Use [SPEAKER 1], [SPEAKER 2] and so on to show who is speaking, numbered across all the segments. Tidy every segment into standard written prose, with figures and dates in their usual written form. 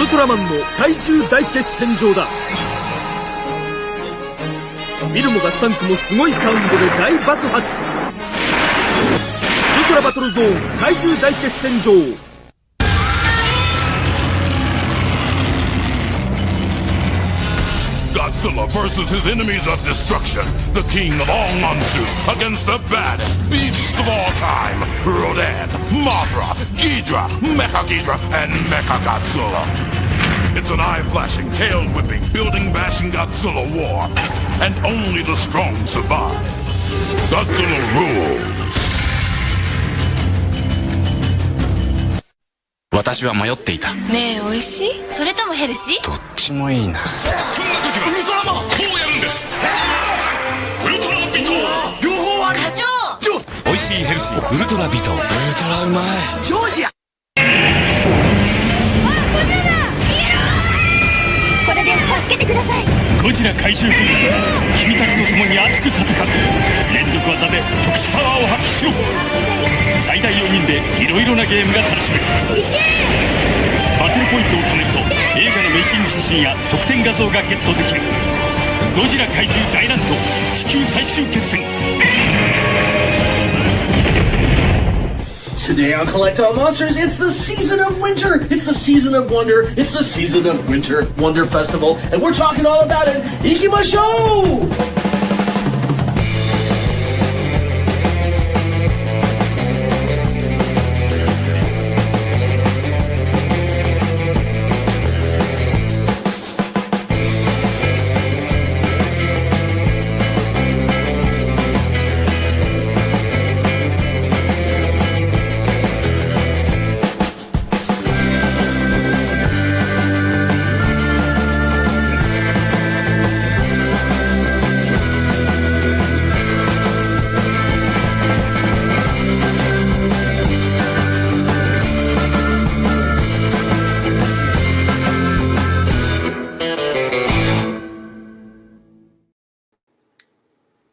[SPEAKER 1] ルトラマンの怪獣大決戦場だ。見るもガスタンクもすごいサウンドで大爆発。ウルトラバトルゾーン怪獣大決戦場。
[SPEAKER 2] Godzilla versus his enemies of destruction, the king of all monsters against the baddest beasts of all time, Rodan, Mothra, Ghidra, Mecha-Ghidra, and Mecha-Godzilla. It's an eye-flashing, tail-whipping, building-bashing Godzilla war, and only the strong survive. Godzilla rules.
[SPEAKER 3] 私は迷っていた。
[SPEAKER 4] ねえ、美味しい？それともヘルシー？
[SPEAKER 3] どっちもいいな。
[SPEAKER 2] そんな時はウルトラマン、こうやるんです。ウルトラビト両方ある。
[SPEAKER 4] 課長。
[SPEAKER 3] 美味しいヘルシーウルトラビト。ウルトラうまい。
[SPEAKER 5] ジョージア。
[SPEAKER 4] これで助けてください。
[SPEAKER 1] ゴジラ怪獣軍、君たちと共に熱く戦う。連続技で特殊パワーを発揮しろ。最大4人でいろいろなゲームが楽しめる。バトルポイントを貯めると映画のメイキング写真や特典画像がゲットできる。ゴジラ怪獣大乱闘地球最終決戦。
[SPEAKER 5] Today on Collect All Monsters, it's the season of winter! It's the season of wonder! It's the season of winter Wonderfestival, and we're talking all about it! Ikimashou!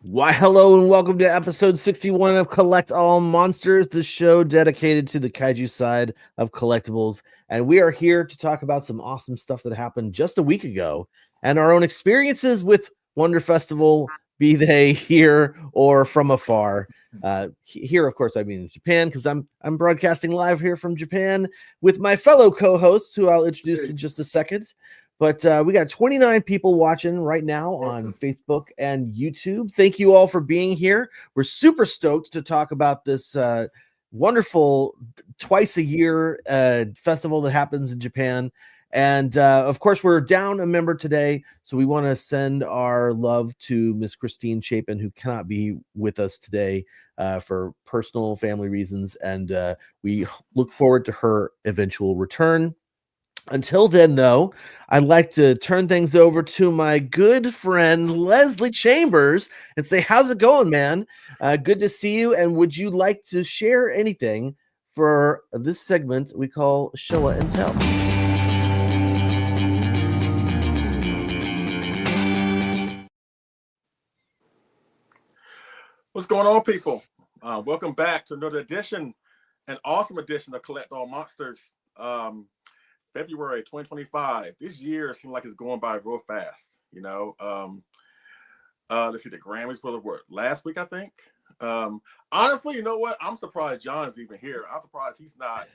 [SPEAKER 6] Why, hello and welcome to episode 61 of Collect All Monsters, the show dedicated to the kaiju side of collectibles. And we are here to talk about some awesome stuff that happened just a week ago and our own experiences with Wonderfestival, be they here or from afar. Here, of course, I mean in Japan, because I'm broadcasting live here from Japan with my fellow co-hosts, who I'll introduce in just a second. But we got 29 people watching right now on Facebook and YouTube. Thank you all for being here. We're super stoked to talk about this wonderful twice a year festival that happens in Japan. And of course, we're down a member today. So we want to send our love to Miss Christine Chapin, who cannot be with us today for personal family reasons. And we look forward to her eventual return. Until then, though, I'd like to turn things over to my good friend Leslie Chambers and say, how's it going, man? Good to see you. And would you like to share anything for this segment we call Showa and Tell?
[SPEAKER 7] What's going on, people? Welcome back to another edition, an awesome edition of Collect All Monsters. February 2025. This year seems like it's going by real fast. You know, let's see, the Grammys for the word last week, I think. Honestly, you know what? I'm surprised John's even here. I'm surprised he's not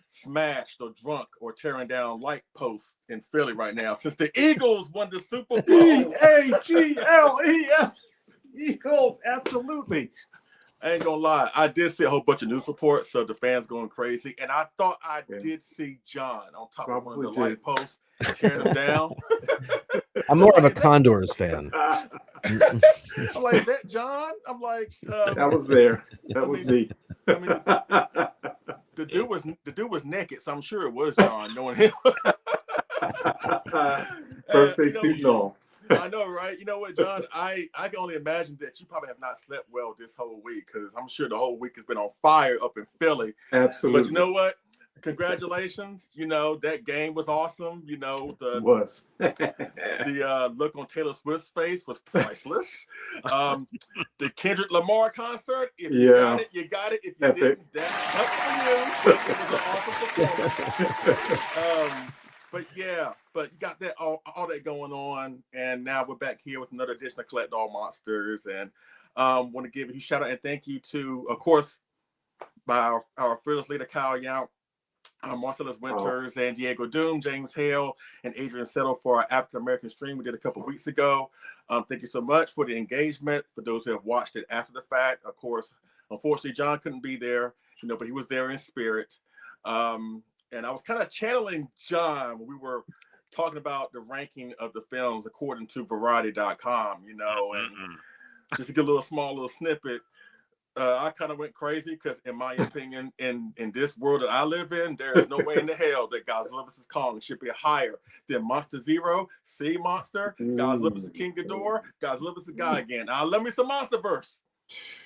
[SPEAKER 7] smashed or drunk or tearing down light posts in Philly right now since the Eagles won the Super Bowl.
[SPEAKER 8] Eagles, Eagles, absolutely.
[SPEAKER 7] I ain't gonna lie, I did see a whole bunch of news reports of the fans going crazy, and I thought I did see John on top of one of the light posts tearing them down.
[SPEAKER 6] I'm more of a Condors fan.
[SPEAKER 7] I'm like, is that John? I'm like,
[SPEAKER 8] that was there. That was me.
[SPEAKER 7] I mean, the dude was naked, so I'm sure it was John, knowing him.
[SPEAKER 8] Birthday suit and all.
[SPEAKER 7] I know, right? You know what, John? I can only imagine that you probably have not slept well this whole week, because I'm sure the whole week has been on fire up in Philly.
[SPEAKER 8] Absolutely.
[SPEAKER 7] But you know what? Congratulations. You know, that game was awesome. You know, the look on Taylor Swift's face was priceless. The Kendrick Lamar concert, if you got it, you got it. If you didn't, that's up for you. It was an awesome performance. But yeah, but you got that all that going on, and now we're back here with another edition of Collect All Monsters, and want to give a huge shout out and thank you to, of course, by our fearless leader Kyle Yount, Marcellus Winters, and Diego Doom, James Hale, and Adrian Settle for our African American stream we did a couple weeks ago. Thank you so much for the engagement. For those who have watched it after the fact, of course, unfortunately John couldn't be there, but he was there in spirit. And I was kind of channeling John when we were talking about the ranking of the films according to Variety.com, and just to get a small little snippet. I kind of went crazy because, in my opinion, in this world that I live in, there is no way in the hell that Godzilla vs. Kong should be higher than Monster Zero, Sea Monster, Godzilla vs. King Ghidorah, Godzilla vs. Gigan. I love me some Monsterverse,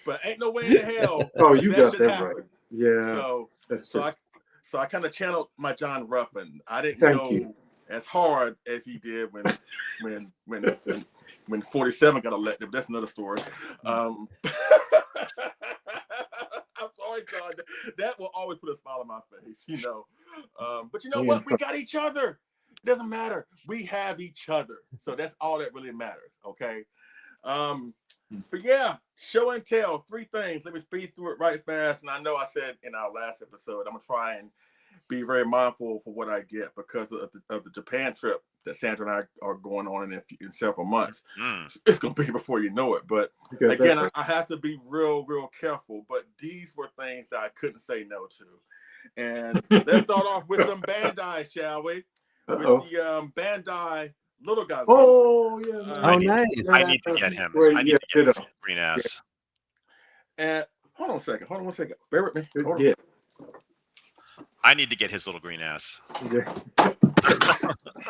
[SPEAKER 7] but ain't no way in the hell.
[SPEAKER 8] Oh, you got that
[SPEAKER 7] happen.
[SPEAKER 8] right. Yeah.
[SPEAKER 7] So I kind of channeled my John Ruffin. I didn't go as hard as he did when 47 got elected. That's another story. I'm sorry, John. That will always put a smile on my face, But you know what? We got each other. It doesn't matter. We have each other. So that's all that really matters. Okay. But yeah, show and tell, 3 things. Let me speed through it right fast. And I know I said in our last episode, I'm gonna try and be very mindful for what I get because of the Japan trip that Sandra and I are going on in several months. It's gonna be before you know it. But again, I have to be real careful. But these were things that I couldn't say no to. And let's start off with some Bandai, shall we? With the Bandai Little Godzilla.
[SPEAKER 8] Oh yeah.
[SPEAKER 6] Nice.
[SPEAKER 3] I need to get him. I need to get his green ass.
[SPEAKER 7] And hold on one second. Bear with me. Hold on.
[SPEAKER 8] Yeah.
[SPEAKER 3] I need to get his little green ass.
[SPEAKER 8] Yeah.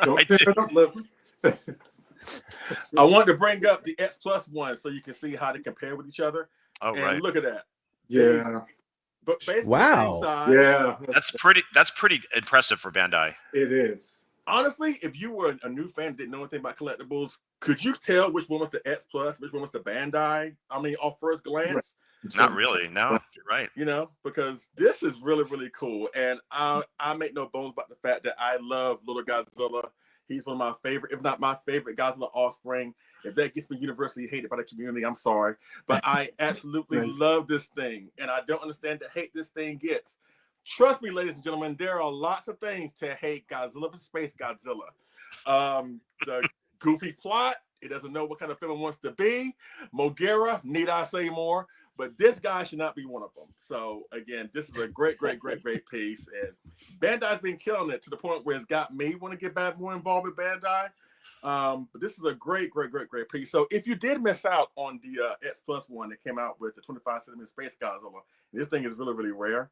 [SPEAKER 3] I do.
[SPEAKER 7] I wanted to bring up the X Plus one so you can see how they compare with each other.
[SPEAKER 3] Oh,
[SPEAKER 7] and
[SPEAKER 3] right.
[SPEAKER 7] Look at that.
[SPEAKER 8] Yeah.
[SPEAKER 7] But basically
[SPEAKER 6] wow.
[SPEAKER 7] the same size.
[SPEAKER 8] Yeah.
[SPEAKER 3] That's pretty impressive for Bandai.
[SPEAKER 8] It is.
[SPEAKER 7] Honestly, if you were a new fan, didn't know anything about collectibles, could you tell which one was the X Plus, which one was the Bandai? I mean, off first glance.
[SPEAKER 3] Not really. No, you're right.
[SPEAKER 7] Because this is really cool. And I make no bones about the fact that I love Little Godzilla. He's one of my favorite, if not my favorite, Godzilla offspring. If that gets me universally hated by the community, I'm sorry. But I absolutely love this thing. And I don't understand the hate this thing gets. Trust me, ladies and gentlemen, there are lots of things to hate Godzilla vs. Space Godzilla. The goofy plot, it doesn't know what kind of film it wants to be. Mogera, need I say more? But this guy should not be one of them. So again, this is a great piece. And Bandai's been killing it to the point where it's got me want to get back more involved with Bandai. But this is a great piece. So if you did miss out on the X Plus one that came out with the 25cm Space Godzilla, this thing is really rare.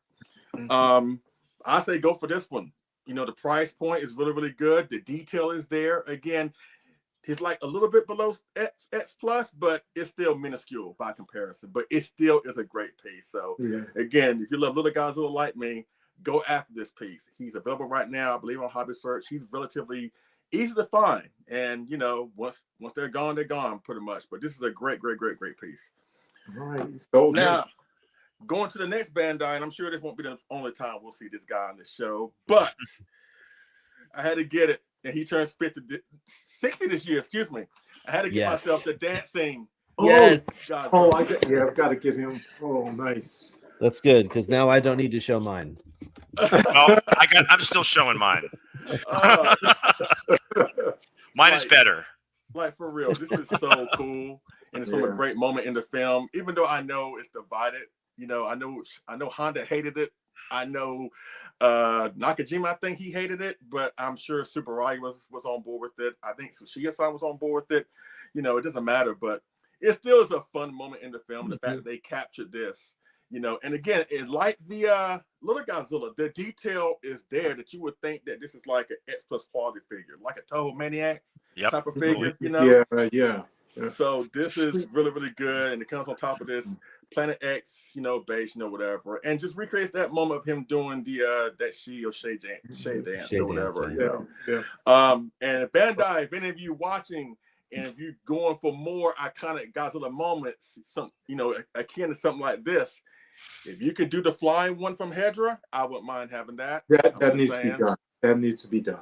[SPEAKER 7] I say go for this one. The price point is really good. The detail is there. Again, he's like a little bit below X Plus, but it's still minuscule by comparison. But it still is a great piece. So again, if you love Little Godzilla like me, go after this piece. He's available right now, I believe, on Hobby Search. He's relatively easy to find. And once they're gone, pretty much. But this is a great piece.
[SPEAKER 8] All right. So
[SPEAKER 7] now, going to the next Bandai, and I'm sure this won't be the only time we'll see this guy on this show, but I had to get it. And he turns 60 this year, excuse me. I had to get myself the dancing.
[SPEAKER 6] Yes.
[SPEAKER 8] I've got to get him. Oh, nice.
[SPEAKER 6] That's good, because now I don't need to show mine.
[SPEAKER 3] Well, I'm still showing mine. Mine is better.
[SPEAKER 7] Like, for real, this is so cool. And it's from a great moment in the film. Even though I know it's divided, I know Honda hated it. I know Nakajima, I think he hated it, but I'm sure Tsuburaya was on board with it. I think Tsuchiya-san was on board with it. It doesn't matter, but it still is a fun moment in the film. The fact that they captured this, and again, it like the Little Godzilla, the detail is there that you would think that this is like an X Plus quality figure, like a Toho Maniacs type of figure,
[SPEAKER 8] Yeah.
[SPEAKER 7] So this is really good, and it comes on top of this Planet X, base, whatever, and just recreates that moment of him doing the that Shay dance or whatever. And Bandai, if any of you watching, and if you're going for more iconic Godzilla moments, akin to something like this, if you could do the flying one from Hedra, I wouldn't mind having that.
[SPEAKER 8] That needs to be done. That needs to be done.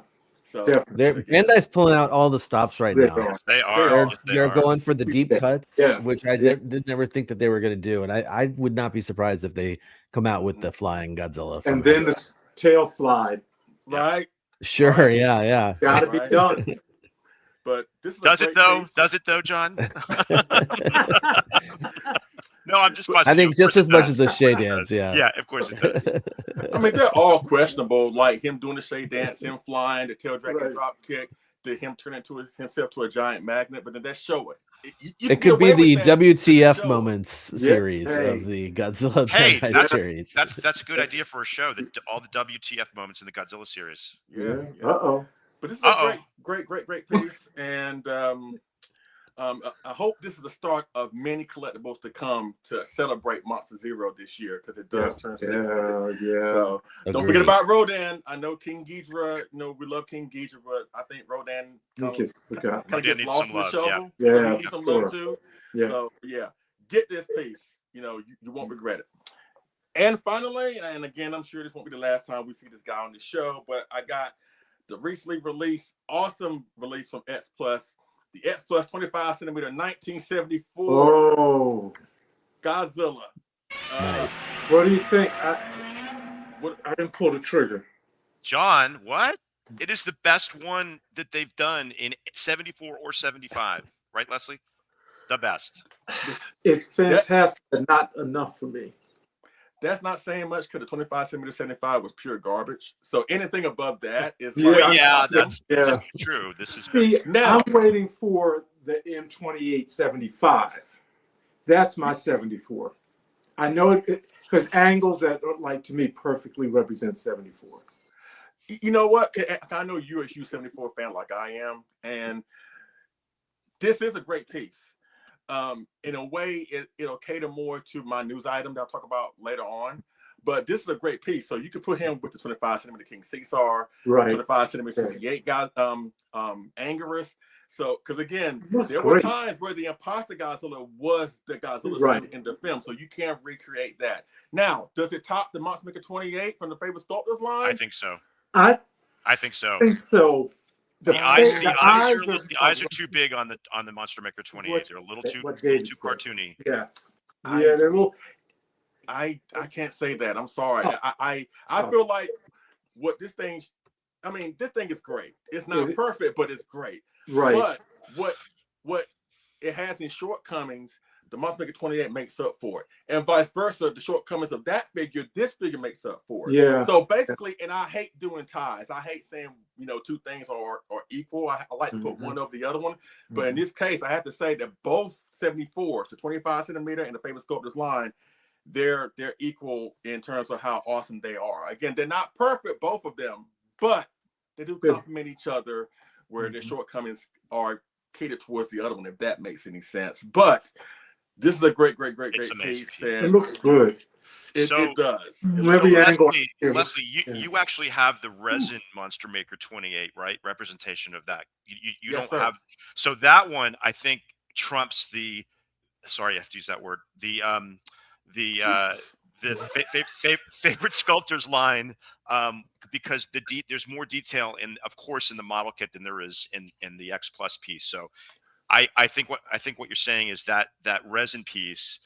[SPEAKER 7] So
[SPEAKER 8] Definitely.
[SPEAKER 6] Bandai's pulling out all the stops right now.
[SPEAKER 8] Yeah.
[SPEAKER 3] They are. Yes, they
[SPEAKER 6] They're
[SPEAKER 3] are.
[SPEAKER 6] going for the deep cuts,
[SPEAKER 8] Yes.
[SPEAKER 6] which I did never think that they were going to do, and I would not be surprised if they come out with the flying Godzilla.
[SPEAKER 8] And then the tail slide.
[SPEAKER 7] right,
[SPEAKER 6] sure,
[SPEAKER 7] right.
[SPEAKER 6] yeah.
[SPEAKER 8] Got to be
[SPEAKER 7] Right.
[SPEAKER 8] done.
[SPEAKER 7] But this is
[SPEAKER 3] Does
[SPEAKER 7] a
[SPEAKER 3] it
[SPEAKER 7] great
[SPEAKER 3] though?
[SPEAKER 7] piece.
[SPEAKER 3] Does it though, John? No, I'm just.
[SPEAKER 6] I think just as much as the Shay dance, yeah.
[SPEAKER 3] Yeah, of course it does.
[SPEAKER 7] I mean, they're all questionable. Like him doing the shade dance, him flying, the tail dragon
[SPEAKER 8] Right.
[SPEAKER 7] drop kick, to him turning himself to a giant magnet. But then that's show it. You
[SPEAKER 6] It
[SPEAKER 7] can get
[SPEAKER 6] could be
[SPEAKER 7] away
[SPEAKER 6] the
[SPEAKER 7] with that.
[SPEAKER 6] WTF
[SPEAKER 7] Show it.
[SPEAKER 6] moments
[SPEAKER 8] Yeah,
[SPEAKER 6] series
[SPEAKER 8] hey.
[SPEAKER 6] of the Godzilla
[SPEAKER 3] Hey,
[SPEAKER 6] Bandai
[SPEAKER 3] that's
[SPEAKER 6] series.
[SPEAKER 3] a good idea for a show. All the WTF moments in the Godzilla series.
[SPEAKER 7] Yeah.
[SPEAKER 8] Uh-oh.
[SPEAKER 7] But this is a great piece, and I hope this is the start of many collectibles to come to celebrate Monster Zero this year because it does turn 60.
[SPEAKER 8] Yeah.
[SPEAKER 7] So don't
[SPEAKER 6] Agreed.
[SPEAKER 7] forget about Rodan. I know King Ghidorah. We love King Ghidorah, but I think Rodan
[SPEAKER 8] He gets forgotten.
[SPEAKER 7] kind of
[SPEAKER 3] Rodan
[SPEAKER 7] gets
[SPEAKER 3] needs
[SPEAKER 7] lost
[SPEAKER 3] some
[SPEAKER 7] in the
[SPEAKER 3] love,
[SPEAKER 7] shovel.
[SPEAKER 8] yeah.
[SPEAKER 7] So
[SPEAKER 8] Yeah,
[SPEAKER 7] he needs some
[SPEAKER 8] sure.
[SPEAKER 7] love too.
[SPEAKER 8] Yeah.
[SPEAKER 7] So get this piece. You won't regret it. And finally, and again, I'm sure this won't be the last time we see this guy on the show, but I got the recently released, awesome release from X Plus, the X Plus 25 centimeter 1974
[SPEAKER 8] Oh.
[SPEAKER 7] Godzilla.
[SPEAKER 6] Nice.
[SPEAKER 8] What do you think? I didn't pull the trigger.
[SPEAKER 3] John, what? It is the best one that they've done in 74 or 75, right, Leslie? The best.
[SPEAKER 8] It's fantastic, but not enough for me.
[SPEAKER 7] That's not saying much because the 25 centimeter 75 was pure garbage. So anything above that is
[SPEAKER 3] Yeah,
[SPEAKER 7] like,
[SPEAKER 3] that's true. This is
[SPEAKER 8] See,
[SPEAKER 7] Now-
[SPEAKER 8] I'm waiting for the M2875. That's my 74. I know it because angles that are like to me perfectly represent 74.
[SPEAKER 7] You know what? I know you're a huge 74 fan like I am, and this is a great piece. In a way, it'll cater more to my news item that I'll talk about later on. But this is a great piece. So you could put him with the 25 centimeter King Caesar,
[SPEAKER 8] Right.
[SPEAKER 7] 25 centimeter 68 guy, Anguirus. So, because again,
[SPEAKER 8] That's
[SPEAKER 7] there were
[SPEAKER 8] great.
[SPEAKER 7] times where the imposter Godzilla was the Godzilla
[SPEAKER 8] Right.
[SPEAKER 7] suit in the film, so you can't recreate that. Now, does it top the Monster Maker 28 from the Favorite Sculptors line?
[SPEAKER 3] I think so.
[SPEAKER 8] I
[SPEAKER 3] think so.
[SPEAKER 8] think so.
[SPEAKER 3] The eyes
[SPEAKER 8] are
[SPEAKER 3] are too big on the Monster Maker 28. They're a little too
[SPEAKER 8] David said.
[SPEAKER 3] cartoony.
[SPEAKER 8] Yes. Yeah, they're a little.
[SPEAKER 7] I can't say that. I'm sorry.
[SPEAKER 8] Oh.
[SPEAKER 7] I feel like what this thing. I mean, this thing is great. It's not perfect, but it's great.
[SPEAKER 8] Right.
[SPEAKER 7] But what it has in shortcomings, the Monster Maker 28 makes up for it, and vice versa. The shortcomings of that figure, this figure makes up for it.
[SPEAKER 8] Yeah.
[SPEAKER 7] So basically, and I hate doing ties. I hate saying two things are equal. I like to put one over the other one. But in this case, I have to say that both 74s, the 25 centimeter and the Famous Sculptors line, they're equal in terms of how awesome they are. Again, they're not perfect, both of them, but they do complement each other where their shortcomings are catered towards the other one, if that makes any sense. But this is a great piece. And
[SPEAKER 8] it looks good.
[SPEAKER 7] It does.
[SPEAKER 8] Every angle.
[SPEAKER 3] Leslie, you actually have the resin Monster Maker 28, right? Representation of that. You
[SPEAKER 7] Yes,
[SPEAKER 3] don't
[SPEAKER 7] sir.
[SPEAKER 3] have. So that one, I think, trumps the. Sorry, I have to use that word. The favorite sculptors line, because there's more detail of course in the model kit than there is in the X Plus piece. So I think what you're saying is that resin piece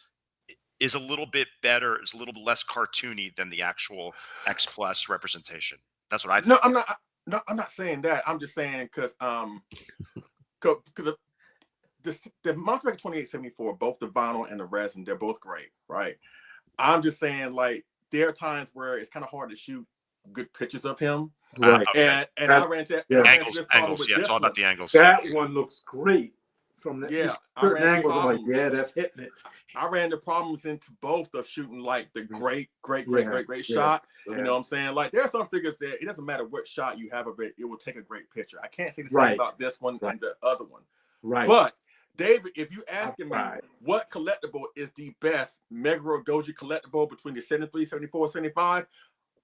[SPEAKER 3] is a little bit better, is a little less cartoony than the actual X Plus representation. That's what I think.
[SPEAKER 7] No, I'm not saying that. I'm just saying because the Monster Maker 2874, both the vinyl and the resin, they're both great, right? I'm just saying, like, there are times where it's kind of hard to shoot good pictures of him.
[SPEAKER 8] Right.
[SPEAKER 3] Okay.
[SPEAKER 7] And I ran into
[SPEAKER 3] Angles. Yeah, it's all about the angles.
[SPEAKER 8] That one looks great from the certain
[SPEAKER 7] ran
[SPEAKER 8] angles. I'm like,
[SPEAKER 7] problems.
[SPEAKER 8] yeah, that's hitting it.
[SPEAKER 7] I ran the problems into both of shooting like the great
[SPEAKER 8] Yeah.
[SPEAKER 7] shot.
[SPEAKER 8] Yeah.
[SPEAKER 7] You know what I'm saying? Like, there are some figures that it doesn't matter what shot you have of it, it will take a great picture. I can't say the same
[SPEAKER 8] Right.
[SPEAKER 7] about this one and the other one.
[SPEAKER 8] Right.
[SPEAKER 7] But David, if you asking me
[SPEAKER 8] Right.
[SPEAKER 7] what collectible is the best Meguro Goji collectible between the 73, 74, 75,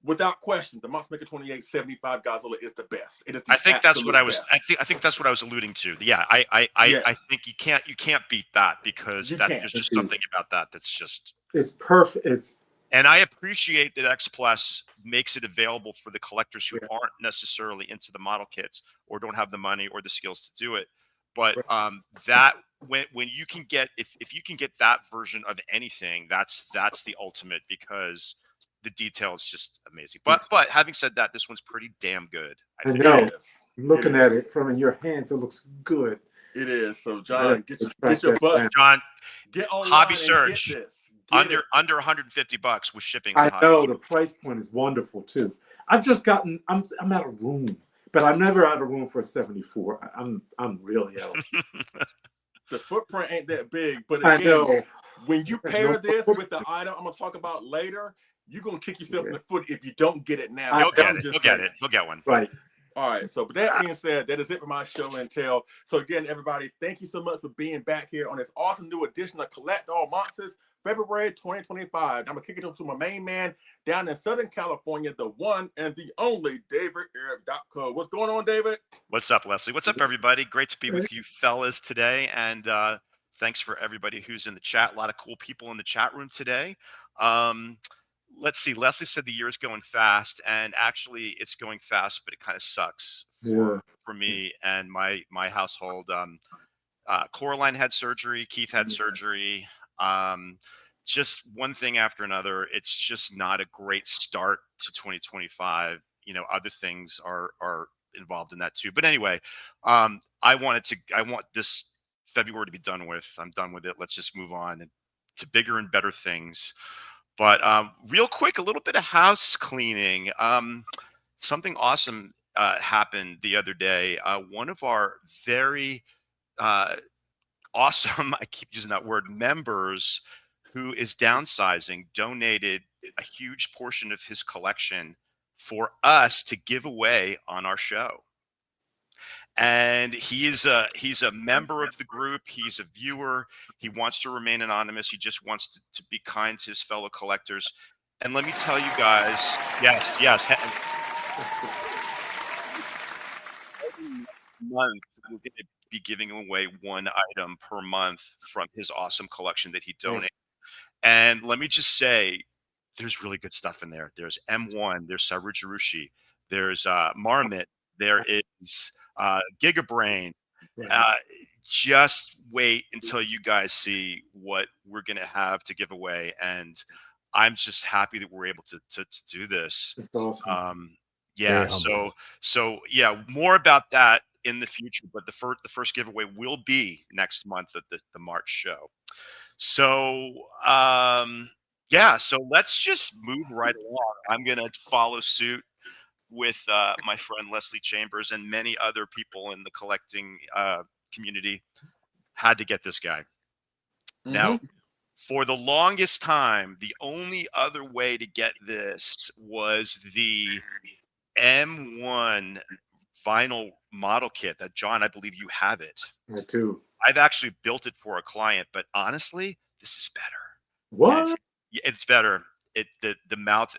[SPEAKER 7] without question, the Monster Maker 28, 75 Godzilla is the best. It is the
[SPEAKER 3] I think that's what I was.
[SPEAKER 7] absolute
[SPEAKER 3] I think that's what I was alluding to. Yeah, I think you can't beat that because there's just something about that that's just.
[SPEAKER 8] It's perfect.
[SPEAKER 3] And I appreciate that X Plus makes it available for the collectors who aren't necessarily into the model kits or don't have the money or the skills to do it. But that when you can get if you can get that version of anything, that's the ultimate, because the detail is just amazing. But having said that, this one's pretty damn good.
[SPEAKER 8] I know. Looking at it from in your hands, it looks good.
[SPEAKER 7] It is. So John, get your butt.
[SPEAKER 3] John,
[SPEAKER 7] get online
[SPEAKER 3] Hobby
[SPEAKER 7] and
[SPEAKER 3] Search.
[SPEAKER 7] Get this.
[SPEAKER 3] Under $150 with shipping.
[SPEAKER 8] I know the price point is wonderful too. I've just gotten. I'm out of room, but I'm never out of room for a 74. I'm really out.
[SPEAKER 7] The footprint ain't that big, but
[SPEAKER 8] I
[SPEAKER 7] again,
[SPEAKER 8] know.
[SPEAKER 7] when you pair this with the item I'm gonna talk about later, you're gonna kick yourself in the foot if you don't get it now.
[SPEAKER 3] You'll get it. You'll get one.
[SPEAKER 8] Right.
[SPEAKER 7] All right. So with that being said, that is it for my show and tell. So again, everybody, thank you so much for being back here on this awesome new edition of Collect All Monsters, February 2025. I'm gonna kick it over to my main man down in Southern California, the one and the only David Eric.co. What's going on, David?
[SPEAKER 3] What's up, Leslie? What's up, everybody? Great to be with you fellas today, and thanks for everybody who's in the chat. A lot of cool people in the chat room today. Let's see. Leslie said the year is going fast, and actually, it's going fast, but it kind of sucks for me and my household. Coraline had surgery. Keith had surgery. Just one thing after another. It's just not a great start to 2025. You know, other things are involved in that too. But anyway, I want this February to be done with. I'm done with it. Let's just move on to bigger and better things. But real quick, a little bit of house cleaning. Something awesome happened the other day. One of our very awesome, I keep using that word, members who is downsizing, donated a huge portion of his collection for us to give away on our show. And he's a member of the group. He's a viewer. He wants to remain anonymous. He just wants to be kind to his fellow collectors. And let me tell you guys, yes. Every month we're going to be giving away one item per month from his awesome collection that he donated. And let me just say, there's really good stuff in there. There's M1. There's Sarujirushi. There's Marmot. There is Gigabrain. Just wait until you guys see what we're going to have to give away. And I'm just happy that we're able to do this.
[SPEAKER 8] That's awesome.
[SPEAKER 3] So more about that in the future, but the first giveaway will be next month at the March show. So so let's just move right along. I'm going to follow suit with my friend Leslie Chambers and many other people in the collecting community. Had to get this guy. Now, for the longest time, the only other way to get this was the M1 vinyl model kit that, John, I believe you have it.
[SPEAKER 8] I do.
[SPEAKER 3] I've actually built it for a client, but honestly, this is better.
[SPEAKER 8] What?
[SPEAKER 3] It's better. The mouth,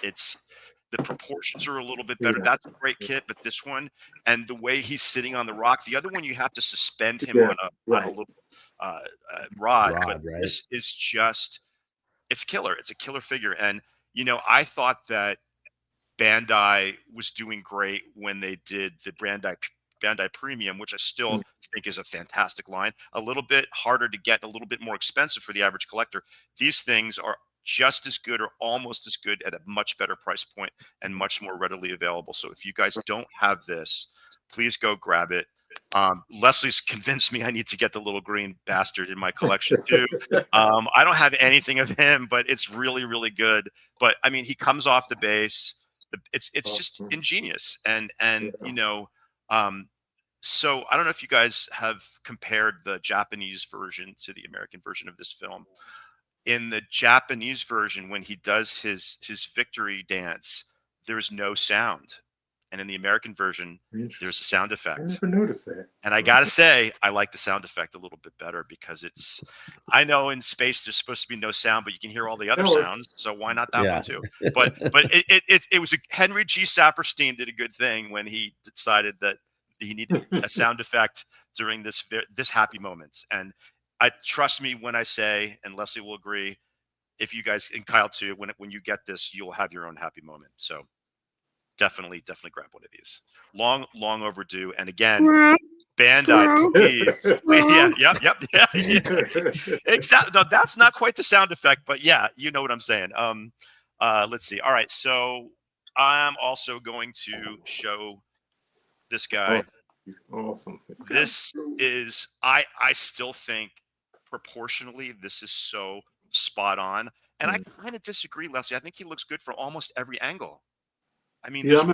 [SPEAKER 3] the proportions are a little bit better. That's a great kit, but this one and the way he's sitting on the rock, the other one you have to suspend him on a little rod. But
[SPEAKER 6] right?
[SPEAKER 3] This is just, it's killer. It's a killer figure. And I thought that Bandai was doing great when they did the Bandai Premium, which I still think is a fantastic line. A little bit harder to get, a little bit more expensive for the average collector. These things are just as good or almost as good at a much better price point and much more readily available. So if you guys don't have this, please go grab it. Leslie's convinced me I need to get the little green bastard in my collection too. I don't have anything of him, but it's really, really good. But I mean, he comes off the base. It's just ingenious. And so I don't know if you guys have compared the Japanese version to the American version of this film. In the Japanese version, when he does his victory dance, there's no sound. And in the American version, there's a sound effect.
[SPEAKER 8] I never noticed that.
[SPEAKER 3] And I got to say, I like the sound effect a little bit better because I know in space there's supposed to be no sound, but you can hear all the other sounds. So why not that one too? But it was Henry G. Saperstein did a good thing when he decided that he needed a sound effect during this happy moment. And trust me when I say, and Leslie will agree, if you guys, and Kyle too, when you get this, you'll have your own happy moment. So definitely grab one of these. Long overdue. And again, Bandai, please. Yeah. Exactly. No, that's not quite the sound effect, but yeah, you know what I'm saying. Let's see. All right, so I'm also going to show this guy.
[SPEAKER 8] Awesome.
[SPEAKER 3] This is, I still think proportionally this is so spot on, and I kind of disagree, Leslie. I think he looks good from almost every angle. I mean,
[SPEAKER 8] Yeah,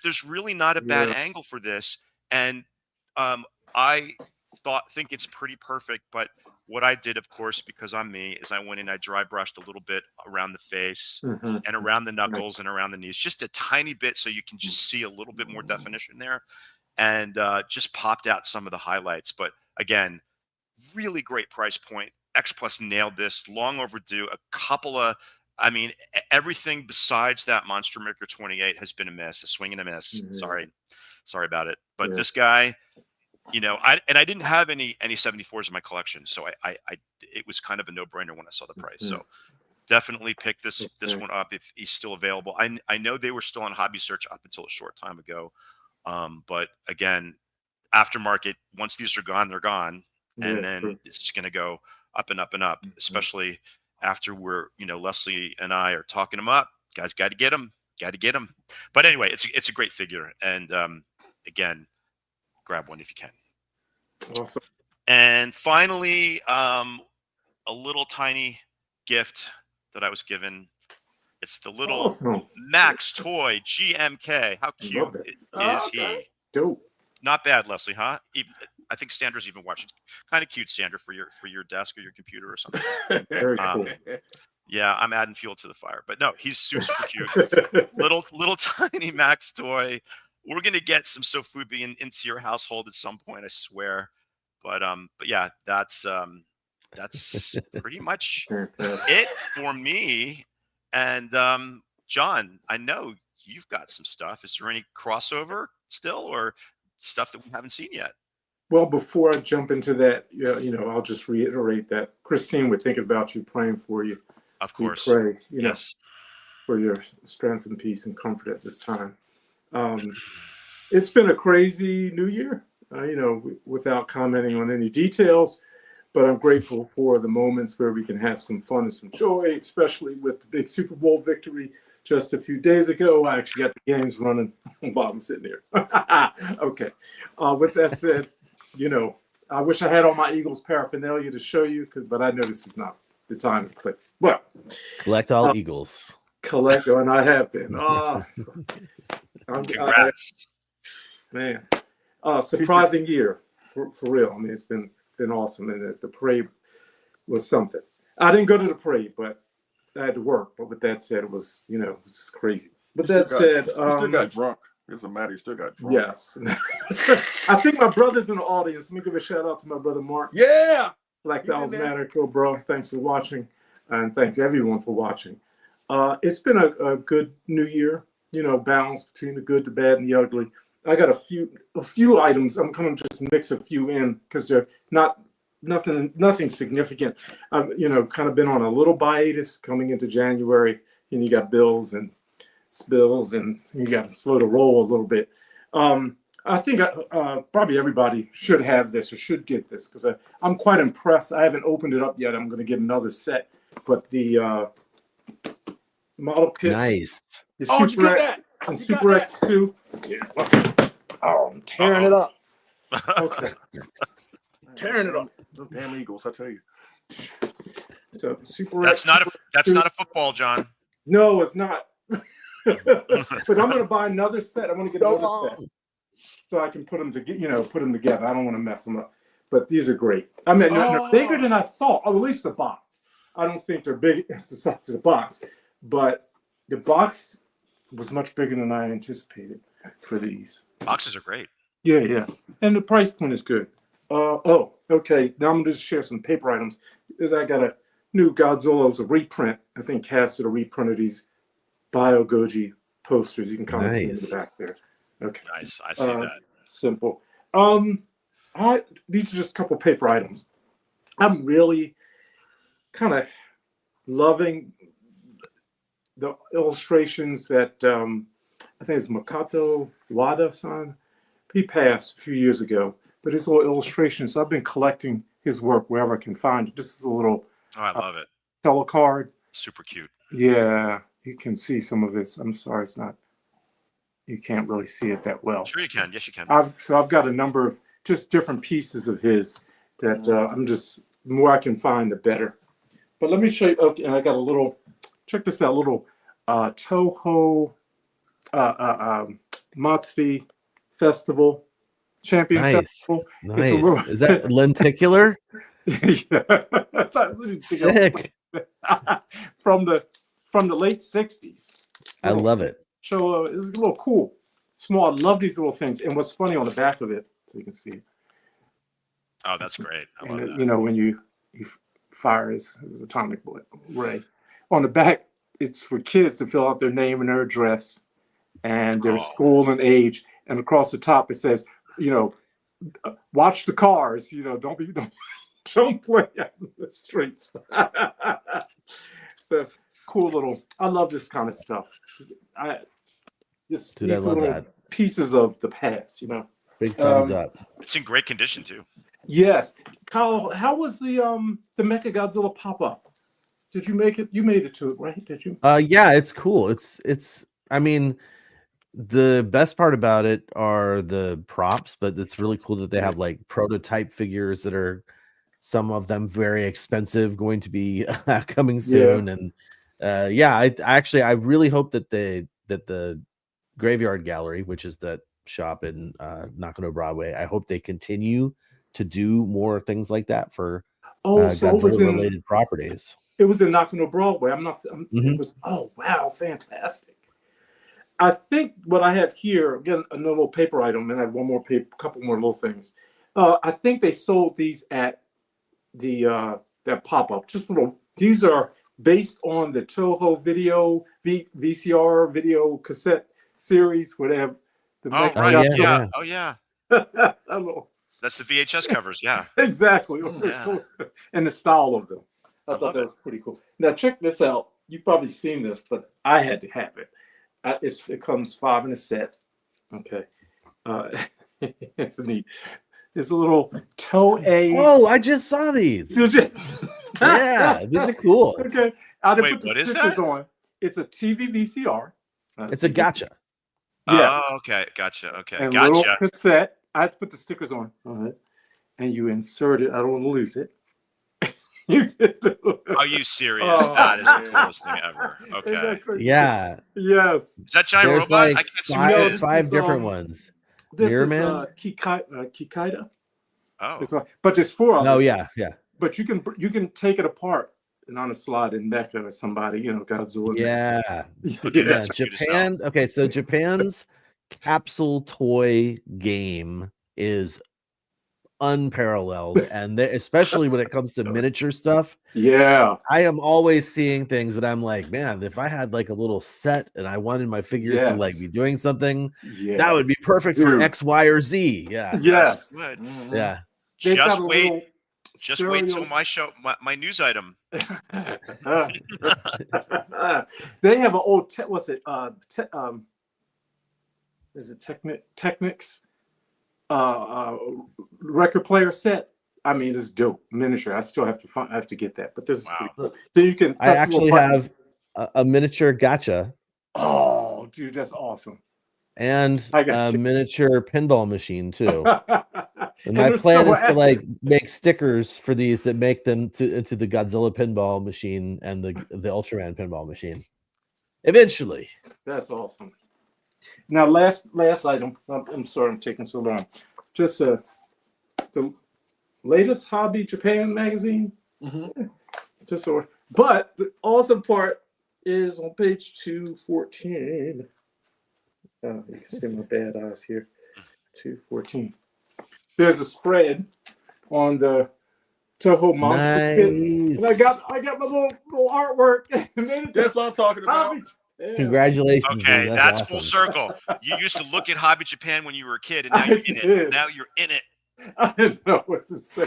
[SPEAKER 3] there's really not a bad angle for this, and I think it's pretty perfect. But what I did, of course, because I'm me, is I went in, I dry brushed a little bit around the face and around the knuckles and around the knees, just a tiny bit, so you can just see a little bit more definition there, and just popped out some of the highlights. But again, really great price point. X Plus nailed this, long overdue. A couple of, I mean, everything besides that Monster Maker 28 has been a miss, a swing and a miss. Sorry about it. But this guy, you know, I didn't have any 74s in my collection, so it was kind of a no-brainer when I saw the price. So definitely pick this one up if he's still available. I know they were still on Hobby Search up until a short time ago, but again, aftermarket, once these are gone, they're gone, and then it's just going to go up and up and up, especially after Leslie and I are talking them up. Guys, got to get them. But anyway, it's a great figure, and again, grab one if you can.
[SPEAKER 8] Awesome.
[SPEAKER 3] And finally, a little tiny gift that I was given. It's the little Max Toy GMK. How cute is he?
[SPEAKER 8] Dope.
[SPEAKER 3] Not bad, Leslie, huh? I think Sandra's even watching. Kind of cute, Sandra, for your desk or your computer or something.
[SPEAKER 8] Very cool.
[SPEAKER 3] Yeah, I'm adding fuel to the fire. But no, he's super cute. little tiny Max Toy. We're gonna get some Sofubi into your household at some point, I swear. But yeah, that's pretty much it for me. And John, I know you've got some stuff. Is there any crossover still, or stuff that we haven't seen yet?
[SPEAKER 8] Well, before I jump into that, I'll just reiterate that Christine would think about you, praying for you.
[SPEAKER 3] Of course.
[SPEAKER 8] We pray,
[SPEAKER 3] yes,
[SPEAKER 8] for your strength and peace and comfort at this time. It's been a crazy new year, without commenting on any details, but I'm grateful for the moments where we can have some fun and some joy, especially with the big Super Bowl victory just a few days ago. I actually got the games running while I'm sitting here. Okay. With that said, I wish I had all my Eagles paraphernalia to show you, but I know this is not the time and place. But
[SPEAKER 6] collect all Eagles.
[SPEAKER 8] And I have been.
[SPEAKER 3] Congrats.
[SPEAKER 8] Man, surprising year for real. I mean, it's been awesome, and the parade was something. I didn't go to the parade, but I had to work. But with that said, it was just crazy. But that said,
[SPEAKER 7] you still got drunk. It doesn't matter. You still got drunk.
[SPEAKER 8] Yes. I think my brother's in the audience. Let me give a shout out to my brother Mark.
[SPEAKER 7] Yeah.
[SPEAKER 8] Like that was Cool, bro. Thanks for watching, and thanks everyone for watching. It's been a good new year. Balance between the good, the bad, and the ugly. I got a few items. I'm going to just mix a few in because they're nothing significant. I've kind of been on a little hiatus coming into January, and you got bills and spills, and you got to slow the roll a little bit. I think probably everybody should have this or should get this because I'm quite impressed. I haven't opened it up yet. I'm going to get another set, but the model kits.
[SPEAKER 6] Nice.
[SPEAKER 8] The Super X and Super X2. Yeah. Oh, I'm tearing it up. Okay. Tearing it up.
[SPEAKER 7] Those damn Eagles, I tell you.
[SPEAKER 8] So Super
[SPEAKER 3] That's
[SPEAKER 8] X.
[SPEAKER 3] That's not a football, John.
[SPEAKER 8] No, it's not. But I'm going to buy another set. I'm going to get another set so I can put them together. I don't want to mess them up. But these are great. I mean, they're bigger than I thought. Or at least the box. I don't think they're big as the size of the box, but the box was much bigger than I anticipated for these.
[SPEAKER 3] Boxes are great.
[SPEAKER 8] Yeah. And the price point is good. Okay. Now I'm going to just share some paper items. I got a new Godzilla. It was a reprint. I think Cass did a reprint of these Bio Goji posters. You can kind of see in the back there. Okay.
[SPEAKER 3] Nice. I see that.
[SPEAKER 8] Simple. These are just a couple paper items. I'm really kind of loving the illustrations that I think it's Makoto Wada-san. He passed a few years ago, but his little illustrations. I've been collecting his work wherever I can find it. This is a little
[SPEAKER 3] I love it.
[SPEAKER 8] telecard.
[SPEAKER 3] Super cute.
[SPEAKER 8] Yeah, you can see some of this. I'm sorry, it's not. You can't really see it that well.
[SPEAKER 3] Sure you can. Yes, you can.
[SPEAKER 8] I've got a number of just different pieces of his that I'm just, the more I can find, the better. But let me show you. Okay, and I got a little. Check this out. Little Toho Matsuri Festival Champion Festival.
[SPEAKER 6] Nice.
[SPEAKER 8] It's a little,
[SPEAKER 6] Is that lenticular?
[SPEAKER 8] Yeah.
[SPEAKER 6] Sick.
[SPEAKER 8] from the late 60s.
[SPEAKER 6] I love it.
[SPEAKER 8] So it's a little cool. Small. I love these little things. And what's funny on the back of it, so you can see.
[SPEAKER 3] Oh, that's great. I love that.
[SPEAKER 8] You know, when you fire his atomic ray. On the back, it's for kids to fill out their name and their address and their school and age. And across the top, it says, you know, watch the cars. You know, don't play out in the streets. So cool little. I love this kind of stuff. These
[SPEAKER 6] love
[SPEAKER 8] little
[SPEAKER 6] that.
[SPEAKER 8] pieces of the past. You know,
[SPEAKER 6] Big thumbs up.
[SPEAKER 3] It's in great condition too.
[SPEAKER 8] Yes, Kyle. How was the Mechagodzilla pop up? Did you make it? You made it to it, right? Did you?
[SPEAKER 6] Yeah, it's cool. It's. I mean, the best part about it are the props, but it's really cool that they have like prototype figures that are, some of them very expensive, going to be coming soon. Yeah. And I really hope that the Graveyard Gallery, which is that shop in Nakano Broadway, I hope they continue to do more things like that for Godzilla related properties.
[SPEAKER 8] It was in Nakano Broadway. It was, oh wow, fantastic. I think what I have here, again, another little paper item, and I have one more paper, couple more little things. I think they sold these at the that pop-up. Just little. These are based on the Toho video VCR video cassette series where they have the
[SPEAKER 3] Oh yeah.
[SPEAKER 8] Little,
[SPEAKER 3] that's the VHS covers. Yeah.
[SPEAKER 8] Exactly.
[SPEAKER 3] Yeah.
[SPEAKER 8] And the style of them. I thought
[SPEAKER 3] love
[SPEAKER 8] that was pretty cool. Now check this out. You've probably seen this, but I had to have it. It comes 5 in a set. Okay. It's neat. It's a little Toei.
[SPEAKER 6] Oh, I just saw these. Yeah, these are cool.
[SPEAKER 8] Okay. I didn't
[SPEAKER 3] Wait,
[SPEAKER 8] put the stickers on. It's a TV VCR.
[SPEAKER 6] It's a gotcha.
[SPEAKER 8] Yeah.
[SPEAKER 3] Oh, okay. Gotcha. Okay.
[SPEAKER 8] And
[SPEAKER 3] Gotcha.
[SPEAKER 8] little cassette. I had to put the stickers on. And you insert it. I don't want to lose it.
[SPEAKER 3] Are you serious? That is the coolest thing ever. Okay.
[SPEAKER 6] Yeah.
[SPEAKER 8] Yes.
[SPEAKER 3] Is that giant
[SPEAKER 6] There's
[SPEAKER 3] robot?
[SPEAKER 6] like
[SPEAKER 3] I can't see what it is.
[SPEAKER 6] five different ones.
[SPEAKER 8] This
[SPEAKER 6] Mirror
[SPEAKER 8] is
[SPEAKER 6] Man?
[SPEAKER 8] Kikaida.
[SPEAKER 3] Oh.
[SPEAKER 8] But there's 4 of them.
[SPEAKER 6] No, yeah.
[SPEAKER 8] But you can take it apart and on a slide in Mecha or somebody, you know, Godzilla.
[SPEAKER 6] Yeah.
[SPEAKER 3] Okay,
[SPEAKER 6] Yeah.
[SPEAKER 3] that's cute as hell.
[SPEAKER 6] Japan. Okay, so Japan's capsule toy game is unparalleled, and especially when it comes to miniature stuff.
[SPEAKER 8] Yeah.
[SPEAKER 6] I am always seeing things that I'm like, man, if I had like a little set and I wanted my figures to like be doing something, that would be perfect for X, Y, or Z. Yeah.
[SPEAKER 8] Yes.
[SPEAKER 3] Good.
[SPEAKER 6] Yeah.
[SPEAKER 3] Just wait. Just wait till my news item.
[SPEAKER 8] They have an old what's it? Is it Technics? Record player set. I mean, it's dope. Miniature. I still have to get that, but this is pretty cool. So you can.
[SPEAKER 6] I actually have a miniature gotcha.
[SPEAKER 8] Oh, dude, that's awesome.
[SPEAKER 6] And a miniature pinball machine too. And my
[SPEAKER 8] and
[SPEAKER 6] plan is to like make stickers for these that make them into the Godzilla pinball machine and the Ultraman pinball machine. Eventually.
[SPEAKER 8] That's awesome. Now, last item. I'm sorry, I'm taking so long. Just the latest Hobby Japan magazine. But the awesome part is on page 214. You can see my bad eyes here. 214. There's a spread on the Toho Monster Fits. And I got my little artwork.
[SPEAKER 7] That's what I'm talking about.
[SPEAKER 6] Congratulations.
[SPEAKER 3] Okay,
[SPEAKER 6] dude.
[SPEAKER 3] that's
[SPEAKER 6] awesome.
[SPEAKER 3] full circle. You used to look at Hobby Japan when you were a kid, and now you're in it. Now you're in it.
[SPEAKER 8] I didn't know what's insane.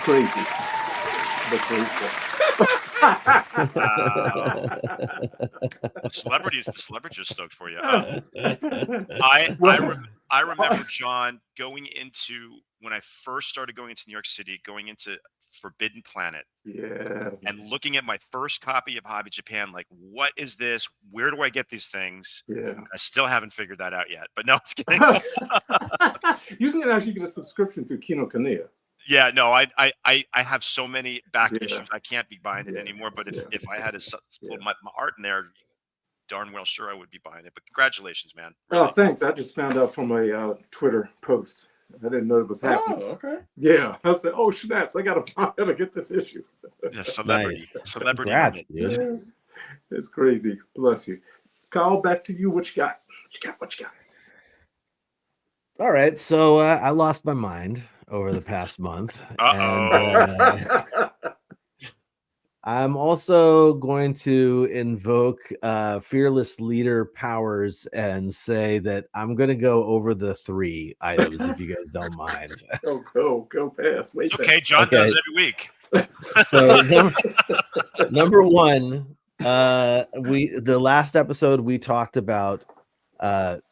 [SPEAKER 8] Crazy.
[SPEAKER 3] The celebrities are stoked for you. I remember, John, going into when I first started going into New York City, going into Forbidden Planet.
[SPEAKER 8] Yeah.
[SPEAKER 3] And looking at my first copy of Hobby Japan, like, what is this? Where do I get these things?
[SPEAKER 8] Yeah.
[SPEAKER 3] I still haven't figured that out yet. But no, it's kidding.
[SPEAKER 8] You can actually get a subscription through Kinokuniya.
[SPEAKER 3] Yeah, no, I have so many back issues. I can't be buying it anymore. But if I had my art in there, darn well sure I would be buying it. But congratulations, man.
[SPEAKER 8] Really. Oh, thanks. I just found out from a Twitter post. I didn't know it was happening.
[SPEAKER 7] Oh, okay.
[SPEAKER 8] Yeah, I said, "Oh snaps! I gotta find out to get this issue."
[SPEAKER 3] Yeah, celebrity.
[SPEAKER 6] Congrats, dude.
[SPEAKER 8] Yeah. It's crazy. Bless you, Kyle. Back to you. What you got? What you got?
[SPEAKER 6] All right, so I lost my mind over the past month, and I'm also going to invoke fearless leader powers and say that I'm going to go over the 3 items if you guys don't mind.
[SPEAKER 8] Go past. Wait.
[SPEAKER 3] Okay, John does every week.
[SPEAKER 6] So number 1, the last episode we talked about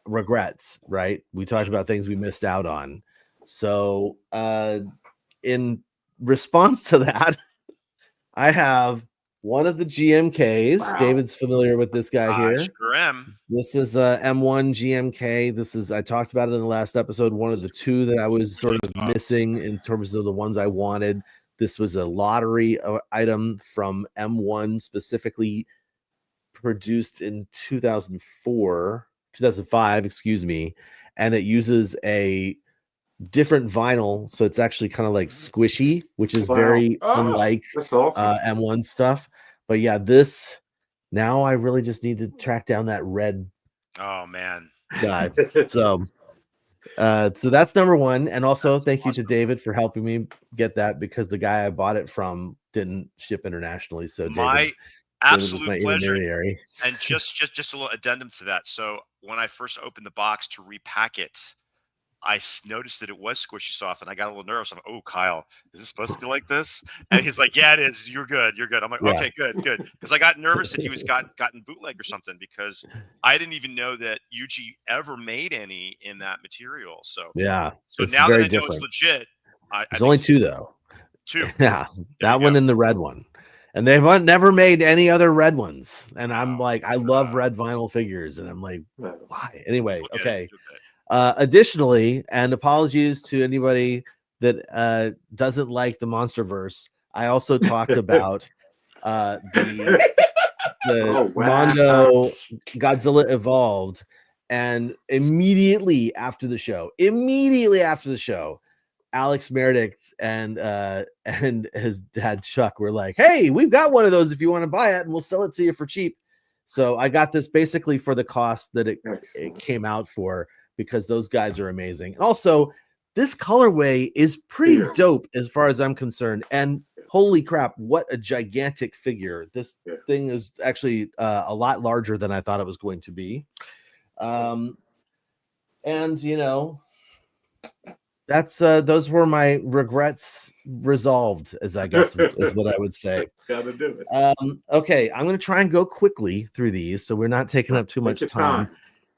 [SPEAKER 6] regrets, right? We talked about things we missed out on. So in response to that, I have one of the GMKs. Wow. David's familiar with this guy here.
[SPEAKER 3] I sure am.
[SPEAKER 6] This is a M1 GMK. I talked about it in the last episode. One of the 2 that I was sort of missing in terms of the ones I wanted. This was a lottery item from M1, specifically produced in 2005, excuse me. And it uses a different vinyl, so it's actually kind of like squishy, which is very unlike M1 stuff. But yeah, this now I really just need to track down that red guy. So that's number 1. And also thank you to David for helping me get that, because the guy I bought it from didn't ship internationally. So
[SPEAKER 3] my absolute pleasure.
[SPEAKER 6] And
[SPEAKER 3] just a little addendum to that. So when I first opened the box to repack it, I noticed that it was squishy soft, and I got a little nervous. I'm like, "Oh, Kyle, is this supposed to be like this?" And he's like, "Yeah, it is. You're good. You're good." I'm like, "Okay, good." Because I got nervous that he was gotten bootleg or something, because I didn't even know that Yuji ever made any in that material. So
[SPEAKER 6] yeah,
[SPEAKER 3] so now that I know it's legit,
[SPEAKER 6] there's only 2 though.
[SPEAKER 3] 2.
[SPEAKER 6] Yeah, that one and the red one. And they've never made any other red ones. And I'm like, I love red vinyl figures, and I'm like, why? Anyway, okay. Additionally, and apologies to anybody that doesn't like the Monsterverse, I also talked about the Mondo Godzilla Evolved, and immediately after the show, Alex Meredith and his dad Chuck were like, "Hey, we've got one of those if you want to buy it, and we'll sell it to you for cheap." So I got this basically for the cost that it came out for, because those guys are amazing. And also, this colorway is pretty dope as far as I'm concerned. And holy crap, what a gigantic figure. This thing is actually a lot larger than I thought it was going to be. And, you know, that's those were my regrets resolved, as I guess is what I would say.
[SPEAKER 8] Gotta do it.
[SPEAKER 6] Okay, I'm going to try and go quickly through these, so we're not taking up too much time.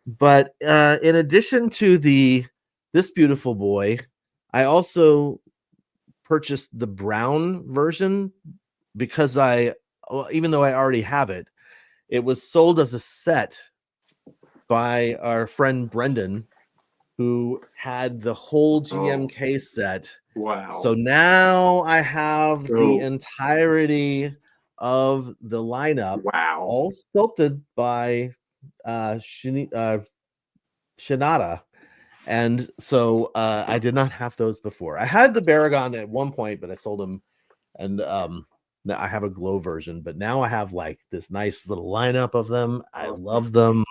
[SPEAKER 6] But in addition to this beautiful boy, I also purchased the brown version, because even though I already have it, it was sold as a set by our friend Brendan, who had the whole GMK set.
[SPEAKER 8] Wow.
[SPEAKER 6] So now I have the entirety of the lineup, all sculpted by Shinada. And so I did not have those before. I had the Baragon at one point, but I sold them, and I have a glow version, but now I have like this nice little lineup of them. I love them.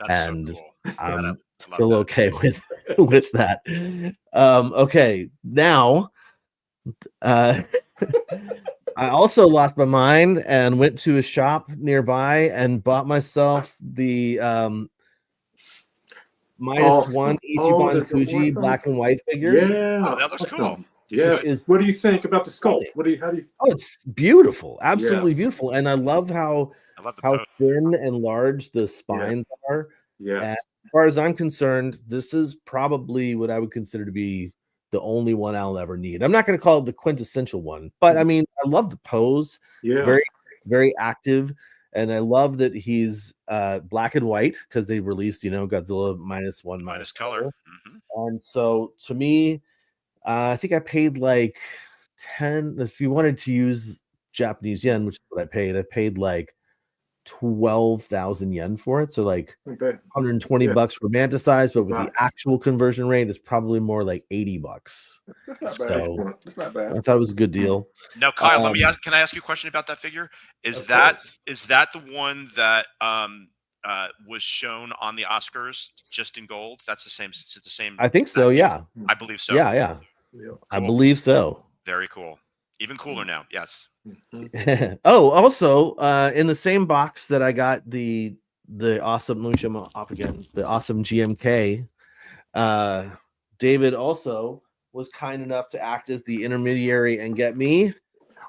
[SPEAKER 6] And so cool. I'm still okay with that. Okay, now I also lost my mind and went to a shop nearby and bought myself the -1 Ichiban Kuji black and white figure.
[SPEAKER 8] Yeah,
[SPEAKER 3] that looks cool.
[SPEAKER 8] Yes.
[SPEAKER 6] is
[SPEAKER 8] What do you think about the sculpt? How do you?
[SPEAKER 6] Oh, it's beautiful, absolutely
[SPEAKER 8] Yes.
[SPEAKER 6] beautiful, and I love how
[SPEAKER 3] I love the
[SPEAKER 6] how
[SPEAKER 3] pose.
[SPEAKER 6] thin and large the spines are. And
[SPEAKER 8] Yes.
[SPEAKER 6] as far as I'm concerned, this is probably what I would consider to be the only one I'll ever need. I'm not going to call it the quintessential one, but I mean, I love the pose. It's
[SPEAKER 8] Yeah.
[SPEAKER 6] very, very active. And I love that he's black and white because they released, Godzilla -1
[SPEAKER 3] Minus color.
[SPEAKER 6] And so to me, I think I paid like 10. If you wanted to use Japanese yen, which is what I paid like 12,000 yen for it. So like
[SPEAKER 8] Not bad.
[SPEAKER 6] 120
[SPEAKER 8] Yeah.
[SPEAKER 6] bucks romanticized, but with
[SPEAKER 8] Wow.
[SPEAKER 6] the actual conversion rate, it's probably more like 80 bucks.
[SPEAKER 7] That's not bad.
[SPEAKER 6] So
[SPEAKER 7] That's not bad.
[SPEAKER 6] I thought it was a good deal.
[SPEAKER 3] Now, Kyle, can I ask you a question about that figure? Is
[SPEAKER 8] Of
[SPEAKER 3] that
[SPEAKER 8] course.
[SPEAKER 3] the one that was shown on the Oscars just in gold? That's the same. It's the same.
[SPEAKER 6] I think so. Yeah.
[SPEAKER 3] I believe so.
[SPEAKER 6] Yeah.
[SPEAKER 8] Yeah.
[SPEAKER 6] I
[SPEAKER 3] Cool.
[SPEAKER 6] believe so.
[SPEAKER 3] Very cool. Even cooler now. Yes.
[SPEAKER 6] Oh, also, in the same box that I got the awesome, let me show them off again, the awesome GMK, David also was kind enough to act as the intermediary and get me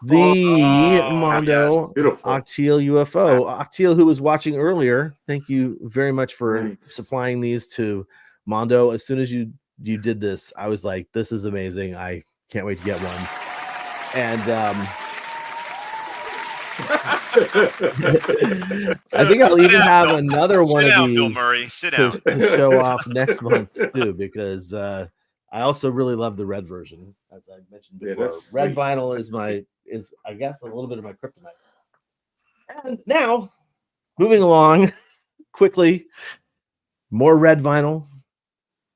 [SPEAKER 6] the Mondo
[SPEAKER 8] yes. Beautiful.
[SPEAKER 6] Octeil UFO. Octeil, who was watching earlier, thank you very much for
[SPEAKER 8] Nice.
[SPEAKER 6] supplying these to Mondo. As soon as you did this, I was like, this is amazing. I can't wait to get one. And I think I'll even have another one of these
[SPEAKER 3] Bill Murray. Sit
[SPEAKER 6] to
[SPEAKER 3] down.
[SPEAKER 6] show off next month too, because I also really love the red version, as I mentioned
[SPEAKER 8] Yeah,
[SPEAKER 6] before.
[SPEAKER 8] that's
[SPEAKER 6] Red
[SPEAKER 8] sweet.
[SPEAKER 6] vinyl is I guess a little bit of my kryptonite. And now, moving along quickly, more red vinyl.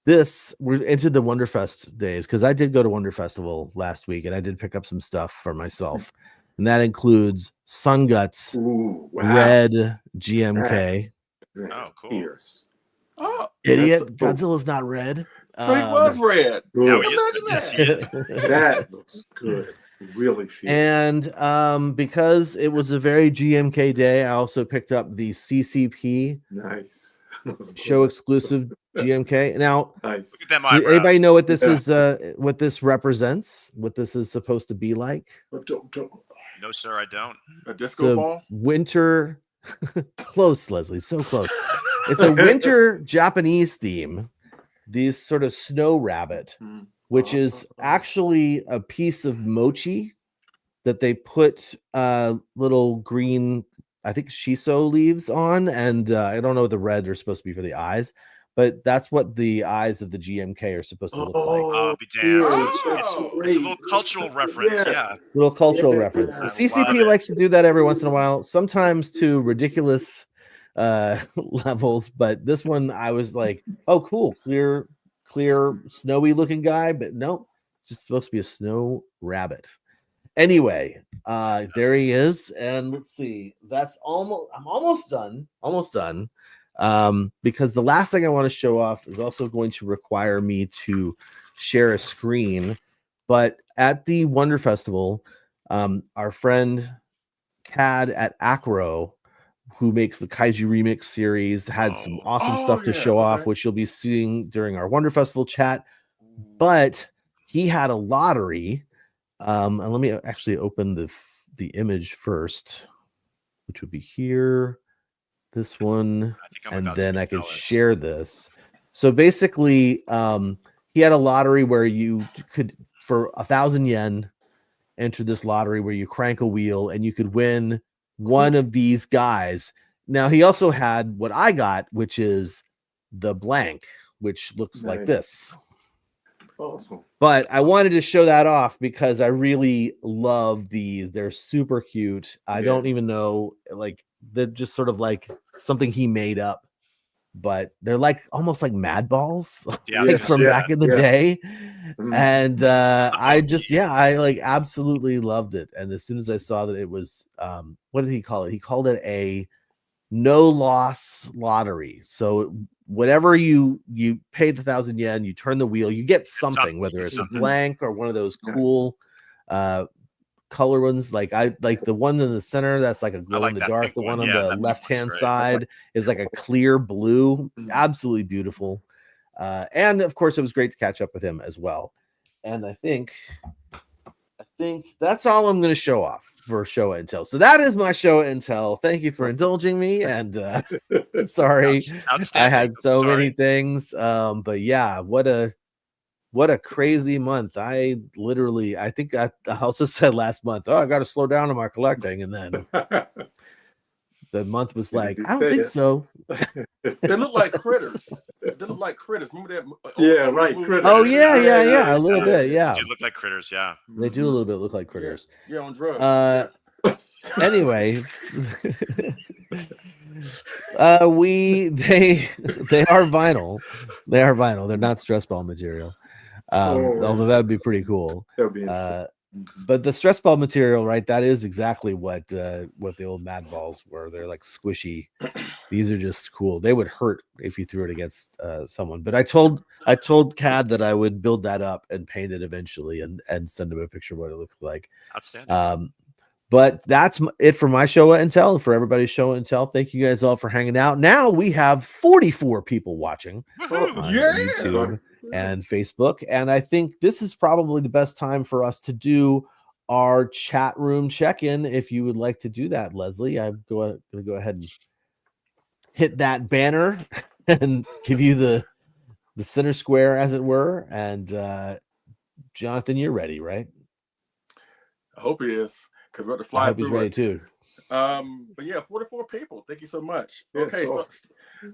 [SPEAKER 6] We're into the Wonderfest days because I did go to Wonderfestival last week and I did pick up some stuff for myself, and that includes Sun Guts
[SPEAKER 8] Ooh, wow.
[SPEAKER 6] red GMK.
[SPEAKER 3] Oh, cool.
[SPEAKER 8] Ears.
[SPEAKER 7] Oh,
[SPEAKER 6] Idiot,
[SPEAKER 8] That's a-
[SPEAKER 6] Godzilla's not red.
[SPEAKER 7] so he was red.
[SPEAKER 3] Now
[SPEAKER 8] Good.
[SPEAKER 3] he is.
[SPEAKER 7] Imagine
[SPEAKER 3] Yes,
[SPEAKER 7] that.
[SPEAKER 3] he is.
[SPEAKER 8] That looks good. Really feel.
[SPEAKER 6] And because it was a very GMK day, I also picked up the CCP
[SPEAKER 8] Nice.
[SPEAKER 6] show exclusive GMK. Now,
[SPEAKER 8] Nice.
[SPEAKER 3] Look at them
[SPEAKER 6] does
[SPEAKER 3] eyebrows.
[SPEAKER 6] anybody know what this
[SPEAKER 8] Yeah.
[SPEAKER 6] is? What this represents? What this is supposed to be like?
[SPEAKER 8] But don't.
[SPEAKER 3] No, sir, I don't.
[SPEAKER 7] A disco
[SPEAKER 6] So
[SPEAKER 7] ball.
[SPEAKER 6] winter, close, Leslie, so close. It's a winter Japanese theme. These sort of snow rabbit, which is actually a piece of mochi that they put little green, I think, shiso leaves on, and I don't know what the red are supposed to be for the eyes, but that's what the eyes of the GMK are supposed to look like.
[SPEAKER 3] Oh, be damned.
[SPEAKER 7] Oh,
[SPEAKER 3] It's a little cultural reference.
[SPEAKER 8] Yes.
[SPEAKER 3] Yeah.
[SPEAKER 6] Little cultural
[SPEAKER 8] Yeah.
[SPEAKER 6] reference. The
[SPEAKER 3] Love
[SPEAKER 6] CCP
[SPEAKER 3] it.
[SPEAKER 6] likes to do that every once in a while, sometimes to ridiculous levels, but this one I was like, oh, cool, clear, snowy looking guy, but no, it's just supposed to be a snow rabbit. Anyway, there he is, and let's see. I'm almost done. Because the last thing I want to show off is also going to require me to share a screen. But at the Wonderfestival, our friend Cad at Acro, who makes the Kaiju Remix series, had some awesome stuff to show off, which you'll be seeing during our Wonderfestival chat. But he had a lottery. And let me actually open the image first, which would be here, this one, and then I can share this. So basically, he had a lottery where you could, for 1,000 yen, enter this lottery where you crank a wheel and you could win one of these guys. Now, he also had what I got, which is the blank, which looks like this.
[SPEAKER 8] Awesome.
[SPEAKER 6] But I wanted to show that off because I really love these. They're super cute. I don't even know, like, they're just sort of like something he made up, but they're like almost like Mad Balls from back in the day. And I like absolutely loved it. And as soon as I saw that it was what did he call it? He called it a no loss lottery. So whatever you pay the 1,000 yen, you turn the wheel, you get something, whether it's a blank or one of those cool color ones. Like the one in the center that's like a glow in the dark. The one on the left hand side is like a clear blue. Absolutely beautiful. And of course, it was great to catch up with him as well. And I think that's all I'm going to show off for show and tell. So that is my show and tell. Thank you for indulging me. And sorry, I had so many things. But yeah, what a crazy month. I think I also said last month, I got to slow down on my collecting. And then the month was like, I don't think so.
[SPEAKER 7] They look like critters. They look like critters. Remember that?
[SPEAKER 8] Yeah, right. Critters.
[SPEAKER 6] Oh yeah. A little bit. Yeah.
[SPEAKER 3] They do look like critters. Yeah.
[SPEAKER 6] They do a little bit look like critters.
[SPEAKER 7] You're on drugs.
[SPEAKER 6] Anyway, they are vinyl. They are vinyl. They're not stress ball material. Although that would be pretty cool.
[SPEAKER 8] That would be interesting.
[SPEAKER 6] But the stress ball material, right? That is exactly what the old Mad Balls were. They're like squishy. These are just cool. They would hurt if you threw it against someone. But I told Cad that I would build that up and paint it eventually and send him a picture of what it looks like.
[SPEAKER 3] Outstanding.
[SPEAKER 6] But that's it for my show and tell, and for everybody's show and tell. Thank you guys all for hanging out. Now we have 44 people watching on YouTube and Facebook, and I think this is probably the best time for us to do our chat room check-in. If you would like to do that, Leslie, I'm going to go ahead and hit that banner and give you the center square, as it were. And Jonathan, you're ready, right?
[SPEAKER 7] I hope he is, because we're to
[SPEAKER 6] I
[SPEAKER 7] fly
[SPEAKER 6] hope he's
[SPEAKER 7] through
[SPEAKER 6] ready
[SPEAKER 7] it.
[SPEAKER 6] Too.
[SPEAKER 7] But yeah, 44 people. Thank you so much.
[SPEAKER 8] Yeah,
[SPEAKER 7] Okay, so
[SPEAKER 8] awesome.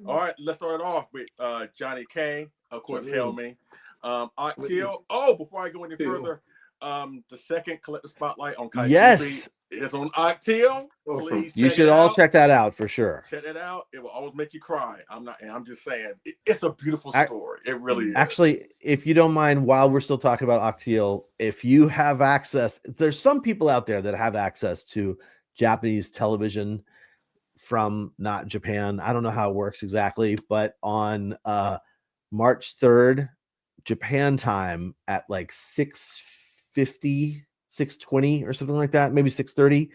[SPEAKER 7] all right, let's start it off with Johnny K, of course, Helmy, Octil. Oh, before I go any further, the second collector spotlight on Kaiju
[SPEAKER 6] Yes,
[SPEAKER 7] is on Octil.
[SPEAKER 8] Awesome.
[SPEAKER 7] Please
[SPEAKER 6] you
[SPEAKER 7] check
[SPEAKER 6] should
[SPEAKER 7] it
[SPEAKER 6] all
[SPEAKER 7] out.
[SPEAKER 6] check that out for sure.
[SPEAKER 7] Check it out. It will always make you cry. I'm just saying, it's a beautiful story. It really is.
[SPEAKER 6] Actually, if you don't mind, while we're still talking about Octil, if you have access, there's some people out there that have access to Japanese television from not Japan. I don't know how it works exactly, but on March 3rd, Japan time at like 6:50, 6:20 or something like that, maybe 6:30.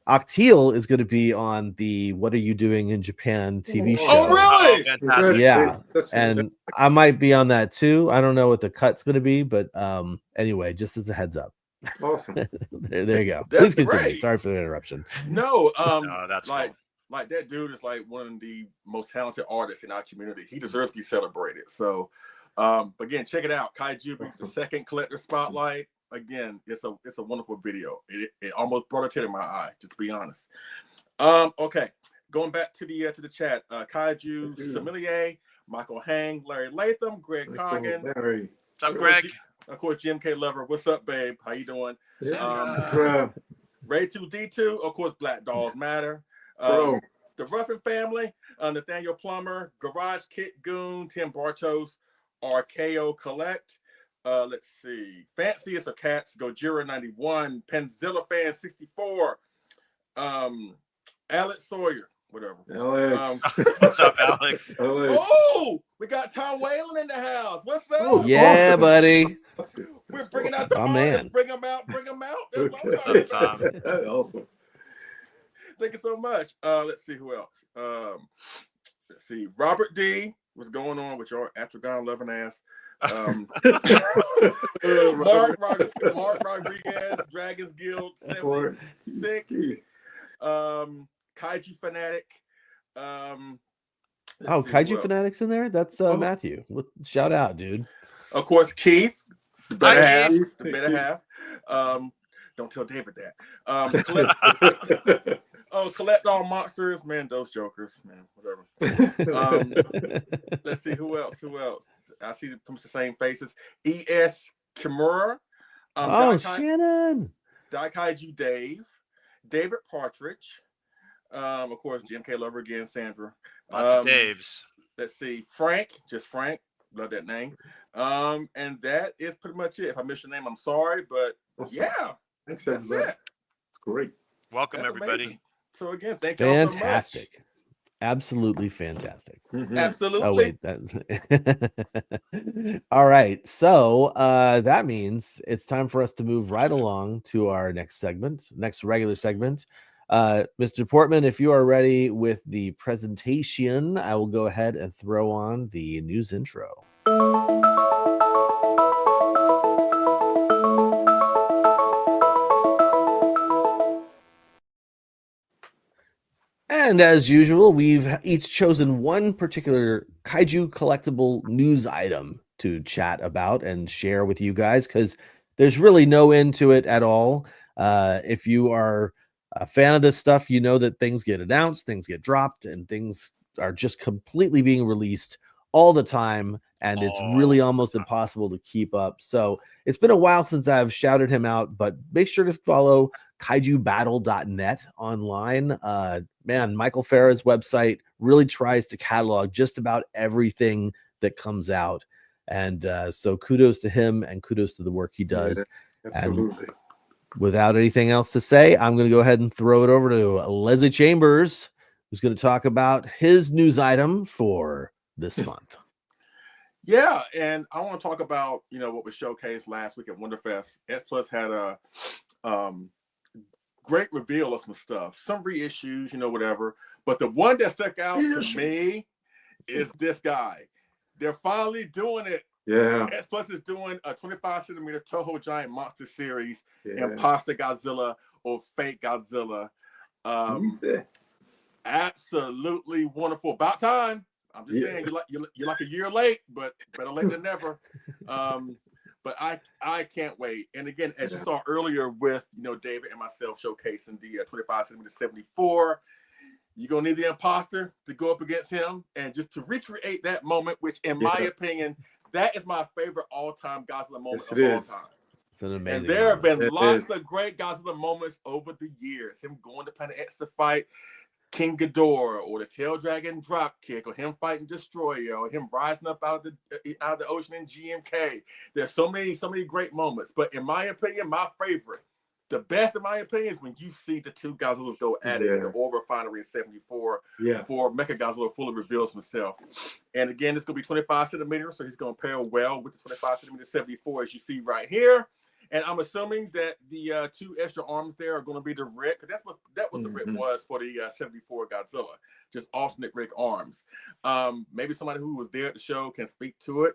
[SPEAKER 6] Octil is going to be on the What Are You Doing in Japan TV show.
[SPEAKER 7] Oh, really?
[SPEAKER 3] Fantastic.
[SPEAKER 6] Yeah, and I might be on that too. I don't know what the cut's going to be, but anyway, just as a heads up.
[SPEAKER 8] Awesome.
[SPEAKER 6] there you go.
[SPEAKER 7] That's
[SPEAKER 6] Please continue.
[SPEAKER 7] great.
[SPEAKER 6] Sorry for the interruption.
[SPEAKER 7] No,
[SPEAKER 3] That's
[SPEAKER 7] like
[SPEAKER 3] cool.
[SPEAKER 7] like that dude is like one of the most talented artists in our community. He deserves to be celebrated. So, again, check it out. Kaiju, the second collector spotlight. Again, it's a wonderful video. It almost brought a tear to my eye, just to be honest. Okay, going back to the chat. Kaiju, Sommelier, Michael Hang, Larry Latham, Greg Coggin.
[SPEAKER 8] Larry.
[SPEAKER 3] What's up, Greg?
[SPEAKER 7] Of course, Jim K. Lover. What's up, babe? How you doing?
[SPEAKER 8] Bro.
[SPEAKER 7] Ray 2D2, of course, Black Dolls Matter.
[SPEAKER 8] Bro.
[SPEAKER 7] The Ruffin family, Nathaniel Plummer, Garage Kit Goon, Tim Bartos, RKO Collect. Let's see. Fanciest of Cats, Gojira 91, Penzilla Fan 64, Alex Sawyer, whatever.
[SPEAKER 8] Alex.
[SPEAKER 3] What's up, Alex?
[SPEAKER 8] Alex.
[SPEAKER 7] Oh, we got Tom Whalen in the house. What's up?
[SPEAKER 8] Oh,
[SPEAKER 6] Yeah,
[SPEAKER 8] awesome.
[SPEAKER 6] buddy.
[SPEAKER 7] We're bringing out the
[SPEAKER 6] My
[SPEAKER 7] artists.
[SPEAKER 6] man.
[SPEAKER 7] Bring them out. Bring them out. That's what I'm
[SPEAKER 8] Okay.
[SPEAKER 7] talking about.
[SPEAKER 8] Awesome.
[SPEAKER 7] Thank you so much. Let's see who else. Let's see. Robert D. What's going on with your Atragon loving ass? Mark Rodriguez, Dragons Guild 76. Kaiju Fanatic.
[SPEAKER 6] Kaiju Fanatics in there? That's Matthew. Shout out, dude.
[SPEAKER 7] Of course, Keith. The better
[SPEAKER 3] Hi,
[SPEAKER 7] half.
[SPEAKER 3] Keith.
[SPEAKER 7] The better half. Don't tell David that. Collect all monsters, man. Those jokers, man. Whatever. Let's see who else. I see from the same faces. E.S. Kimura.
[SPEAKER 6] Shannon.
[SPEAKER 7] Daikaiju Dave. David Partridge. Of course, Jim K. Lover again. Sandra.
[SPEAKER 3] Lots of Daves.
[SPEAKER 7] Let's see. Frank. Just Frank. Love that name. And that is pretty much it. If I missed your name, I'm sorry, but yeah.
[SPEAKER 8] Thanks,
[SPEAKER 7] That's
[SPEAKER 8] everybody.
[SPEAKER 7] it.
[SPEAKER 8] It's great.
[SPEAKER 3] Welcome,
[SPEAKER 7] That's
[SPEAKER 3] everybody.
[SPEAKER 7] amazing. So again, thank you all so much.
[SPEAKER 6] Fantastic. Absolutely fantastic.
[SPEAKER 7] Absolutely.
[SPEAKER 6] Oh, wait. That's all right. So that means it's time for us to move right along to our next regular segment. Mr. Portman, if you are ready with the presentation, I will go ahead and throw on the news intro. And as usual, we've each chosen one particular Kaiju collectible news item to chat about and share with you guys, because there's really no end to it at all. If you are a fan of this stuff, you know that things get announced, things get dropped, and things are just completely being released all the time, and it's really almost impossible to keep up. So it's been a while since I've shouted him out, but make sure to follow kaijubattle.net online. Man, Michael Farah's website really tries to catalog just about everything that comes out. And so kudos to him and kudos to the work he does.
[SPEAKER 8] Yeah, absolutely.
[SPEAKER 6] And without anything else to say, I'm going to go ahead and throw it over to Leslie Chambers, who's going to talk about his news item for this month.
[SPEAKER 7] Yeah, and I want to talk about, what was showcased last week at Wonderfest. S Plus had a great reveal of some stuff, some reissues, whatever. But the one that stuck out to me is this guy. They're finally doing it.
[SPEAKER 8] Yeah.
[SPEAKER 7] S Plus is doing a 25 centimeter Toho Giant Monster Series, Imposter Godzilla or Fake Godzilla. Absolutely wonderful. About time. I'm just saying, you're like a year late, but better late than never. But I can't wait. And again, as you saw earlier with David and myself showcasing the 25 centimeter 74, you're gonna need the Imposter to go up against him and just to recreate that moment, which in my opinion, that is my favorite all-time Godzilla moment of all time.
[SPEAKER 6] It's an amazing
[SPEAKER 7] and there have been
[SPEAKER 8] It
[SPEAKER 7] lots
[SPEAKER 8] is.
[SPEAKER 7] of great Godzilla moments over the years. Him going to Planet X to fight King Ghidorah, or the Tail Dragon drop kick, or him fighting Destroyer, or him rising up out of the ocean in GMK. There's so many great moments. But in my opinion, my favorite, the best in my opinion, is when you see the two Godzillas go at it in the Ore Refinery in 74 for Mecha Godzilla fully reveals himself. And again, it's going to be 25 centimeters, so he's going to pair well with the 25 centimeter 74, as you see right here. And I'm assuming that the two extra arms there are going to be the Rick, because that was the Rick was for the 74 Godzilla, just alternate Rick arms. Maybe somebody who was there at the show can speak to it.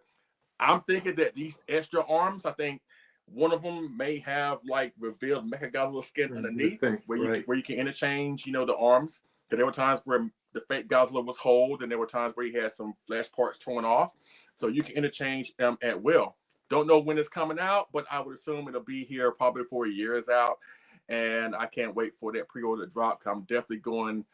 [SPEAKER 7] I'm thinking that these extra arms, I think one of them may have like revealed Mecha Godzilla skin underneath, where you can interchange, the arms. Because there were times where the fake Godzilla was whole, and there were times where he had some flesh parts torn off, so you can interchange them at will. Don't know when it's coming out, but I would assume it'll be here probably before a year is out. And I can't wait for that pre-order drop. I'm definitely going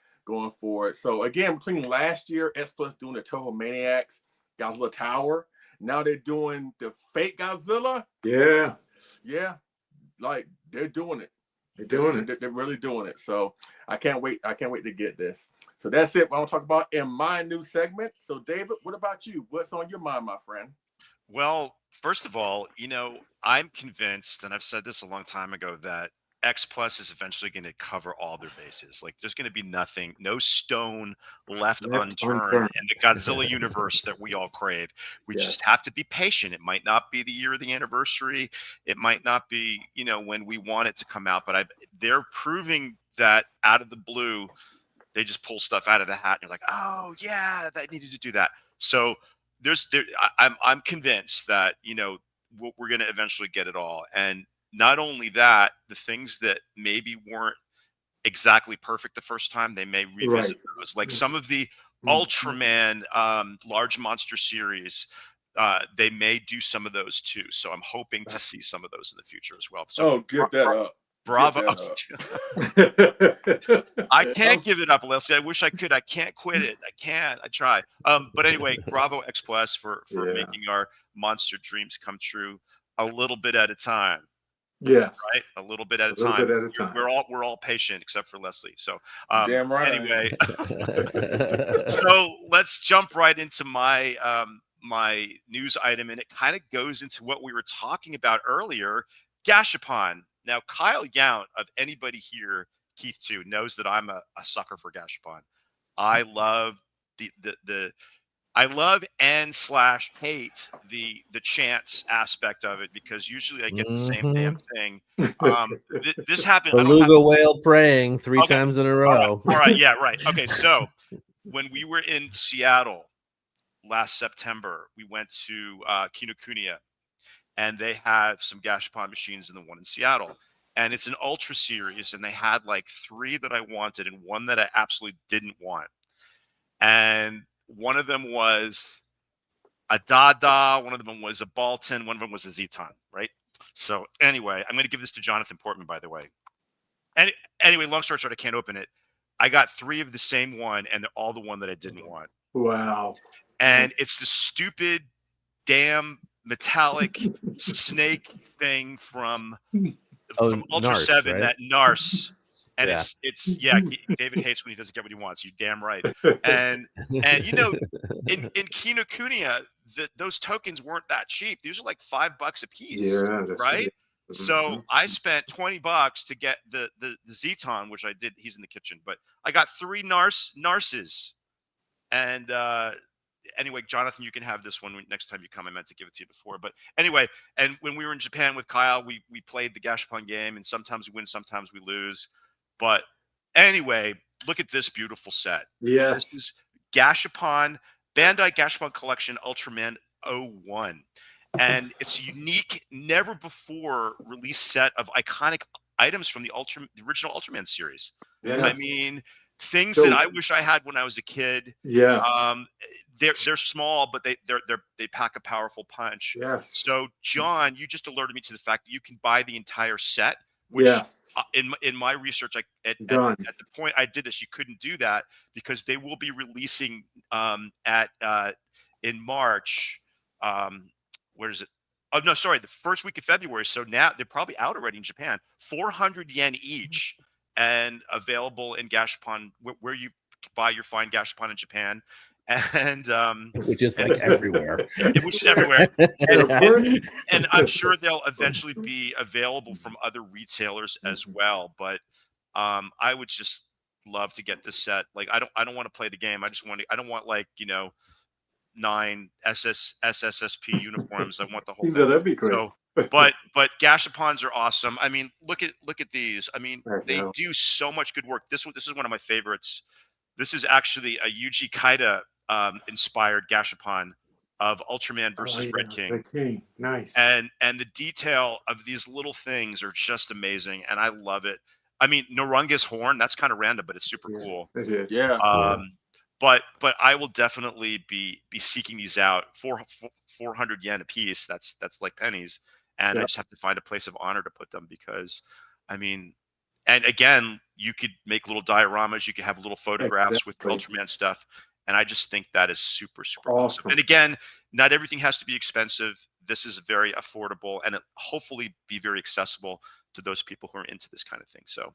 [SPEAKER 7] for it. So again, between last year, S Plus doing the Toho Maniacs, Godzilla Tower. Now they're doing the fake Godzilla. Yeah. Like they're doing it. They're really doing it. So I can't wait. I can't wait to get this. So that's it. What I want to talk about in my new segment. So David, what about you? What's on your mind, my friend?
[SPEAKER 3] Well, first of all, I'm convinced, and I've said this a long time ago, that X Plus is eventually going to cover all their bases. Like, there's going to be no stone left unturned in the Godzilla universe that we all crave. We just have to be patient. It might not be the year of the anniversary. It might not be, when we want it to come out. But they're proving that out of the blue, they just pull stuff out of the hat. And you're like, oh yeah, that needed to do that. So I'm convinced that we're going to eventually get it all. And not only that, the things that maybe weren't exactly perfect the first time, they may revisit those. Like some of the Ultraman large monster series, they may do some of those too. So I'm hoping to see some of those in the future as well. So
[SPEAKER 7] give that up.
[SPEAKER 3] Bravo. I can't give it up, Leslie. I wish I could. I can't quit it. I can't. I try. But anyway, bravo X Plus for making our monster dreams come true a little bit at a time.
[SPEAKER 8] Yes.
[SPEAKER 3] Right? A little bit at a time. We're all patient except for Leslie. So
[SPEAKER 7] damn right.
[SPEAKER 3] Anyway. So let's jump right into my my news item, and it kind of goes into what we were talking about earlier, Gashapon. Now, Kyle Yount, of anybody here, Keith too, knows that I'm a sucker for Gashapon. I love I love and / hate the chance aspect of it, because usually I get the same damn thing. This happened.
[SPEAKER 6] Beluga whale praying 3 times in a row.
[SPEAKER 3] All right. Yeah. Right. Okay. So when we were in Seattle last September, we went to Kinokuniya, and they have some Gashapon machines in the one in Seattle. and it's an Ultra series, and they had like 3 that I wanted and 1 that I absolutely didn't want. And one of them was a Dada, one of them was a Balton, one of them was a Zeton, right? So anyway, I'm going to give this to Jonathan Portman, by the way. And anyway, long story short, I can't open it. I got 3 of the same one, and they're all the one that I didn't want.
[SPEAKER 8] Wow.
[SPEAKER 3] And it's the stupid, damn metallic snake thing from Ultra
[SPEAKER 6] Nars,
[SPEAKER 3] 7,
[SPEAKER 6] right?
[SPEAKER 3] that Nars. And
[SPEAKER 6] Yeah.
[SPEAKER 3] it's David hates when he doesn't get what he wants. You damn right. And you know, in Kinokuniya, those tokens weren't that cheap. These are like $5 a piece.
[SPEAKER 8] Yeah, that's
[SPEAKER 3] right? So
[SPEAKER 8] Mhm.
[SPEAKER 3] I spent $20 to get the Zeton, which I did. He's in the kitchen, but I got 3 Narses. And anyway, Jonathan, you can have this one next time you come. I meant to give it to you before, but anyway. And when we were in Japan with Kyle, we played the Gashapon game, and sometimes we win, sometimes we lose. But anyway, look at this beautiful set.
[SPEAKER 8] Yes.
[SPEAKER 3] This is Gashapon, Bandai Gashapon Collection Ultraman 01. And it's a unique, never before released set of iconic items from the original Ultraman series.
[SPEAKER 8] Yes.
[SPEAKER 3] I mean, things that I wish I had when I was a kid.
[SPEAKER 8] Yes.
[SPEAKER 3] They're small, but they pack a powerful punch.
[SPEAKER 8] Yes.
[SPEAKER 3] So, John, you just alerted me to the fact that you can buy the entire set. Which,
[SPEAKER 8] yes.
[SPEAKER 3] In my research, at the point I did this, you couldn't do that because they will be releasing in March. Where is it? Oh no, sorry, the first week of February. So now they're probably out already in Japan. 400 yen each, and available in Gashapon, where you buy your fine Gashapon in Japan. And
[SPEAKER 6] which is like everywhere.
[SPEAKER 3] Which is everywhere. And I'm sure they'll eventually be available from other retailers as well. But I would just love to get this set. Like I don't want to play the game. I don't want, like, 9 SSSP uniforms. I want the whole thing.
[SPEAKER 8] That'd be great.
[SPEAKER 3] So, but Gashapons are awesome. I mean, look at these. I mean, they do so much good work. This is one of my favorites. This is actually a Yuji Kaida inspired Gashapon of Ultraman versus Red King.
[SPEAKER 8] Red King, nice.
[SPEAKER 3] And the detail of these little things are just amazing, and I love it. I mean, Norunga's horn, that's kind of random, but it's super cool.
[SPEAKER 8] It is.
[SPEAKER 7] Yeah.
[SPEAKER 3] But I will definitely be seeking these out. 400 yen a piece. That's like pennies, and I just have to find a place of honor to put them because, I mean, and again, you could make little dioramas. You could have little photographs with Ultraman stuff. And I just think that is super, super awesome. And again, not everything has to be expensive. This is very affordable, and it hopefully be very accessible to those people who are into this kind of thing. So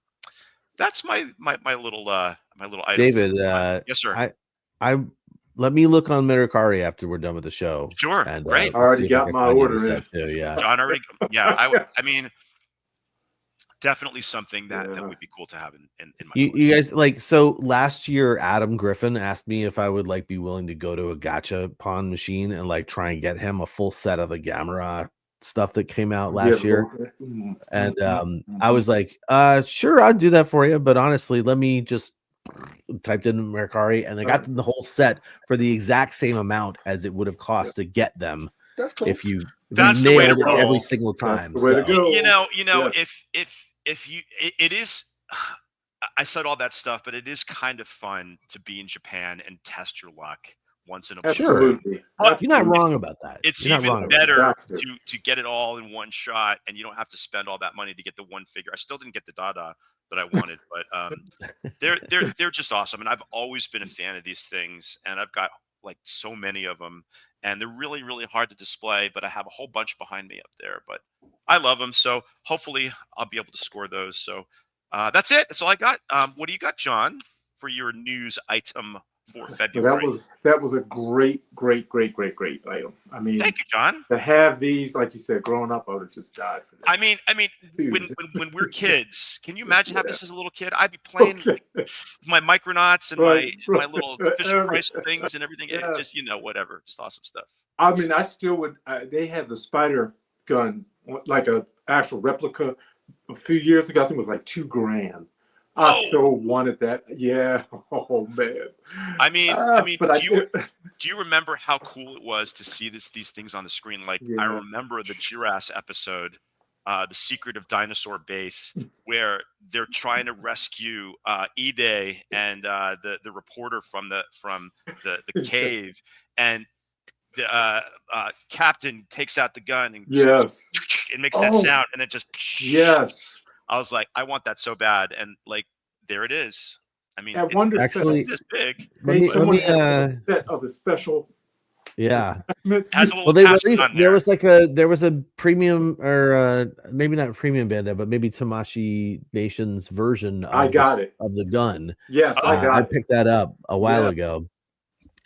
[SPEAKER 3] that's my little item.
[SPEAKER 6] David,
[SPEAKER 3] yes, sir.
[SPEAKER 6] I let me look on Mercari after we're done with the show.
[SPEAKER 3] Sure,
[SPEAKER 6] and,
[SPEAKER 3] great.
[SPEAKER 8] I already got my order in.
[SPEAKER 6] Too, yeah,
[SPEAKER 3] John already. Yeah, I mean, definitely something that would be cool to have in my
[SPEAKER 6] you guys, like, so last year Adam Griffin asked me if I would like be willing to go to a gachapon machine and like try and get him a full set of the Gamera stuff that came out last year. And I was like, sure, I'll do that for you, but honestly, let me just typed in Mercari and they got them the whole set for the exact same amount as it would have cost to get them.
[SPEAKER 7] That's cool.
[SPEAKER 6] If you
[SPEAKER 3] That's the way to
[SPEAKER 6] nailed it
[SPEAKER 3] roll.
[SPEAKER 6] every single time.
[SPEAKER 8] That's the way to go.
[SPEAKER 3] If you it is, I said all that stuff, but it is kind of fun to be in Japan and test your luck once in a while.
[SPEAKER 8] Absolutely.
[SPEAKER 3] But
[SPEAKER 6] you're not wrong about that.
[SPEAKER 3] It's
[SPEAKER 6] You're not
[SPEAKER 3] even
[SPEAKER 6] wrong
[SPEAKER 3] better
[SPEAKER 8] about that.
[SPEAKER 3] to get it all in one shot, and you don't have to spend all that money to get the one figure. I still didn't get the Dada that I wanted, but they're just awesome, and I've always been a fan of these things, and I've got like so many of them, and they're really, really hard to display, but I have a whole bunch behind me up there, but I love them. So hopefully I'll be able to score those. So that's it. That's all I got. What do you got, John, for your news item for February?
[SPEAKER 8] That was a great item. I mean,
[SPEAKER 3] thank you, John.
[SPEAKER 8] To have these, like you said, growing up, I would have just died for this.
[SPEAKER 3] I mean, when we're kids, can you imagine having this as a little kid? I'd be playing with my Micronauts and my little Fisher Price things and everything. It's just, whatever, just awesome stuff.
[SPEAKER 8] I mean, I still would. They had the spider gun, like a actual replica, a few years ago. I think it was like $2,000. I so wanted that. Yeah. Oh man.
[SPEAKER 3] I mean,
[SPEAKER 8] but
[SPEAKER 3] do you remember how cool it was to see these things on the screen? Like I remember the Jiras episode The Secret of Dinosaur Base, where they're trying to rescue Ide and the reporter from the cave, and the captain takes out the gun and
[SPEAKER 8] Yes.
[SPEAKER 3] it makes that sound, and then just
[SPEAKER 8] yes.
[SPEAKER 3] I was like, I want that so bad, and like there it is. I mean,
[SPEAKER 8] At
[SPEAKER 3] it's
[SPEAKER 8] Wonderfest,
[SPEAKER 3] this big.
[SPEAKER 8] someone had a set of the special.
[SPEAKER 6] Yeah.
[SPEAKER 3] Has a little
[SPEAKER 6] Well, they
[SPEAKER 3] caption
[SPEAKER 6] released.
[SPEAKER 3] on
[SPEAKER 6] There was a premium, or maybe not a premium Bandai, but maybe Tamashii Nation's version. Of of the gun.
[SPEAKER 8] Yes,
[SPEAKER 6] I picked that up a while ago.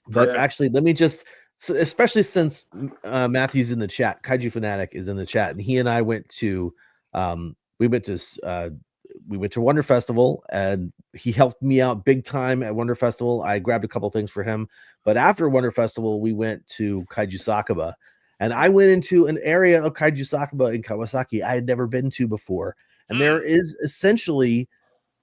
[SPEAKER 6] But actually, let me just, especially since Matthew's in the chat, Kaiju Fanatic is in the chat, and he and I went to Wonderfestival, and he helped me out big time at Wonderfestival. I grabbed a couple things for him, but after Wonderfestival, we went to Kaiju Sakaba, and I went into an area of Kaiju Sakaba in Kawasaki I had never been to before. And there is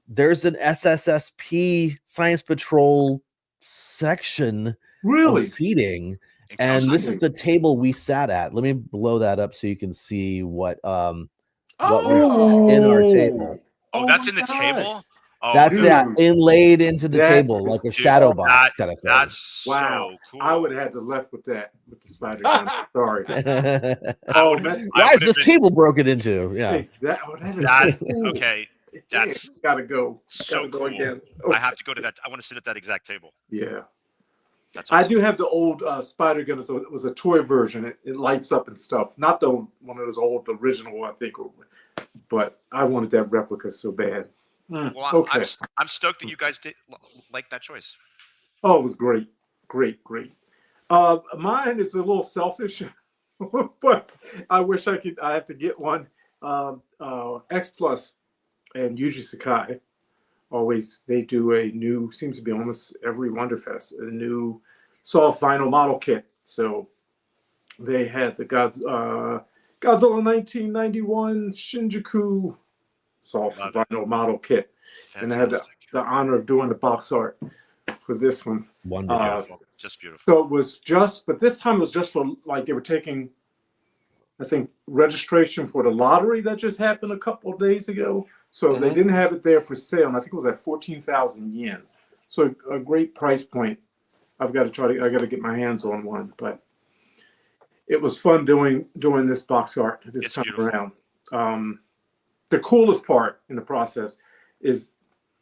[SPEAKER 6] there's an SSSP Science Patrol section of seating, and this is the table we sat at. Let me blow that up so you can see what was in our table.
[SPEAKER 3] Oh, that's in the table. Oh,
[SPEAKER 6] that's inlaid into the table like a shadow box kind of thing.
[SPEAKER 3] That's
[SPEAKER 8] wow.
[SPEAKER 3] So cool.
[SPEAKER 8] I would have had to left with that with the spider gun. Sorry.
[SPEAKER 6] Why is this table broken into? Yeah,
[SPEAKER 8] exactly. That is cool.
[SPEAKER 3] Okay. That's
[SPEAKER 8] gotta go.
[SPEAKER 3] So
[SPEAKER 8] go
[SPEAKER 3] cool.
[SPEAKER 8] Again.
[SPEAKER 3] I have to go to that. I want to sit at that exact table.
[SPEAKER 8] Yeah.
[SPEAKER 3] That's awesome.
[SPEAKER 8] I do have the old spider gun. So it was a toy version. It lights up and stuff. Not the one of those old original, I think. But I wanted that replica so bad.
[SPEAKER 3] Well, I'm stoked that you guys did like that choice.
[SPEAKER 8] Oh, it was great. Great. Mine is a little selfish, but I wish I could. I have to get one. X Plus and Yuji Sakai always, they do a new, seems to be almost every Wonderfest, a new soft vinyl model kit. So they had the Godzilla 1991 Shinjuku soft vinyl model kit.
[SPEAKER 3] Fantastic.
[SPEAKER 8] And I had the honor of doing the box art for this one.
[SPEAKER 3] Wonderful. Just beautiful.
[SPEAKER 8] So it was but this time it was just for, like, they were taking, I think, registration for the lottery that just happened a couple of days ago. So they didn't have it there for sale, and I think it was at 14,000 yen. So a great price point. I got to get my hands on one, but it was fun doing this box art this time around. The coolest part in the process is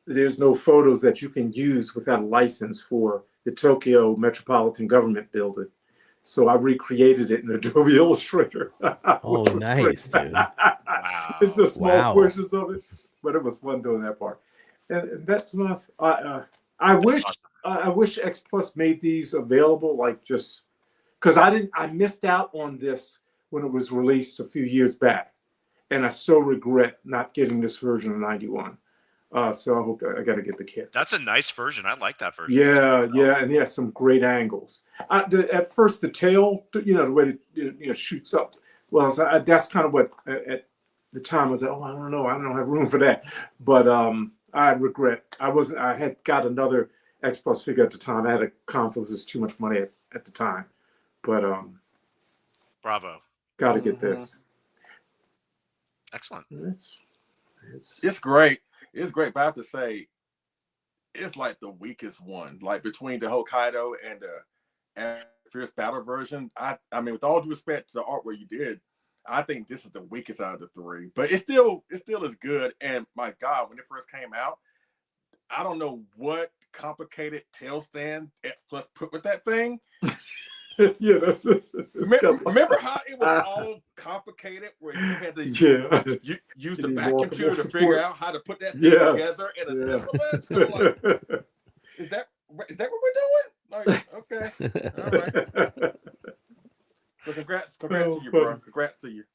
[SPEAKER 8] there's no photos that you can use without a license for the Tokyo Metropolitan Government Building. So I recreated it in Adobe Illustrator.
[SPEAKER 6] Oh, nice, dude.
[SPEAKER 3] Wow.
[SPEAKER 8] It's just small portions of it, but it was fun doing that part. And that's not. I wish X Plus made these available, like, just because I missed out on this when it was released a few years back, and I so regret not getting this version of 91. So I hope I got to get the kit.
[SPEAKER 3] That's a nice version. I like that version.
[SPEAKER 8] Yeah, and some great angles. At first, the tail, the way it shoots up. Well, that's kind of what at the time I was like, I don't know, I don't have room for that. But I regret I had got another X Plus figure at the time. I had a conflict. It was too much money at the time. But
[SPEAKER 3] bravo.
[SPEAKER 8] Got to get this.
[SPEAKER 3] Excellent.
[SPEAKER 7] It's great. It's great, but I have to say, it's like the weakest one. Like between the Hokkaido and the Fierce Battle version, I mean, with all due respect to the artwork you did, I think this is the weakest out of the three. But it still is good. And my God, when it first came out, I don't know what complicated tail stand X Plus put with that thing.
[SPEAKER 8] Yeah,
[SPEAKER 7] remember how it was all complicated, where you had to use the back computer to figure out how to put that thing together in a system? Like, is that what we're doing? Like, okay, all right. So congrats to you, bro. Congrats to you.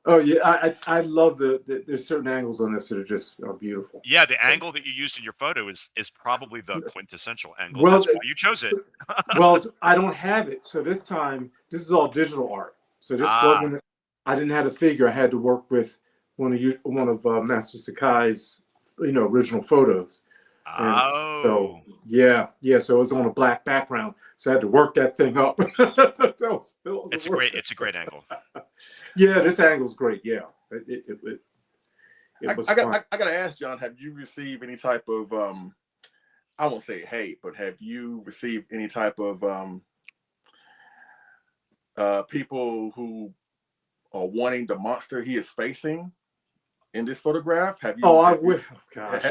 [SPEAKER 8] Oh yeah, I love there's certain angles on this that are just beautiful.
[SPEAKER 3] Yeah, the angle that you used in your photo is probably the quintessential angle.
[SPEAKER 8] Well,
[SPEAKER 3] that's why you chose it.
[SPEAKER 8] Well, I don't have it, so this time this is all digital art. So this wasn't. I didn't have a figure. I had to work with one of Master Sakai's original photos. So yeah, so it was on a black background, so I had to work that thing up.
[SPEAKER 3] It's a great angle.
[SPEAKER 8] Yeah, this angle's great. Yeah, it was
[SPEAKER 7] I
[SPEAKER 8] fun.
[SPEAKER 7] gotta ask John, have you received any type of I won't say hate, but have you received any type of people who are wanting the monster he is facing in this photograph? Have you?
[SPEAKER 8] Oh, gosh,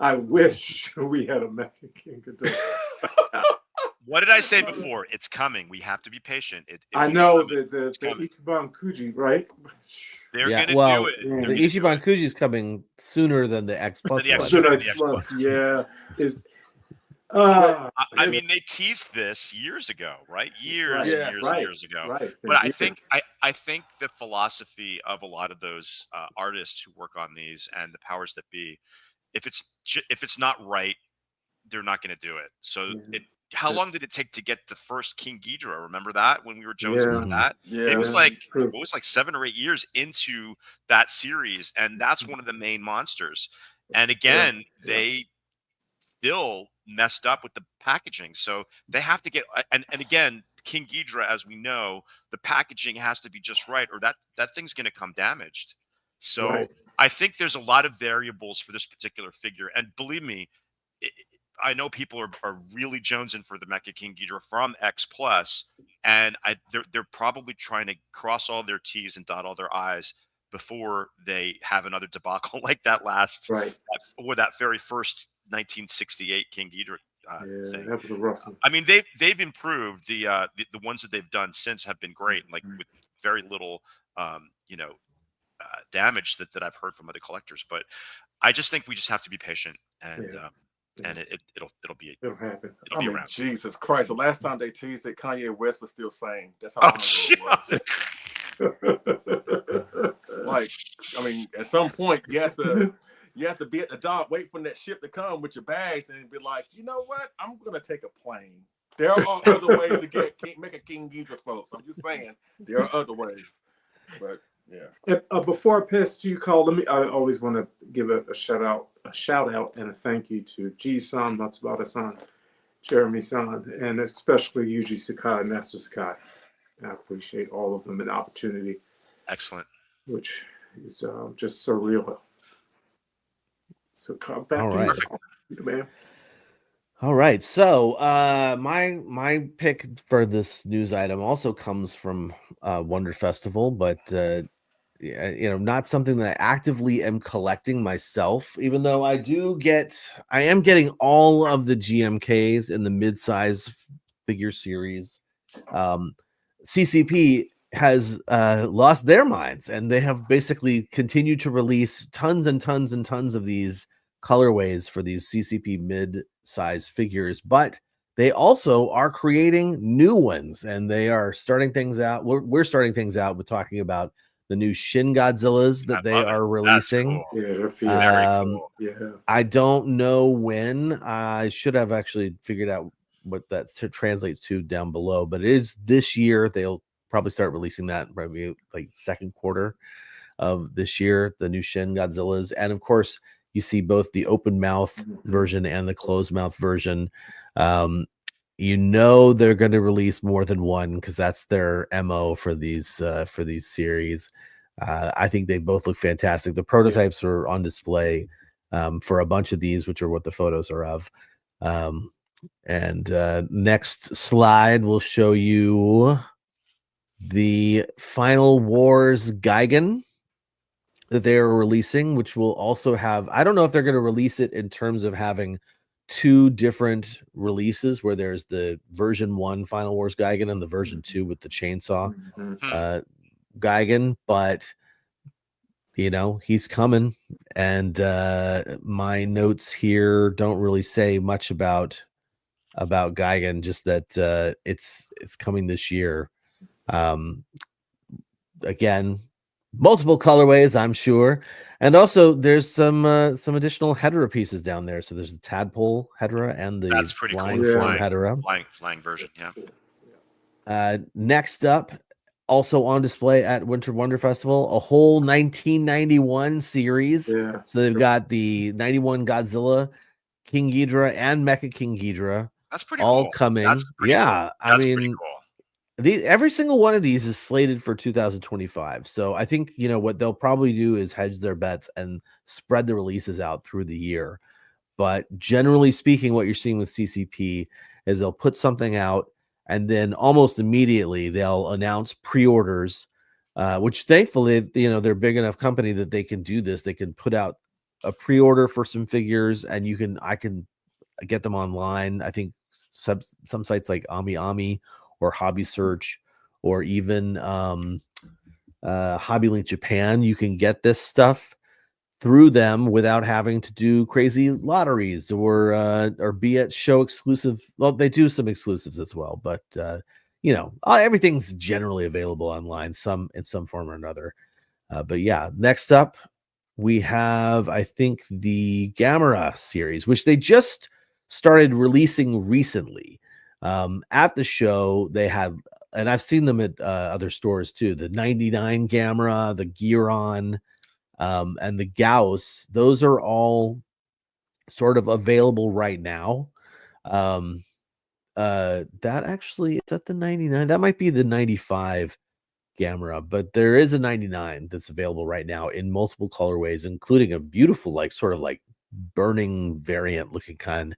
[SPEAKER 8] I wish we had a Mecha King Ghidorah.
[SPEAKER 3] What did I say before? It's coming. We have to be patient.
[SPEAKER 8] I know the Ichiban Kuji, right?
[SPEAKER 3] They're gonna do it.
[SPEAKER 6] The Ichiban Kuji is coming sooner than the X Plus.
[SPEAKER 3] The
[SPEAKER 8] X Plus, yeah.
[SPEAKER 3] I mean, they teased this years ago, right? Years ago.
[SPEAKER 8] Right.
[SPEAKER 3] But I think the philosophy of a lot of those artists who work on these and the powers that be, if it's not right, they're not going to do it. So how long did it take to get the first King Ghidorah? Remember that when we were jonesing for that?
[SPEAKER 7] Yeah,
[SPEAKER 3] it was like 7 or 8 years into that series, and that's one of the main monsters. And again, they still messed up with the packaging, so they have to get and again, King Ghidorah, as we know, the packaging has to be just right, or that thing's going to come damaged. So I think there's a lot of variables for this particular figure, and believe me, I know people are really jonesing for the Mecha King Ghidorah from X Plus, and they're probably trying to cross all their T's and dot all their I's before they have another debacle like that or that very first 1968 King Ghidorah thing.
[SPEAKER 8] That was a rough one.
[SPEAKER 3] I mean, they've improved. The ones that they've done since have been great, like with very little damage that I've heard from other collectors. But I just think we just have to be patient, and it'll
[SPEAKER 8] happen.
[SPEAKER 3] It'll be around.
[SPEAKER 7] Jesus Christ! The last time they teased it, Kanye West was still saying that's how long ago it was. Like, I mean, at some point you have to be at the dock, wait for that ship to come with your bags, and be like, you know what? I'm gonna take a plane. There are other ways to make a King Ghidorah, folks. I'm just saying there are other ways. But yeah.
[SPEAKER 8] Before I pass to you, Carl, I always want to give a shout out and a thank you to G-san, Matsubara-san, Jeremy-san, and especially Yuji Sakai, Master Sakai. I appreciate all of them and the opportunity.
[SPEAKER 3] Excellent.
[SPEAKER 8] Which is just surreal. So come back
[SPEAKER 6] all
[SPEAKER 8] to
[SPEAKER 6] right.
[SPEAKER 8] you, man.
[SPEAKER 6] All right. So my pick for this news item also comes from Wonderfestival, but not something that I actively am collecting myself, even though I am getting all of the GMKs in the mid-size figure series. CCP has lost their minds, and they have basically continued to release tons and tons and tons of these colorways for these CCP mid-size figures, but they also are creating new ones, and they are starting things out. We're starting things out with talking about the new Shin Godzillas that they are releasing.
[SPEAKER 3] Cool.
[SPEAKER 8] Yeah, they're very cool. Yeah.
[SPEAKER 6] I don't know when. I should have actually figured out what that translates to down below, but it is this year. They'll probably start releasing that probably like second quarter of this year, the new Shin Godzillas. And of course, you see both the open mouth version and the closed mouth version. They're going to release more than one because that's their MO for these series. I think they both look fantastic. The prototypes are on display for a bunch of these, which are what the photos are of. And next slide will show you the Final Wars Gigan that they are releasing, which will also have, I don't know if they're going to release it in terms of having two different releases, where there's the version 1 Final Wars Gigan and the version 2 with the chainsaw Gigan, but he's coming. And my notes here don't really say much about Gigan, just that it's coming this year. Again, multiple colorways, I'm sure, and also there's some additional Hedorah pieces down there. So there's the tadpole Hedorah and the flying
[SPEAKER 3] cool.
[SPEAKER 6] Hedorah,
[SPEAKER 3] flying version. Yeah.
[SPEAKER 6] Next up, also on display at Winter Wonder Festival, a whole 1991 series.
[SPEAKER 8] Yeah.
[SPEAKER 6] So they've got the 91 Godzilla, King Ghidorah, and Mecha King Ghidorah
[SPEAKER 3] That's pretty
[SPEAKER 6] all
[SPEAKER 3] cool.
[SPEAKER 6] coming.
[SPEAKER 3] That's pretty cool.
[SPEAKER 6] I
[SPEAKER 3] That's
[SPEAKER 6] mean,
[SPEAKER 3] pretty cool.
[SPEAKER 6] every single one of these is slated for 2025. So I think, what they'll probably do is hedge their bets and spread the releases out through the year. But generally speaking, what you're seeing with CCP is they'll put something out and then almost immediately they'll announce pre-orders, which thankfully, they're a big enough company that they can do this. They can put out a pre-order for some figures and I can get them online. I think some sites like Ami or Hobby Search or even Hobby Link Japan, you can get this stuff through them without having to do crazy lotteries or be at show exclusive. Well, they do some exclusives as well, but everything's generally available online, in some form or another. But yeah, next up we have, I think, the Gamera series, which they just started releasing recently. At the show, they had, and I've seen them at other stores too, the 99 Gamera, the Giron, and the Gauss. Those are all sort of available right now. That actually, is that the 99? That might be the 95 Gamera, but there is a 99 that's available right now in multiple colorways, including a beautiful, sort of burning variant looking kind.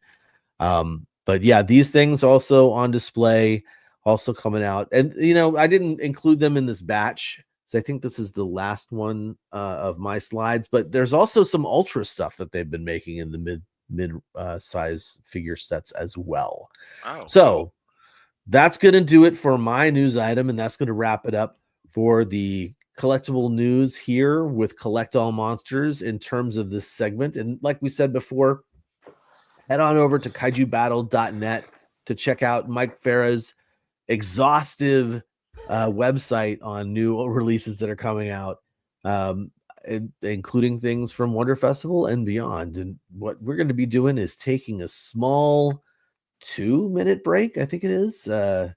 [SPEAKER 6] But yeah, these things also on display, also coming out. And, I didn't include them in this batch, so I think this is the last one of my slides, but there's also some ultra stuff that they've been making in the mid size figure sets as well.
[SPEAKER 3] Oh,
[SPEAKER 6] so that's going to do it for my news item. And that's going to wrap it up for the collectible news here with Collect All Monsters in terms of this segment. And like we said before, head on over to kaijubattle.net to check out Mike Farah's exhaustive website on new releases that are coming out, including things from Wonder Festival and beyond. And what we're going to be doing is taking a small 2-minute break. I think it is. Let's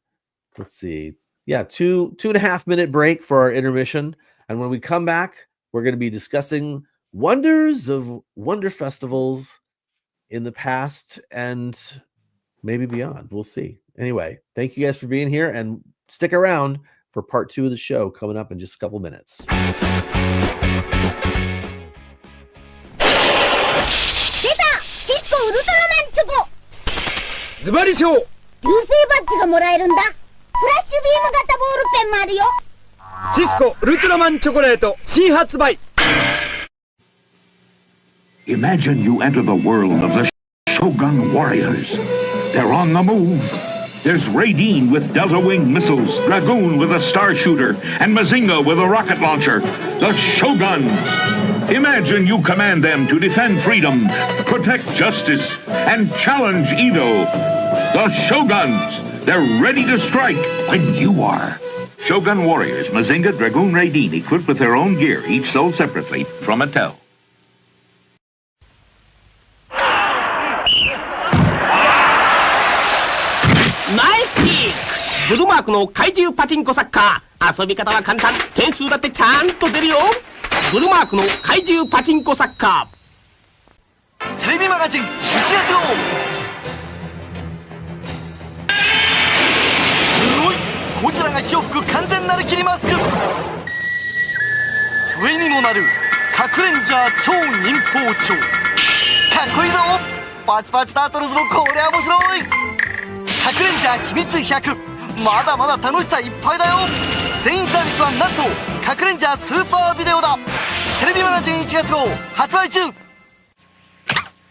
[SPEAKER 6] see. Yeah, 2.5 minute break for our intermission. And when we come back, we're going to be discussing wonders of Wonder Festivals in the past and maybe beyond. We'll see. Anyway, thank you guys for being here and stick around for part 2 of the show coming up in just a couple minutes.
[SPEAKER 9] ズバリ賞流星バッジがもらえるんだ。フラッシュビーム型ボールペンもあるよ。シスコウルトラマンチョコレート新発売。
[SPEAKER 10] Imagine you enter the world of the Shogun Warriors. They're on the move. There's Raideen with Delta Wing missiles, Dragoon with a star shooter, and Mazinga with a rocket launcher. The Shoguns. Imagine you command them to defend freedom, protect justice, and challenge evil. The Shoguns. They're ready to strike when you are. Shogun Warriors, Mazinga, Dragoon, Raideen, equipped with their own gear, each sold separately from Mattel.
[SPEAKER 11] ブルマークの怪獣パチンコサッカー。遊び方は簡単。点数だってちゃんと出るよ。ブルマークの怪獣パチンコサッカー。テレビマガジン1月号。すごい。こちらが火を吹く完全なりきりマスク。笛にもなる核レンジャー超忍法帳。かっこいいぞ。パチパチタートルズもこりゃ面白い。核レンジャー秘密100。 まだまだ楽しさいっぱいだよ。全員サービスはなんと核レンジャースーパービデオだ。テレビマガジン1月号発売中。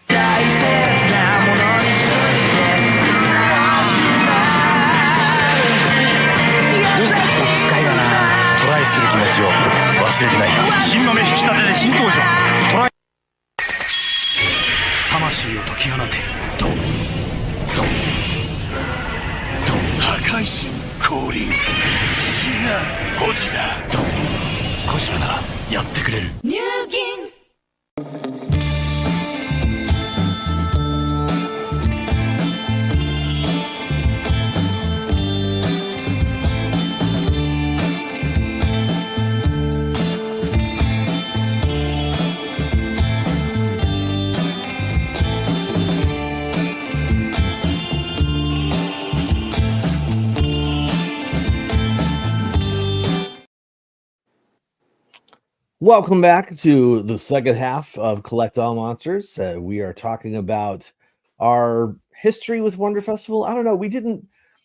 [SPEAKER 11] 大切なものにどうした深いだな。トライする気持ちを忘れてないか。新豆引き立てで新登場。トライ魂を解き放て。ドンドン破壊神降臨シアゴジラゴジラならやってくれる。入金
[SPEAKER 6] Welcome back to the second half of Collect All Monsters. We are talking about our history with Wonder Festival. I don't know. We didn't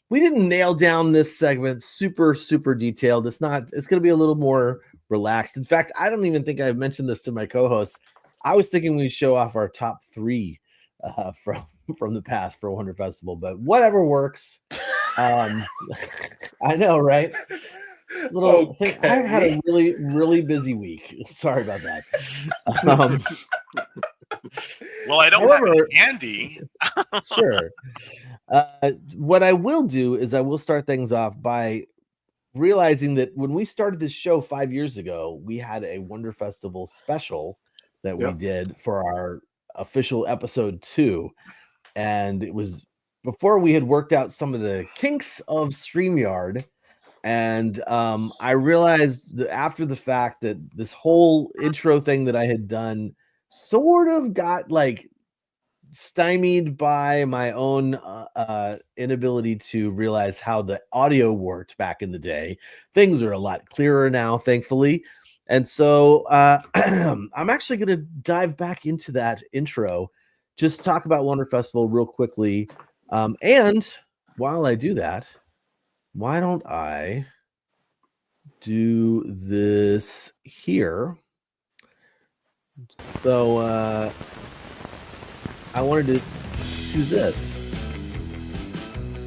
[SPEAKER 6] nail down this segment super detailed. It's going to be a little more relaxed. In fact, I don't even think I've mentioned this to my co-hosts. I was thinking we'd show off our top 3 from the past for Wonder Festival, but whatever works. I know, right?
[SPEAKER 7] Okay.
[SPEAKER 6] I've had a really busy week. Sorry about that.
[SPEAKER 3] Well, I don't have it handy.
[SPEAKER 6] Sure. What I will do is I will start things off by realizing that when we started this show 5 years ago, we had a Wonder Festival special that we did for our official episode 2. And it was before we had worked out some of the kinks of StreamYard. And I realized that after the fact that this whole intro thing that I had done sort of got like stymied by my own inability to realize how the audio worked back in the day. Things are a lot clearer now, thankfully. And so I'm actually going to dive back into that intro, just talk about Wonder Festival real quickly. And while I do that, why don't I do this here? So I wanted to do this.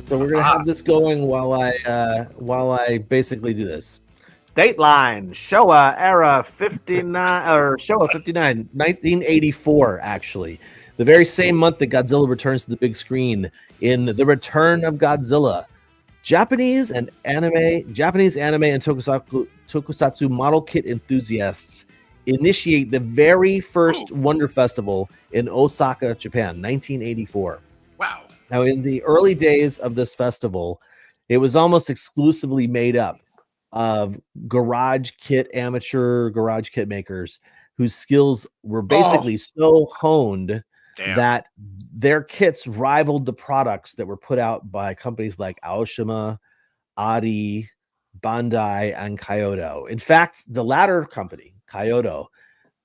[SPEAKER 6] So we're gonna have this going while I basically do this. Dateline, Showa era 59 or Showa 59, 1984, actually. The very same month that Godzilla returns to the big screen in The Return of Godzilla. Japanese anime and tokusatsu model kit enthusiasts initiate the very first Wonder Festival in Osaka, Japan, 1984.
[SPEAKER 3] Wow.
[SPEAKER 6] Now, in the early days of this festival, it was almost exclusively made up of amateur garage kit makers whose skills were basically so honed that their kits rivaled the products that were put out by companies like Aoshima, Adi, Bandai, and Kyoto. In fact, the latter company, Kyoto,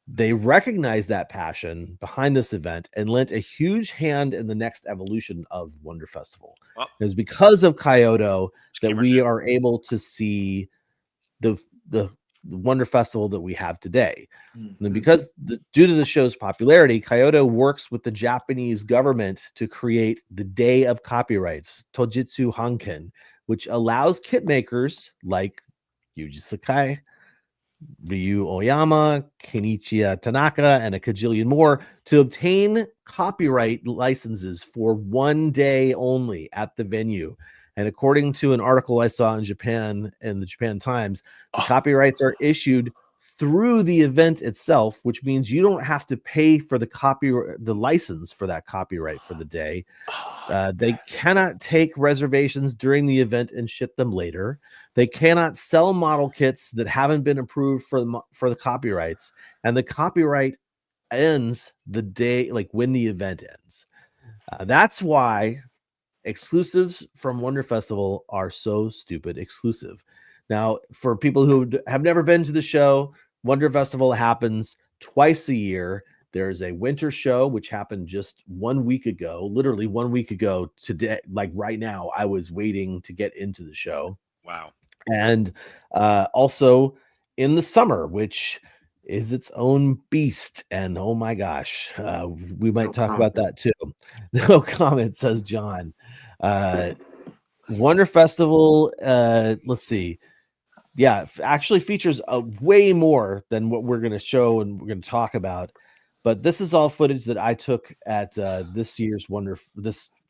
[SPEAKER 6] they recognized that passion behind this event and lent a huge hand in the next evolution of Wonder Festival. It was because of Kyoto that we are able to see the Wonder Festival that we have today. And because due to the show's popularity, Kyoto works with the Japanese government to create the Day of Copyrights, Tojitsu Hanken, which allows kit makers like Yuji Sakai, Ryu Oyama, Kenichi Tanaka, and a cajillion more to obtain copyright licenses for one day only at the venue. And according to an article I saw in Japan, in the Japan Times, the copyrights are issued through the event itself, which means you don't have to pay for the license for that copyright for the day. They cannot take reservations during the event and ship them later. They cannot sell model kits that haven't been approved for the copyrights, and the copyright ends the day, like when the event ends. That's why exclusives from Wonder Festival are so stupid exclusive. Now, for people who have never been to the show, Wonder Festival happens twice a year. There's a winter show, which happened just 1 week ago, literally 1 week ago today. Like right now, I was waiting to get into the show.
[SPEAKER 3] Wow.
[SPEAKER 6] And also in the summer, which is its own beast. And oh my gosh, we might talk about that too. No comment, says John. Wonder Festival, let's see. Yeah, actually features way more than what we're going to show and we're going to talk about. But this is all footage that I took at this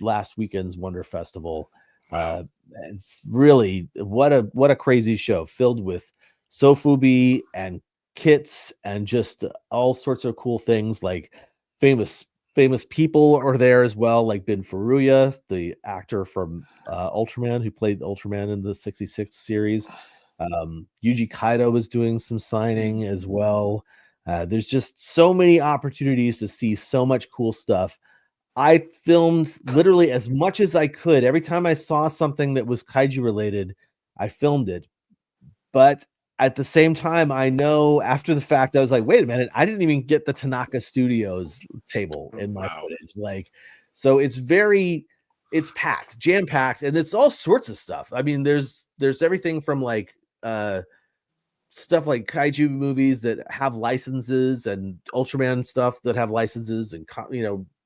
[SPEAKER 6] last weekend's Wonder Festival. It's really what a crazy show filled with sofubi and kits and just all sorts of cool things. Like famous people are there as well, like Ben Furuya, the actor from Ultraman, who played Ultraman in the 66 series. Yuji Kaito was doing some signing as well. There's just so many opportunities to see so much cool stuff. I filmed literally as much as I could. Every time I saw something that was kaiju related, I filmed it. But at the same time, I know after the fact, I was like, wait a minute, I didn't even get the Tanaka Studios table in my footage. Like, so it's packed, jam-packed, and it's all sorts of stuff. I mean, there's everything from like stuff like kaiju movies that have licenses and Ultraman stuff that have licenses, and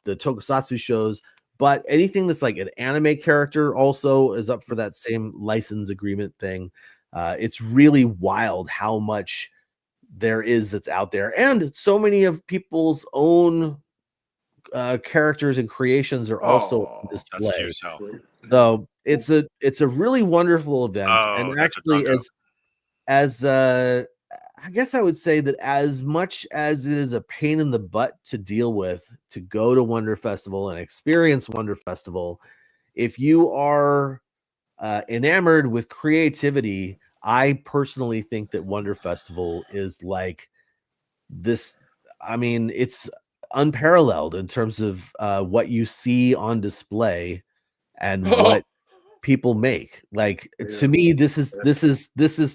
[SPEAKER 6] the tokusatsu shows, but anything that's like an anime character also is up for that same license agreement thing. It's really wild how much there is that's out there, and so many of people's own characters and creations are also on display. So it's a really wonderful event, and actually, as I guess I would say that as much as it is a pain in the butt to deal with to go to Wonder Festival and experience Wonder Festival, if you are enamored with creativity, I personally think that Wonder Festival is like this. I mean, it's unparalleled in terms of what you see on display and what people make. Like, to me, this is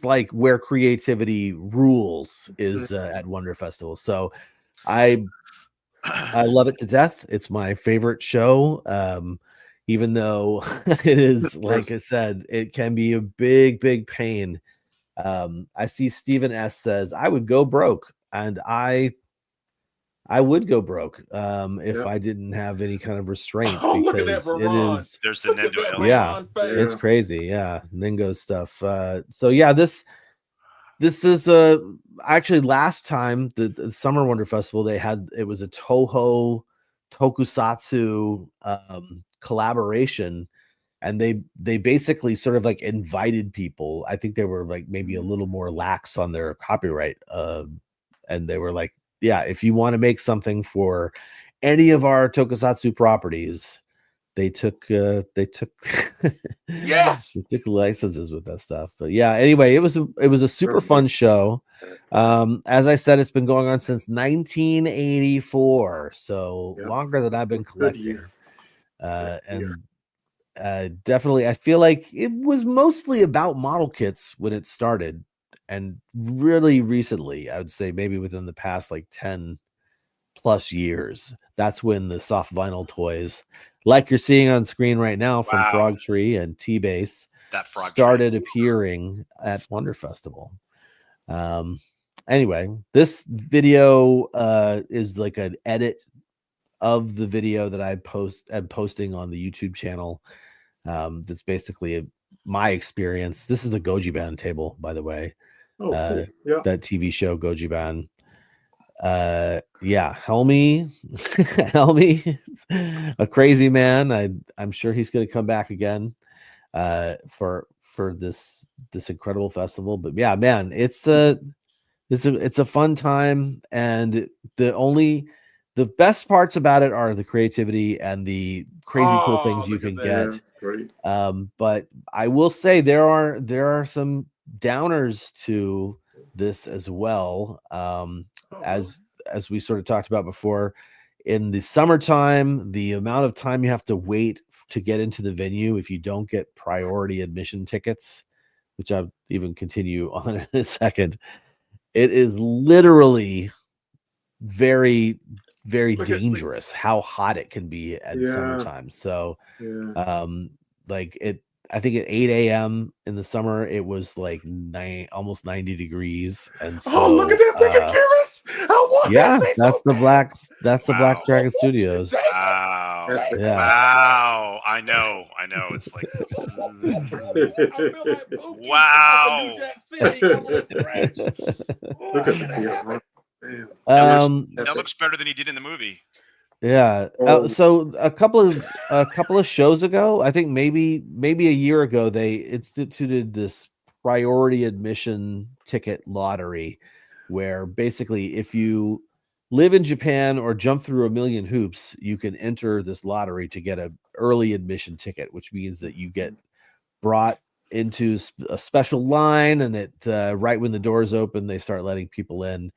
[SPEAKER 6] like where creativity rules is at Wonder Festival. So I love it to death. It's my favorite show. Even though it is, like I said, it can be a big pain. I see Stephen S says, I would go broke, and I would go broke if I didn't have any kind of restraint, because it is,
[SPEAKER 3] there's the
[SPEAKER 6] Nendo it's crazy. Yeah, Ningo stuff. So yeah, this is actually last time the Summer Wonder Festival, it was a Toho tokusatsu collaboration, and they basically sort of like invited people. I think they were like maybe a little more lax on their copyright, and they were like, yeah, if you want to make something for any of our tokusatsu properties, they took
[SPEAKER 7] yes,
[SPEAKER 6] they took licenses with that stuff. But yeah, anyway, it was a super fun show. As I said, it's been going on since 1984, so longer than I've been collecting. And definitely, I feel like it was mostly about model kits when it started, and really recently, I would say maybe within the past like 10 plus years, that's when the soft vinyl toys, like you're seeing on screen right now from Frog Tree and T-Base, started appearing at Wonder Festival. Anyway, this video is like an edit of the video that I'm posting on the YouTube channel. That's basically my experience. This is the Goji Band table, by the way.
[SPEAKER 8] Cool.
[SPEAKER 6] That TV show Goji Band. Helmy a crazy man. I'm sure he's going to come back again for this incredible festival. But yeah, man, it's a fun time, and the best parts about it are the creativity and the crazy cool things you can get.
[SPEAKER 8] That's great.
[SPEAKER 6] But I will say there are some downers to this as well. As we sort of talked about before, in the summertime, the amount of time you have to wait to get into the venue if you don't get priority admission tickets, which I'll even continue on in a second, it is literally very, very dangerous how hot it can be at summertime. So I think at 8 a.m. in the summer, it was like almost 90 degrees. And so,
[SPEAKER 7] look at that! Look at Curious!
[SPEAKER 6] That's the Black Dragon Studios.
[SPEAKER 3] Wow!
[SPEAKER 6] Yeah.
[SPEAKER 3] Wow! I know. It's like, wow!
[SPEAKER 8] Look at that!
[SPEAKER 3] That looks better than he did in the movie.
[SPEAKER 6] Yeah. So a couple of shows ago, I think maybe a year ago, they instituted this priority admission ticket lottery, where basically if you live in Japan or jump through a million hoops, you can enter this lottery to get an early admission ticket, which means that you get brought into a special line, and right when the doors open, they start letting people in,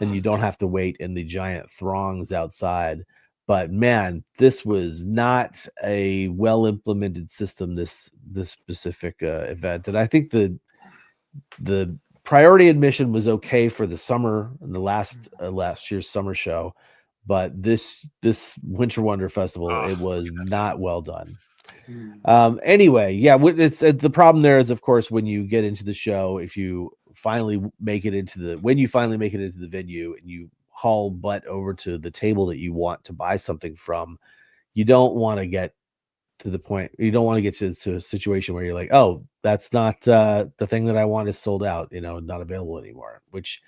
[SPEAKER 6] and you don't have to wait in the giant throngs outside. But man, this was not a well implemented system, this specific event. And I think the priority admission was okay for the summer and the last year's summer show, but this Winter Wonder Festival, it was not well done. Anyway, yeah, it's the problem there is, of course, when you get into the show, if you finally make it into the venue and you haul butt over to the table that you want to buy something from, you don't want to get to the point. You don't want to get to a situation where you're like, oh, that's not the thing that I want is sold out, not available anymore, which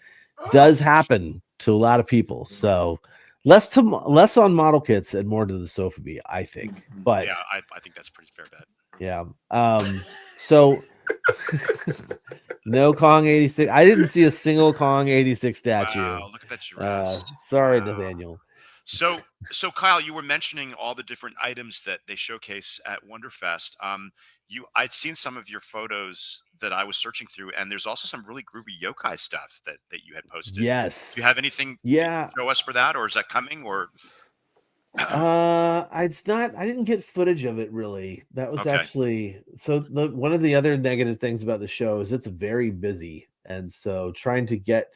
[SPEAKER 6] does happen to a lot of people. So less on model kits and more to the Sophie, I think. But
[SPEAKER 3] yeah, I think that's pretty fair bet.
[SPEAKER 6] Yeah. So no Kong 86. I didn't see a single Kong 86 statue.
[SPEAKER 3] Wow, look at that giraffe.
[SPEAKER 6] Sorry, Nathaniel.
[SPEAKER 3] So Kyle, you were mentioning all the different items that they showcase at Wonderfest. I'd seen some of your photos that I was searching through, and there's also some really groovy yokai stuff that you had posted.
[SPEAKER 6] Yes.
[SPEAKER 3] Do you have anything to show us for that, or is that coming? Or
[SPEAKER 6] it's not. I didn't get footage of it really. That was actually one of the other negative things about the show is it's very busy, and so trying to get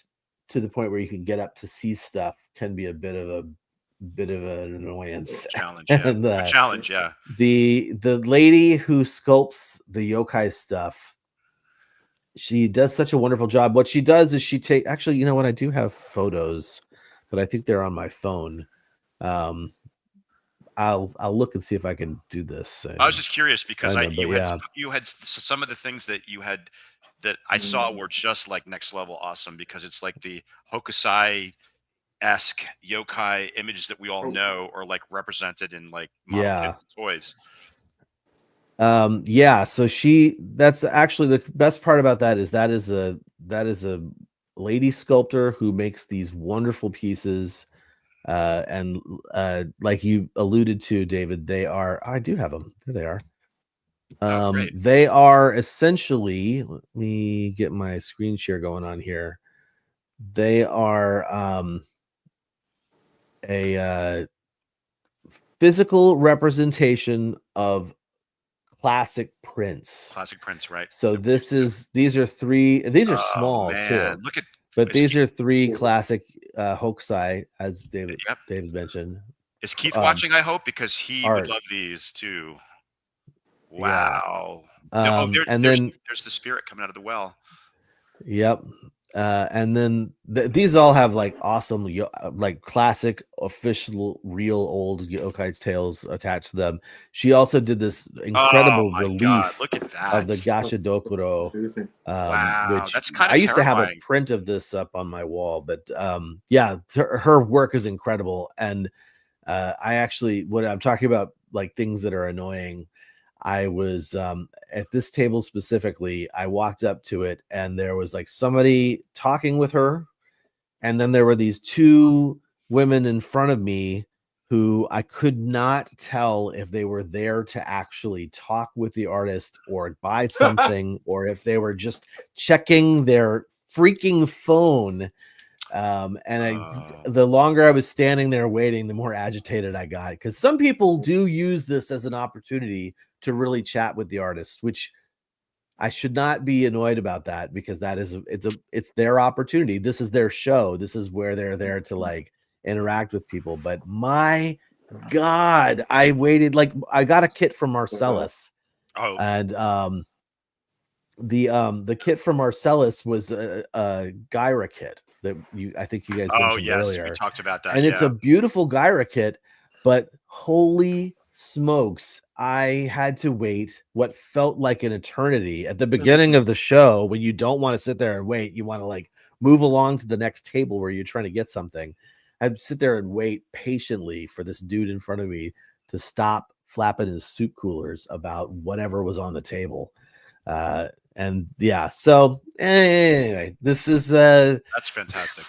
[SPEAKER 6] to the point where you can get up to see stuff can be a bit of an annoyance.
[SPEAKER 3] Challenge, yeah.
[SPEAKER 6] And,
[SPEAKER 3] a challenge, yeah.
[SPEAKER 6] The lady who sculpts the yokai stuff, she does such a wonderful job. What she does is actually, you know what? I do have photos, but I think they're on my phone. I'll look and see if I can do this.
[SPEAKER 3] I was just curious because you had some of the things that you had that I saw were just like next level awesome, because it's like the Hokusai-esque yokai images that we all know are like represented in like model kits and toys.
[SPEAKER 6] So that's actually the best part about that is a lady sculptor who makes these wonderful pieces. And like you alluded to, David, I do have them. There they are. They are essentially, let me get my screen share going on here. They are a physical representation of classic prints.
[SPEAKER 3] Classic prints, right?
[SPEAKER 6] So these are small too. But these are 3 classic Hokusai, as David mentioned.
[SPEAKER 3] Is Keith watching, I hope, because he would love these too. Wow. There's the spirit coming out of the well.
[SPEAKER 6] Yep. And then these all have like awesome, like classic, official, real old Yokai's Tales attached to them. She also did this incredible relief of the Gasha Dokuro, which
[SPEAKER 3] that's kind of
[SPEAKER 6] I used to have a print of this up on my wall. But her work is incredible. And I actually, when I'm talking about like things that are annoying, I was at this table specifically, I walked up to it and there was like somebody talking with her. And then there were these 2 women in front of me who I could not tell if they were there to actually talk with the artist or buy something, or if they were just checking their freaking phone. The longer I was standing there waiting, the more agitated I got, because some people do use this as an opportunity to really chat with the artist, which I should not be annoyed about that, because it's their opportunity. This is their show. This is where they're there to like interact with people. But my God, I waited, like I got a kit from Marcellus. And the kit from Marcellus was a Gyra kit that I think you guys mentioned earlier.
[SPEAKER 3] We talked about that.
[SPEAKER 6] And it's a beautiful Gyra kit, but holy smokes, I had to wait what felt like an eternity at the beginning of the show, when you don't want to sit there and wait. You want to like move along to the next table where you're trying to get something. I'd sit there and wait patiently for this dude in front of me to stop flapping his soup coolers about whatever was on the table. So anyway, this is
[SPEAKER 3] that's fantastic.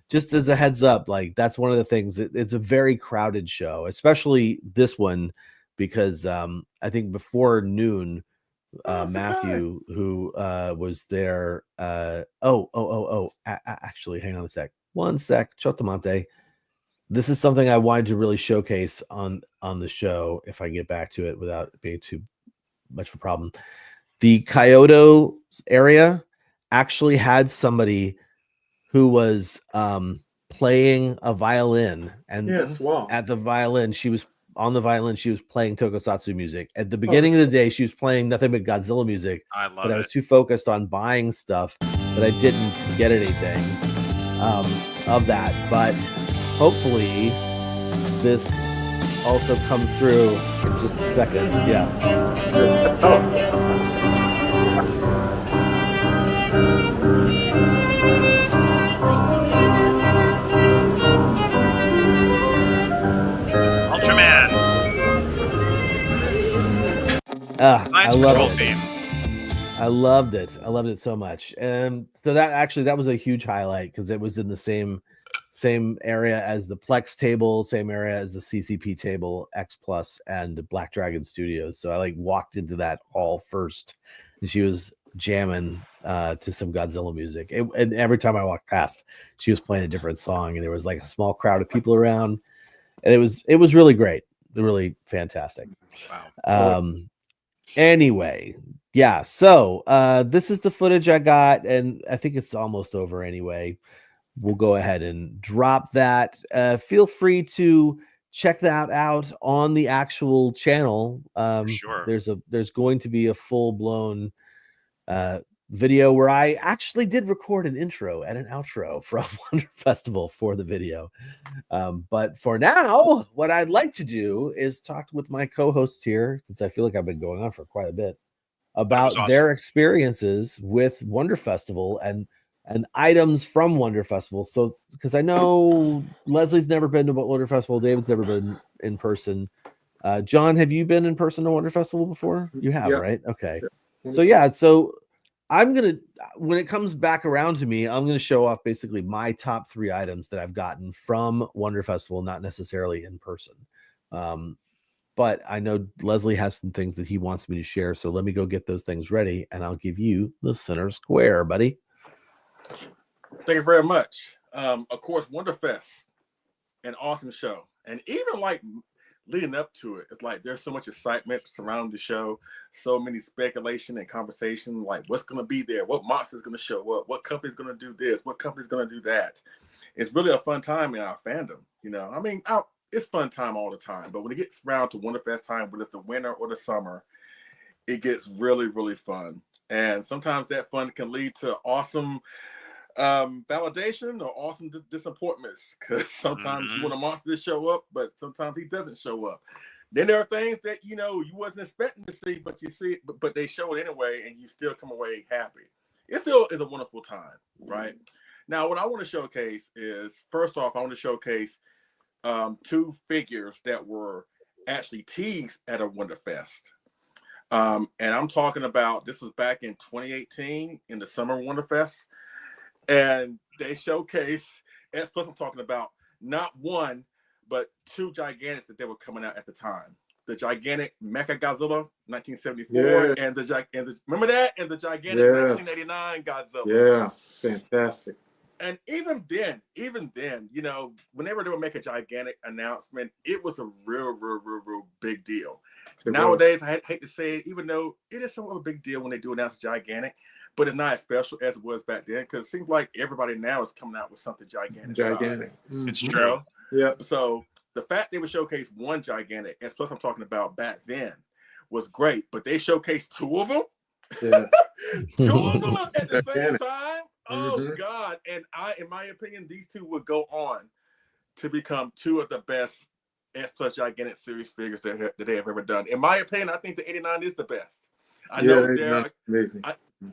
[SPEAKER 6] Just as a heads up, like that's one of the things that it's a very crowded show, especially this one, because I think before noon, Matthew, who was there, actually, hang on a sec. One sec, Chotomante. This is something I wanted to really showcase on the show, if I can get back to it without being too much of a problem. The Kyoto area actually had somebody who was playing a violin, and at the violin, she was playing tokusatsu music. At the beginning of the day, she was playing nothing but Godzilla music.
[SPEAKER 3] I love
[SPEAKER 6] but
[SPEAKER 3] it.
[SPEAKER 6] I was too focused on buying stuff that I didn't get anything of that. But hopefully this also comes through in just a second. Yeah. I love it. I loved it. I loved it so much. And so that was a huge highlight because it was in the same area as the Plex table, same area as the CCP table, X Plus, and Black Dragon Studios. So I like walked into that all first, and she was jamming to some Godzilla music. And every time I walked past, she was playing a different song, and there was like a small crowd of people around, and it was really great, really fantastic.
[SPEAKER 3] Wow.
[SPEAKER 6] Anyway, yeah, so this is the footage I got, and I think it's almost over anyway. We'll go ahead and drop that. Feel free to check that out on the actual channel.
[SPEAKER 3] Sure.
[SPEAKER 6] There's going to be a full-blown video where I actually did record an intro and an outro from Wonderfestival for the video. But for now, what I'd like to do is talk with my co-hosts here, since I feel like I've been going on for quite a bit, about their experiences with Wonderfestival and items from Wonderfestival. So, because I know Leslie's never been to Wonderfestival, David's never been in person. John, have you been in person to Wonderfestival before? You have, right? Okay. So I'm gonna, when it comes back around to me, I'm gonna show off basically my top 3 items that I've gotten from Wonderfestival, not necessarily in person. But I know Leslie has some things that he wants me to share, so let me go get those things ready, and I'll give you the center square, buddy.
[SPEAKER 7] Thank you very much. Of course, Wonderfest, an awesome show, and even like leading up to it, it's like there's so much excitement surrounding the show, so many speculation and conversation, like what's going to be there, what monster's going to show up, what company's going to do this, what company's going to do that. It's really a fun time in our fandom, you know. I mean, it's fun time all the time, but when it gets around to Wonderfest time, whether it's the winter or the summer, it gets really, really fun. And sometimes that fun can lead to awesome validation or awesome disappointments, because sometimes you want a monster to show up, but sometimes he doesn't show up. Then there are things that you wasn't expecting to see, but you see it, but they show it anyway, and you still come away happy. It still is a wonderful time, right? Now, what I want to showcase is, first off, I want to showcase 2 figures that were actually teased at a Wonderfest. And I'm talking about, this was back in 2018 in the summer Wonderfest. And they showcase, as plus I'm talking about not 1, but 2 gigantics that they were coming out at the time. The gigantic Mecha Godzilla, 1974, and the remember that? And the gigantic 1989 Godzilla.
[SPEAKER 8] Yeah, fantastic.
[SPEAKER 7] And even then, whenever they would make a gigantic announcement, it was a real big deal. Nowadays, I hate to say it, even though it is somewhat of a big deal when they do announce gigantic, but it's not as special as it was back then, because it seems like everybody now is coming out with something gigantic.
[SPEAKER 3] It's true.
[SPEAKER 7] Yeah. So the fact they would showcase 1 gigantic, and plus I'm talking about back then, was great. But they showcased 2 of them. Yeah. 2 of them at the same time. Oh God! And in my opinion, these 2 would go on to become 2 of the best S Plus gigantic series figures that they have ever done. In my opinion, I think the 89 is the best. I know
[SPEAKER 8] amazing.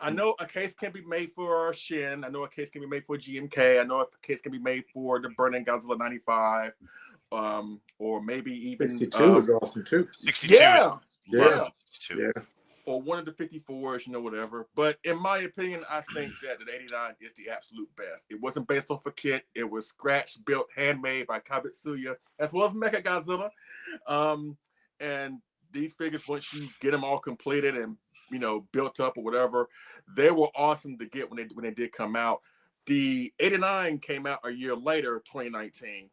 [SPEAKER 7] I know a case can be made for Shin. I know a case can be made for GMK. I know a case can be made for the Burning Godzilla 95, or maybe even
[SPEAKER 8] 62 is awesome too.
[SPEAKER 3] 62.
[SPEAKER 7] Yeah. Or one of the 54s, whatever. But in my opinion, I think that the 89 is the absolute best. It wasn't based off a kit. It was scratch built, handmade by Kabetsuya, as well as Mecha Godzilla. And these figures, once you get them all completed and built up or whatever, they were awesome to get when they did come out. The 89 came out a year later, 2019,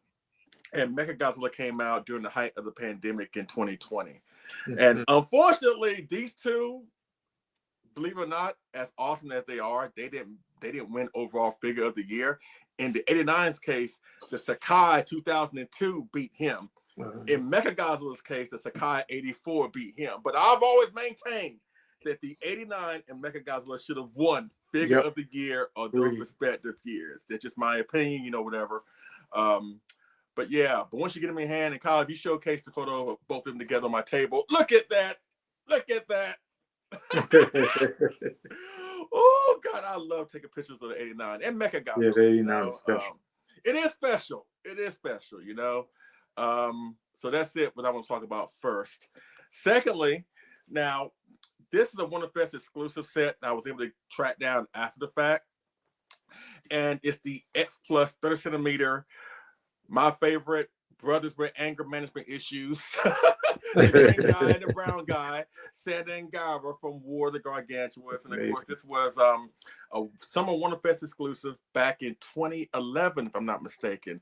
[SPEAKER 7] and Mecha Godzilla came out during the height of the pandemic in 2020. And unfortunately, these 2 believe it or not, as awesome as they are, they didn't win overall figure of the year. In the 89's case, the Sakai 2002 beat him. In Mechagodzilla's case, the Sakai 84 beat him. But I've always maintained that the 89 and Mechagodzilla should have won figure of the year or those respective years. That's just my opinion, you know, whatever. But yeah, but once you get them in hand, and Kyle, if you showcase the photo of both of them together on my table, look at that. Look at that. Oh God, I love taking pictures of the 89 and Mechagodzilla.
[SPEAKER 8] Yeah, the 89 is special.
[SPEAKER 7] It is special. It is special, you know. So that's it, what I want to talk about first. Secondly, now this is a Wonderfest exclusive set that I was able to track down after the fact. And it's the X Plus 30 centimeter, my favorite brothers with anger management issues. The green guy and the brown guy, Sanda and Gara from War of the Gargantuas. And of course, this was a Summer Wonderfest exclusive back in 2011, if I'm not mistaken.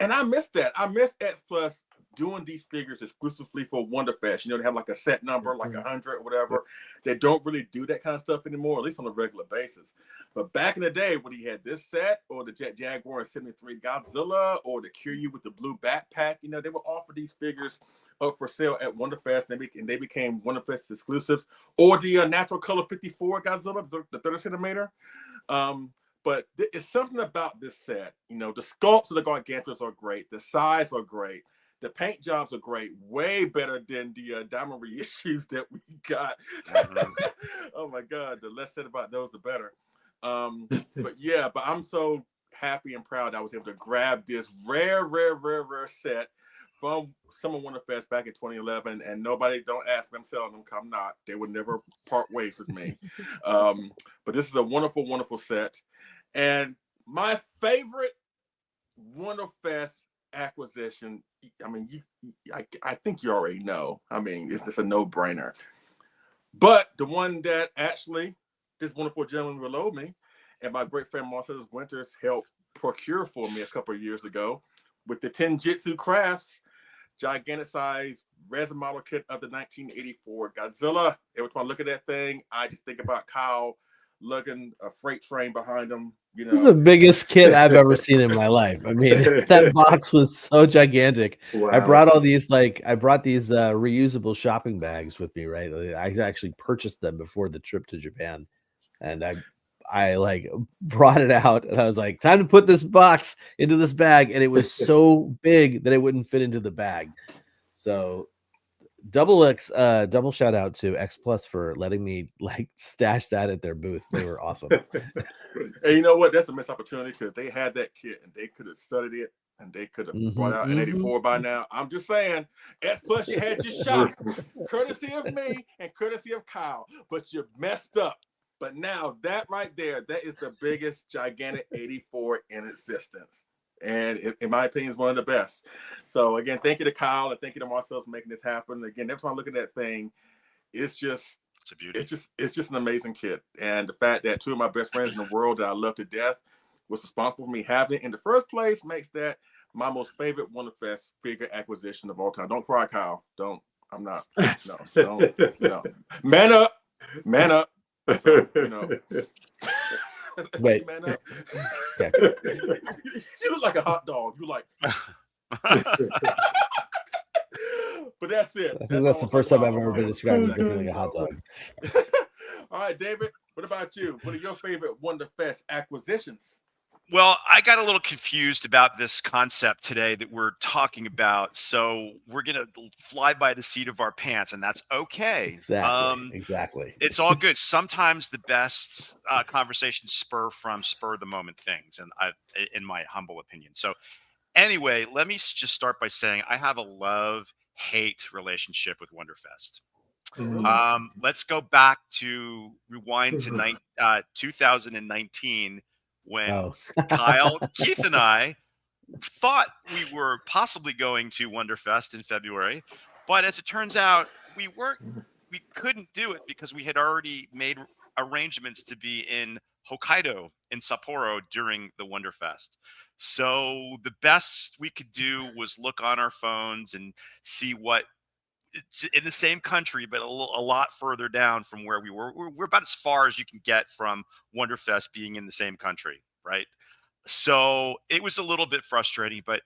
[SPEAKER 7] And I missed that. I missed X Plus doing these figures exclusively for Wonderfest. You know, they have like a set number, like 100 or whatever. They don't really do that kind of stuff anymore, at least on a regular basis. But back in the day, when he had this set, or the Jet Jaguar and 73 Godzilla, or the Kiryu with the blue backpack, you know, they would offer these figures up for sale at Wonderfest, and they became Wonderfest exclusives. Or the Natural Color 54 Godzilla, the 30 centimeter. But it's something about this set. You know, the sculpts of the Gargantuas are great. The size are great. The paint jobs are great. Way better than the diamond reissues that we got. Oh my God, the less said about those, the better. But yeah, but I'm so happy and proud I was able to grab this rare set from Summer Wonderfest back in 2011. And nobody, don't ask me, I'm selling them. I'm not. They would never part ways with me. But this is a wonderful, wonderful set. And my favorite Wonderfest acquisition, I mean, I think you already know. I mean, it's just a no-brainer. But the one that actually this wonderful gentleman below me and my great friend Marcellus Winters helped procure for me a couple of years ago with the Tenjitsu Crafts gigantic size resin model kit of the 1984 Godzilla. Every time I look at that thing, I just think about Kyle lugging a freight train behind him. You know,
[SPEAKER 6] this is the biggest kit I've ever seen in my life. I mean, that box was so gigantic. Wow. I brought these reusable shopping bags with me, right? I actually purchased them before the trip to Japan, and I like brought it out, and I was like, time to put this box into this bag, and it was so big that it wouldn't fit into the bag. So double shout out to X Plus for letting me like stash that at their booth. They were awesome.
[SPEAKER 7] And you know what? That's a missed opportunity because they had that kit and they could have studied it and they could have brought out an 84 by now. I'm just saying, X Plus, you had your shot, courtesy of me and courtesy of Kyle, but you messed up. But now that right there, that is the biggest gigantic 84 in existence. And in my opinion, is one of the best. So again, thank you to Kyle and thank you to Marcel for making this happen. Again, every time I look at that thing, it's just an amazing kit. And the fact that two of my best friends in the world that I love to death was responsible for me having it in the first place makes that my most favorite Wonderfest figure acquisition of all time. Don't cry, Kyle. Don't. I'm not. No. No. Man up. Man up. So, you know.
[SPEAKER 6] Wait.
[SPEAKER 7] Man up. You look like a hot dog. You like. But that's it.
[SPEAKER 6] I think that's the first time I've ever been described as looking like a hot dog.
[SPEAKER 7] All right, David. What about you? What are your favorite Wonderfest acquisitions?
[SPEAKER 3] Well, I got a little confused about this concept today that we're talking about. So we're going to fly by the seat of our pants, and that's okay.
[SPEAKER 6] Exactly.
[SPEAKER 3] It's all good. Sometimes the best conversations spur the moment things, and in my humble opinion. So anyway, let me just start by saying I have a love-hate relationship with Wonderfest. Let's go back to rewind to 2019 when Kyle, Keith, and I thought we were possibly going to Wonderfest in February, but as it turns out, we couldn't do it because we had already made arrangements to be in Hokkaido in Sapporo during the Wonderfest. So the best we could do was look on our phones and see what in the same country, but a lot further down from where we were. We're about as far as you can get from Wonderfest being in the same country, right? So it was a little bit frustrating, but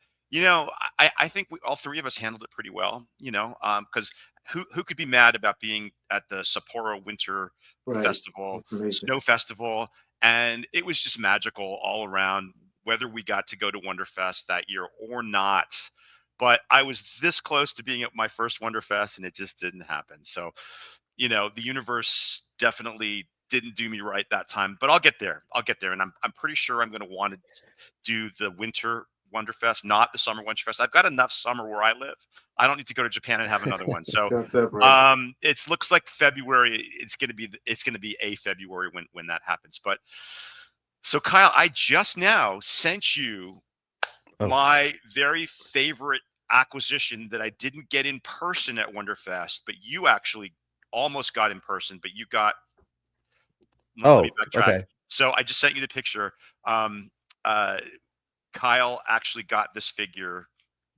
[SPEAKER 3] I think all three of us handled it pretty well. Because who could be mad about being at the Sapporo Winter Festival, Snow Festival, and it was just magical all around, whether we got to go to Wonderfest that year or not. But I was this close to being at my first Wonderfest, and it just didn't happen. So, the universe definitely didn't do me right that time. But I'll get there. And I'm pretty sure I'm going to want to do the Winter Wonderfest, not the Summer Wonderfest. I've got enough summer where I live. I don't need to go to Japan and have another one. So, it looks like February. It's going to be a February when that happens. But so, Kyle, I just now sent you my very favorite acquisition that I didn't get in person at Wonderfest, but you actually almost got in person, but you got. Let me backtrack.
[SPEAKER 6] Okay.
[SPEAKER 3] So I just sent you the picture. Kyle actually got this figure,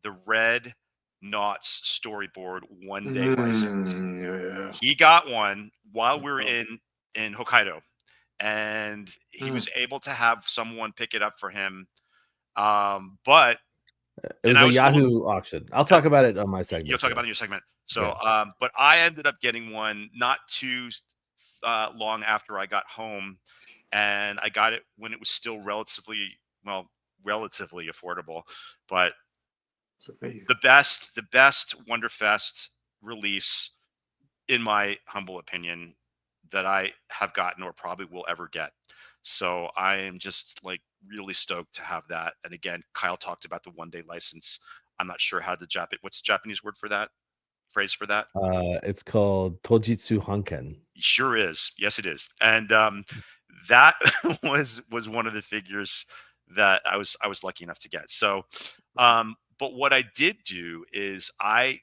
[SPEAKER 3] the Red Knots storyboard one-day license.
[SPEAKER 8] Yeah.
[SPEAKER 3] He got one while we were in Hokkaido, and he was able to have someone pick it up for him. But
[SPEAKER 6] it was a Yahoo auction. I'll talk about it on my segment.
[SPEAKER 3] You'll talk about it in your segment. So, but I ended up getting one not too long after I got home, and I got it when it was still relatively affordable. But
[SPEAKER 8] it's amazing.
[SPEAKER 3] The best Wonderfest release, in my humble opinion, that I have gotten or probably will ever get. So I am just like really stoked to have that. And again, Kyle talked about the one-day license. I'm not sure how what's the Japanese word for that? Phrase for that?
[SPEAKER 6] It's called Tojitsu Hanken.
[SPEAKER 3] Sure is. Yes, it is. And that was one of the figures that I was lucky enough to get. So, but what I did do is I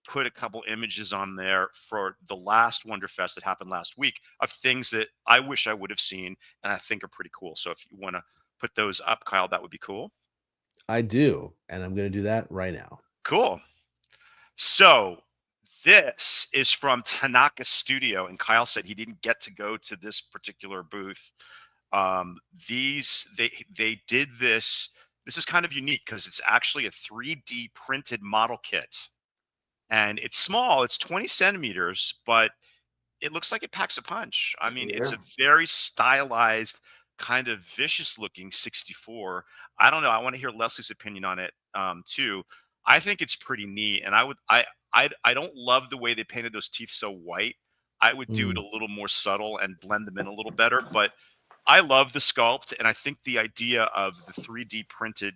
[SPEAKER 3] put a couple images on there for the last Wonderfest that happened last week of things that I wish I would have seen and I think are pretty cool. So if you want to put those up, Kyle, that would be cool.
[SPEAKER 6] I do, and I'm going to do that right now.
[SPEAKER 3] Cool. So this is from Tanaka Studio, and Kyle said he didn't get to go to this particular booth. They did this. This is kind of unique because it's actually a 3D printed model kit. And it's small, it's 20 centimeters, but it looks like it packs a punch. I mean, it's a very stylized, kind of vicious looking 64. I don't know. I want to hear Leslie's opinion on it too. I think it's pretty neat. And I don't love the way they painted those teeth so white. I would do it a little more subtle and blend them in a little better. But I love the sculpt, and I think the idea of the 3D printed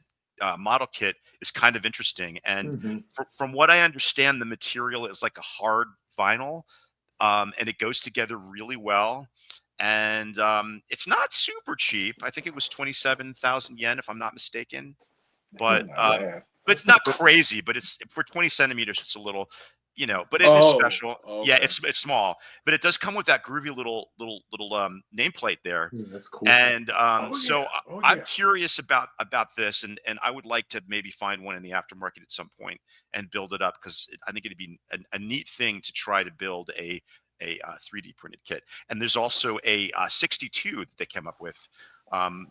[SPEAKER 3] model kit is kind of interesting. And from what I understand, the material is like a hard vinyl, and it goes together really well. And it's not super cheap. I think it was 27,000 yen, if I'm not mistaken. But it's not crazy. But it's for 20 centimeters. It's a little, but it is special. Okay. Yeah, it's small, but it does come with that groovy little nameplate there.
[SPEAKER 8] That's cool.
[SPEAKER 3] And I'm curious about this, and I would like to maybe find one in the aftermarket at some point and build it up, because I think it'd be a neat thing to try to build a 3D printed kit. And there's also a 62 that they came up with. The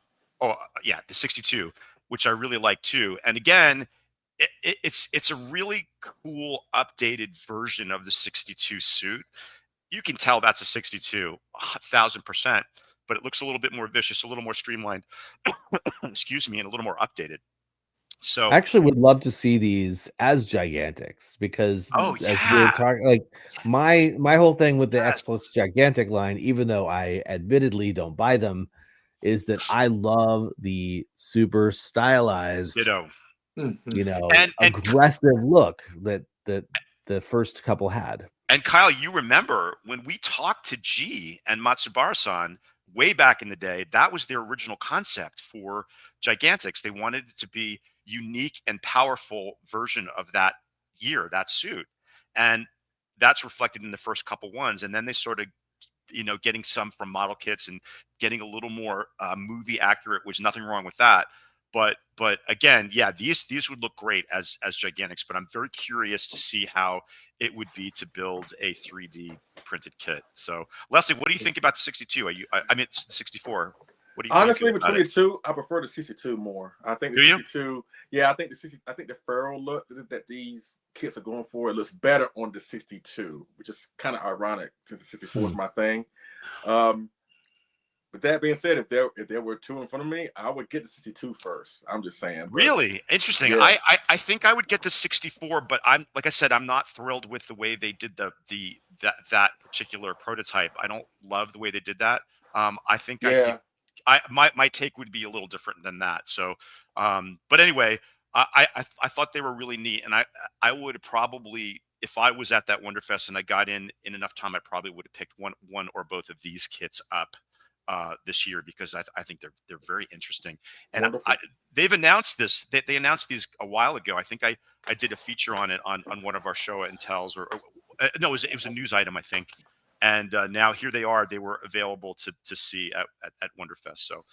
[SPEAKER 3] 62, which I really like too. And again, it's a really cool updated version of the 62 suit. You can tell that's a 62, 1,000%, but it looks a little bit more vicious, a little more streamlined, excuse me, and a little more updated. So
[SPEAKER 6] I actually would love to see these as Gigantics, because as we were talking, like my whole thing with the X Plus Gigantic line, even though I admittedly don't buy them, is that I love the super stylized, and aggressive look that the first couple had.
[SPEAKER 3] And Kyle, you remember when we talked to G and Matsubara-san way back in the day, that was their original concept for Gigantics. They wanted it to be unique and powerful version of that suit. And that's reflected in the first couple ones. And then they sort of, getting some from model kits and getting a little more movie accurate, which nothing wrong with that. but again, yeah, these would look great as gigantics. But I'm very curious to see how it would be to build a 3D printed kit. So Leslie, what do you think about the 62? I mean 64? What do you
[SPEAKER 7] Honestly,
[SPEAKER 3] think about
[SPEAKER 7] between the two, I prefer the 62 more. I think the
[SPEAKER 3] Do you?
[SPEAKER 7] 62, yeah, I think the feral look that these kits are going for, it looks better on the 62, which is kind of ironic since the 64 is my thing. But that being said, if there were two in front of me, I would get the 62 first. I'm just saying.
[SPEAKER 3] Really interesting.
[SPEAKER 7] Yeah.
[SPEAKER 3] I think I would get the 64, but I'm like I said, I'm not thrilled with the way they did that particular prototype. I don't love the way they did that. I think my take would be a little different than that. So, but anyway, I thought they were really neat, and I would probably, if I was at that Wonderfest and I got in enough time, I probably would have picked one or both of these kits up this year, because I think they're very interesting. And they've announced this. They announced these a while ago. I think I did a feature on it on one of our show and tells, or no, it was a news item, I think. And now here they are. They were available to see at Wonderfest. So,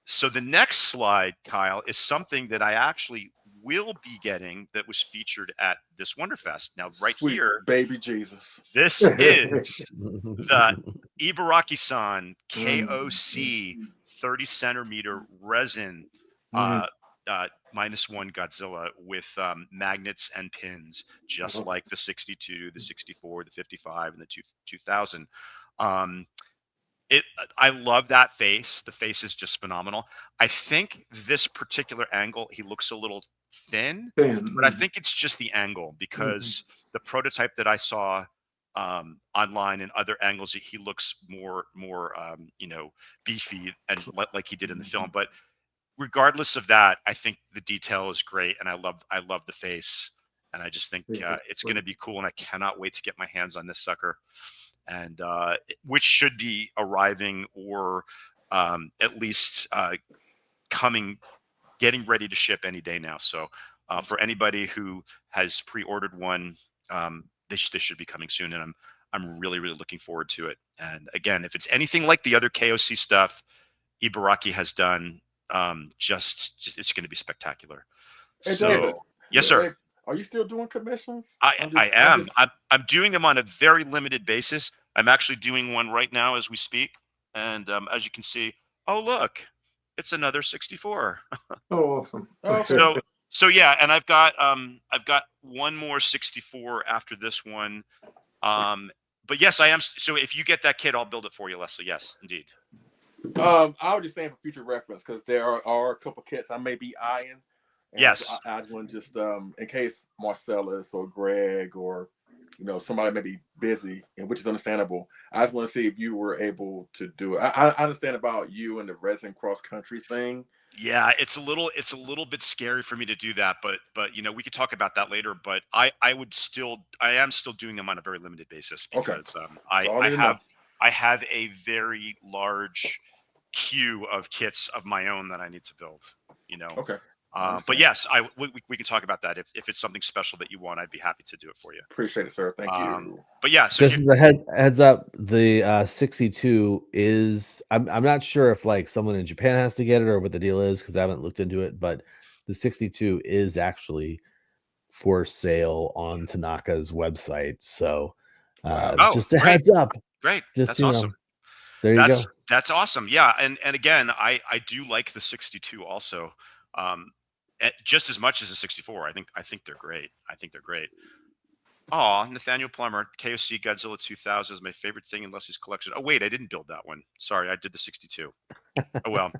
[SPEAKER 3] so the next slide, Kyle, is something that I actually will be getting that was featured at this Wonderfest. Now,
[SPEAKER 7] Sweet
[SPEAKER 3] here,
[SPEAKER 7] baby Jesus.
[SPEAKER 3] this is the Ibaraki-san KOC 30 centimeter resin -1 Godzilla with magnets and pins, just like the 62, the 64, the 55, and the 2000. I love that face. The face is just phenomenal. I think this particular angle, he looks a little thin, but I think it's just the angle, because the prototype that I saw online and other angles, he looks more beefy and like he did in the film. But regardless of that, I think the detail is great, and I love the face, and I just think it's going to be cool, and I cannot wait to get my hands on this sucker, and which should be arriving, or at least getting ready to ship any day now. So for anybody who has pre-ordered one, this should be coming soon, and I'm really looking forward to it. And again, if it's anything like the other KOC stuff Ibaraki has done, just it's going to be spectacular.
[SPEAKER 7] Hey,
[SPEAKER 3] so
[SPEAKER 7] David,
[SPEAKER 3] yes, sir.
[SPEAKER 7] Are you still doing commissions?
[SPEAKER 3] I am. I'm doing them on a very limited basis. I'm actually doing one right now as we speak, and as you can see, oh look, it's another 64.
[SPEAKER 8] Oh, awesome.
[SPEAKER 3] So yeah, and I've got one more 64 after this one. But yes, I am. So if you get that kit, I'll build it for you, Leslie. Yes, indeed.
[SPEAKER 7] I was just saying for future reference, because there are a couple kits I may be eyeing.
[SPEAKER 3] Yes.
[SPEAKER 7] I add one just in case Marcellus or Greg or somebody may be busy, and which is understandable. I just want to see if you were able to do it. I understand about you and the resin cross country thing.
[SPEAKER 3] Yeah, it's a little bit scary for me to do that, but we could talk about that later. But I am still doing them on a very limited basis, because I have a very large queue of kits of my own that I need to build.
[SPEAKER 7] Okay.
[SPEAKER 3] But yes, we can talk about that. If it's something special that you want, I'd be happy to do it for you.
[SPEAKER 7] Appreciate it, sir. Thank you.
[SPEAKER 3] But yeah, so
[SPEAKER 6] just the heads up, the 62 is I'm not sure if like someone in Japan has to get it or what the deal is, because I haven't looked into it, but the 62 is actually for sale on Tanaka's website. So just a heads up.
[SPEAKER 3] Great.
[SPEAKER 6] Just
[SPEAKER 3] that's awesome.
[SPEAKER 6] There you go.
[SPEAKER 3] That's awesome. Yeah, and again, I do like the 62 also. Just as much as the 64. I think they're great. Oh, Nathaniel Plummer, KOC Godzilla 2000 is my favorite thing in Leslie's collection. Oh wait, I didn't build that one. Sorry, I did the 62. Oh well.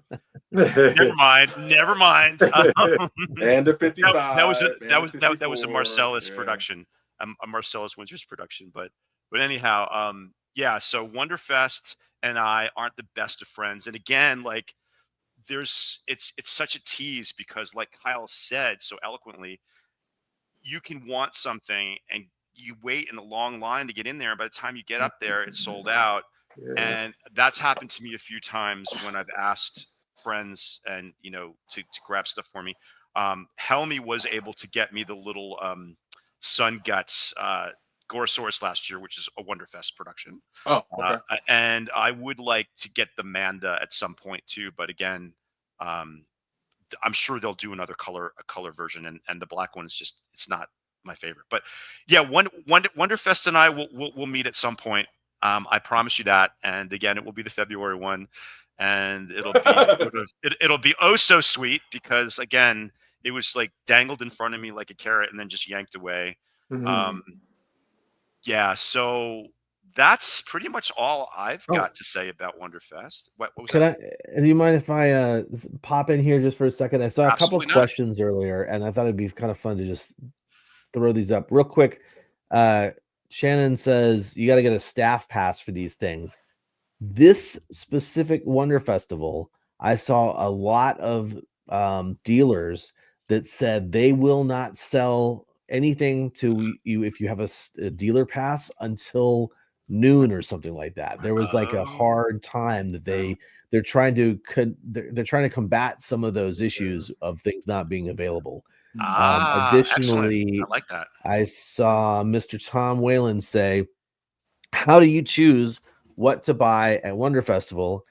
[SPEAKER 3] Never mind.
[SPEAKER 7] And the 55.
[SPEAKER 3] That was a Marcellus production. A Marcellus Winters production. But anyhow, yeah. So Wonderfest and I aren't the best of friends. And again, like it's such a tease, because like Kyle said so eloquently, you can want something and you wait in a long line to get in there, and by the time you get up there, it's sold out. And that's happened to me a few times when I've asked friends and to grab stuff for me. Helmy was able to get me the little Sun Guts Gorosaurus last year, which is a Wonderfest production.
[SPEAKER 7] Oh, okay.
[SPEAKER 3] And I would like to get the Manda at some point too, but again, I'm sure they'll do a color version, and the black one is just, it's not my favorite. But yeah, Wonderfest and I will meet at some point. I promise you that. And again, it will be the February one, and it'll be it'll be oh so sweet, because again, it was like dangled in front of me like a carrot and then just yanked away. Yeah, so that's pretty much all I've got to say about Wonderfest. What was that?
[SPEAKER 6] Do you mind if I pop in here just for a second? I saw a couple
[SPEAKER 3] Absolutely not.
[SPEAKER 6] questions earlier, and I thought it'd be kind of fun to just throw these up real quick. Shannon says you got to get a staff pass for these things. This specific Wonder Festival, I saw a lot of dealers that said they will not sell anything to you if you have a dealer pass until noon or something like that. There was like a hard time that they're trying to combat some of those issues of things not being available. Additionally,
[SPEAKER 3] excellent. I like that.
[SPEAKER 6] I saw Mr. Tom Whalen say, how do you choose what to buy at Wonder Festival?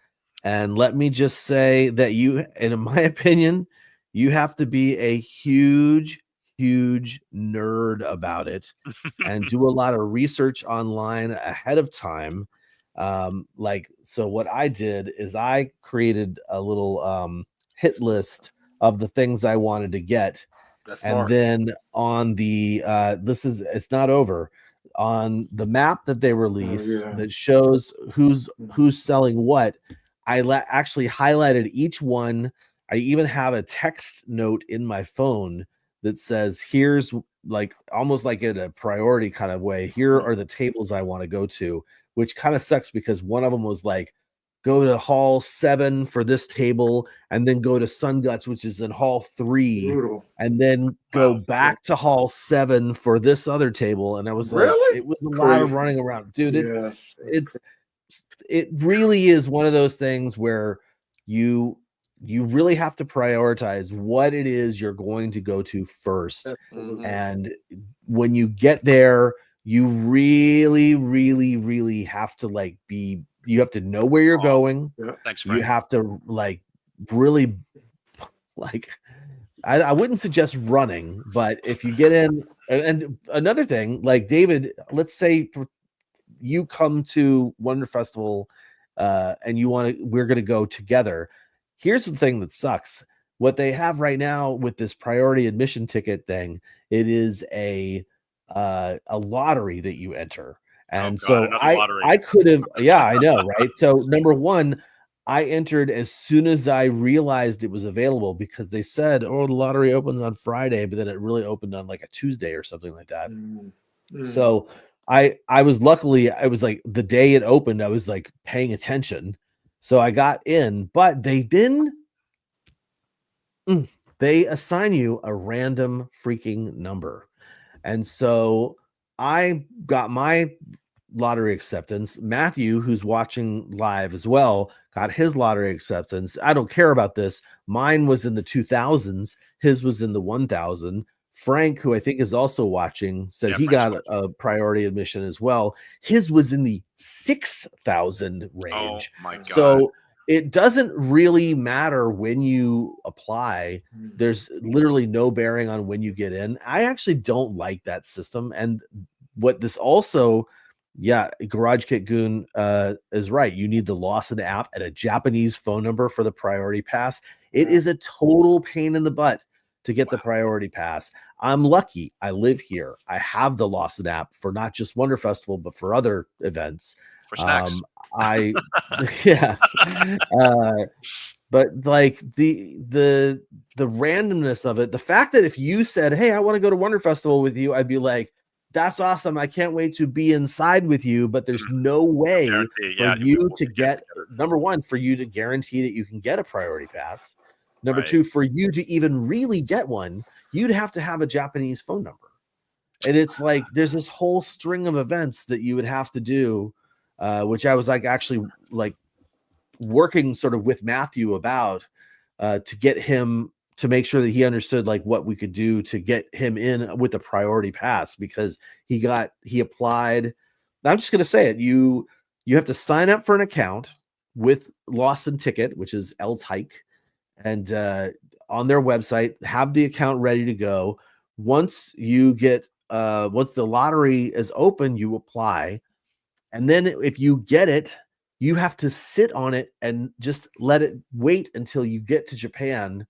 [SPEAKER 6] And let me just say that in my opinion, you have to be a huge nerd about it and do a lot of research online ahead of time. So what I did is I created a little hit list of the things I wanted to get. And then on the it's not over, on the map that they release that shows who's selling what, I actually highlighted each one. I even have a text note in my phone that says, here's, like almost like in a priority kind of way, here are the tables I want to go to, which kind of sucks because one of them was like, go to hall 7 for this table, and then go to Sun Guts, which is in hall 3. Brutal. And then go back to hall 7 for this other table. And I was like, it was a lot of running around, dude. It really is one of those things where you really have to prioritize what it is you're going to go to first. And when you get there, you really have to you have to know where you're going.
[SPEAKER 3] Thanks, Frank.
[SPEAKER 6] You have to really I wouldn't suggest running, but if you get in, and another thing, like David, let's say you come to Wonder Festival and we're going to go together. Here's the thing that sucks. What they have right now with this priority admission ticket thing, it is a lottery that you enter. And so I could have, I know, right? So number one, I entered as soon as I realized it was available, because they said, the lottery opens on Friday, but then it really opened on like a Tuesday or something like that. So I was I was like, the day it opened, I was like paying attention. So I got in, but they assign you a random freaking number. And so I got my lottery acceptance. Matthew, who's watching live as well, got his lottery acceptance. I don't care about this. Mine was in the 2000s. His was in the 1000. Frank, who I think is also watching, said he got a priority admission as well. His was in the 6,000 range.
[SPEAKER 3] Oh my God.
[SPEAKER 6] So it doesn't really matter when you apply. There's literally no bearing on when you get in. I actually don't like that system. And what this also, Garage Kit Goon is right. You need the Lawson app and a Japanese phone number for the priority pass. It is a total pain in the butt to get the priority pass. I'm lucky. I live here. I have the Lawson app for not just Wonder Festival, but for other events.
[SPEAKER 3] For snacks.
[SPEAKER 6] But like the randomness of it, the fact that if you said, hey, I want to go to Wonder Festival with you, I'd be like, that's awesome. I can't wait to be inside with you, but there's no way for you to get, number one, for you to guarantee that you can get a priority pass. Number two, for you to even really get one, you'd have to have a Japanese phone number. And it's like, there's this whole string of events that you would have to do, which I was like, actually like working sort of with Matthew about to get him to make sure that he understood like what we could do to get him in with a priority pass, because he applied. I'm just going to say it. You have to sign up for an account with Lawson Ticket, which is L-Tyke. And on their website, have the account ready to go. Once you get once the lottery is open, you apply. And then if you get it, you have to sit on it and just let it wait until you get to Japan.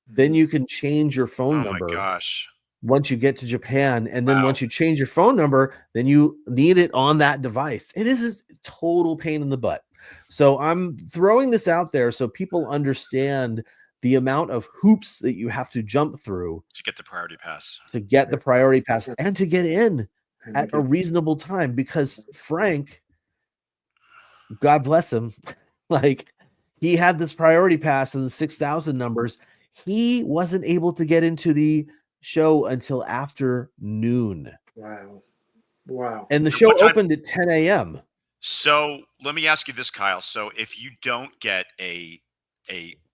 [SPEAKER 6] Then you can change your phone number.
[SPEAKER 3] Oh my gosh.
[SPEAKER 6] Once you get to Japan, and then once you change your phone number, then you need it on that device. It is a total pain in the butt. So I'm throwing this out there so people understand the amount of hoops that you have to jump through
[SPEAKER 3] to get the priority pass,
[SPEAKER 6] and to get in at a reasonable time, because Frank, God bless him, like, he had this priority pass and the 6,000 numbers. He wasn't able to get into the show until after noon.
[SPEAKER 8] Wow.
[SPEAKER 6] And the show opened at 10 a.m.
[SPEAKER 3] So let me ask you this, Kyle. So if you don't get a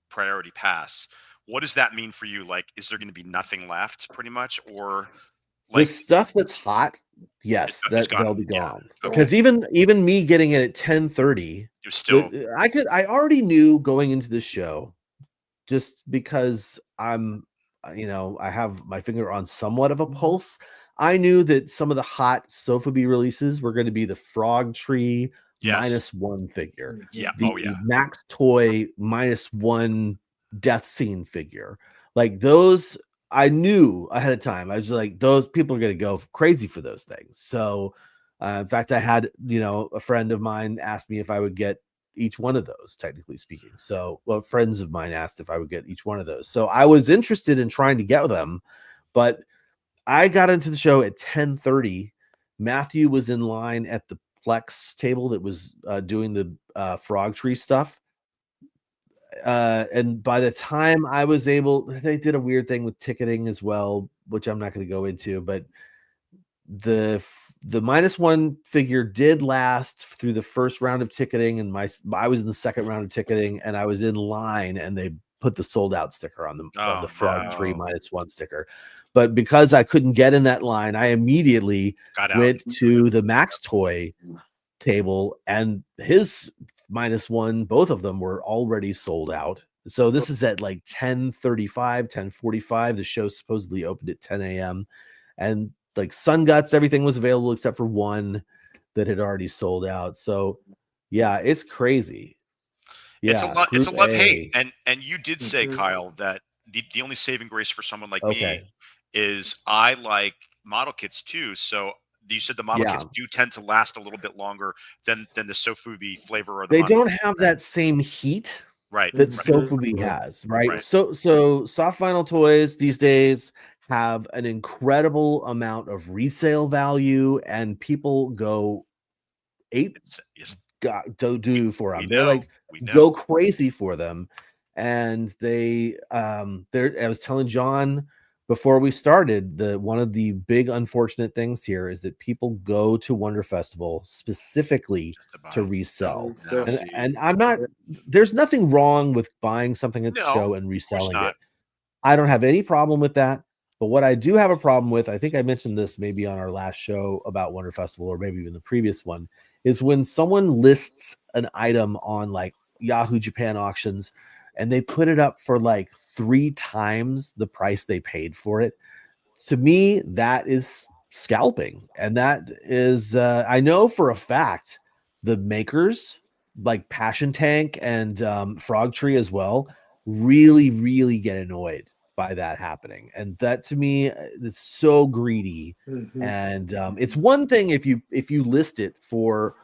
[SPEAKER 3] priority pass, what does that mean for you? Like, is there going to be nothing left pretty much? Or like
[SPEAKER 6] the stuff that's hot, yes, they'll be gone.
[SPEAKER 3] Yeah.
[SPEAKER 6] Because even me getting it at 10:30, I already knew going into the show, just because I'm, I have my finger on somewhat of a pulse. I knew that some of the hot Sofubi releases were going to be the Frog Tree -1 figure. The Max Toy -1 Death Scene figure. Like, those, I knew ahead of time. I was like, those people are going to go crazy for those things. So, in fact, I had, a friend of mine asked me if I would get each one of those, technically speaking. So, friends of mine asked if I would get each one of those. So I was interested in trying to get them, but I got into the show at 10:30. Matthew was in line at the Plex table that was doing the Frog Tree stuff. And by the time I was able, they did a weird thing with ticketing as well, which I'm not going to go into, but the -1 figure did last through the first round of ticketing, and I was in the second round of ticketing, and I was in line, and they put the sold out sticker on the Frog Tree -1 sticker. But because I couldn't get in that line, I immediately went to the Max Toy table, and his -1, both of them were already sold out. So this is at like 10:35, 10:45. The show supposedly opened at 10 a.m. and like Sun Guts, everything was available except for one that had already sold out. So yeah, it's crazy. Yeah,
[SPEAKER 3] it's a love hate. And you did say, Kyle, that the only saving grace for someone like me is I like model kits too. So you said the model kits do tend to last a little bit longer than the Sofubi flavor, or
[SPEAKER 6] they don't have that same heat that Sofubi has, right? So soft vinyl toys these days have an incredible amount of resale value, and people go do for them. They're like go crazy for them, and I was telling John before we started, one of the big unfortunate things here is that people go to Wonderfestival specifically to resell. And I'm not, there's nothing wrong with buying something at the show and reselling it. I don't have any problem with that. But what I do have a problem with, I think I mentioned this maybe on our last show about Wonderfestival, or maybe even the previous one, is when someone lists an item on like Yahoo Japan auctions and they put it up for like 3 times the price they paid for it. To me, that is scalping. And that is, I know for a fact, the makers like Passion Tank and Frog Tree as well really, really get annoyed by that happening. And that, to me, it's so greedy. And it's one thing if you list it for,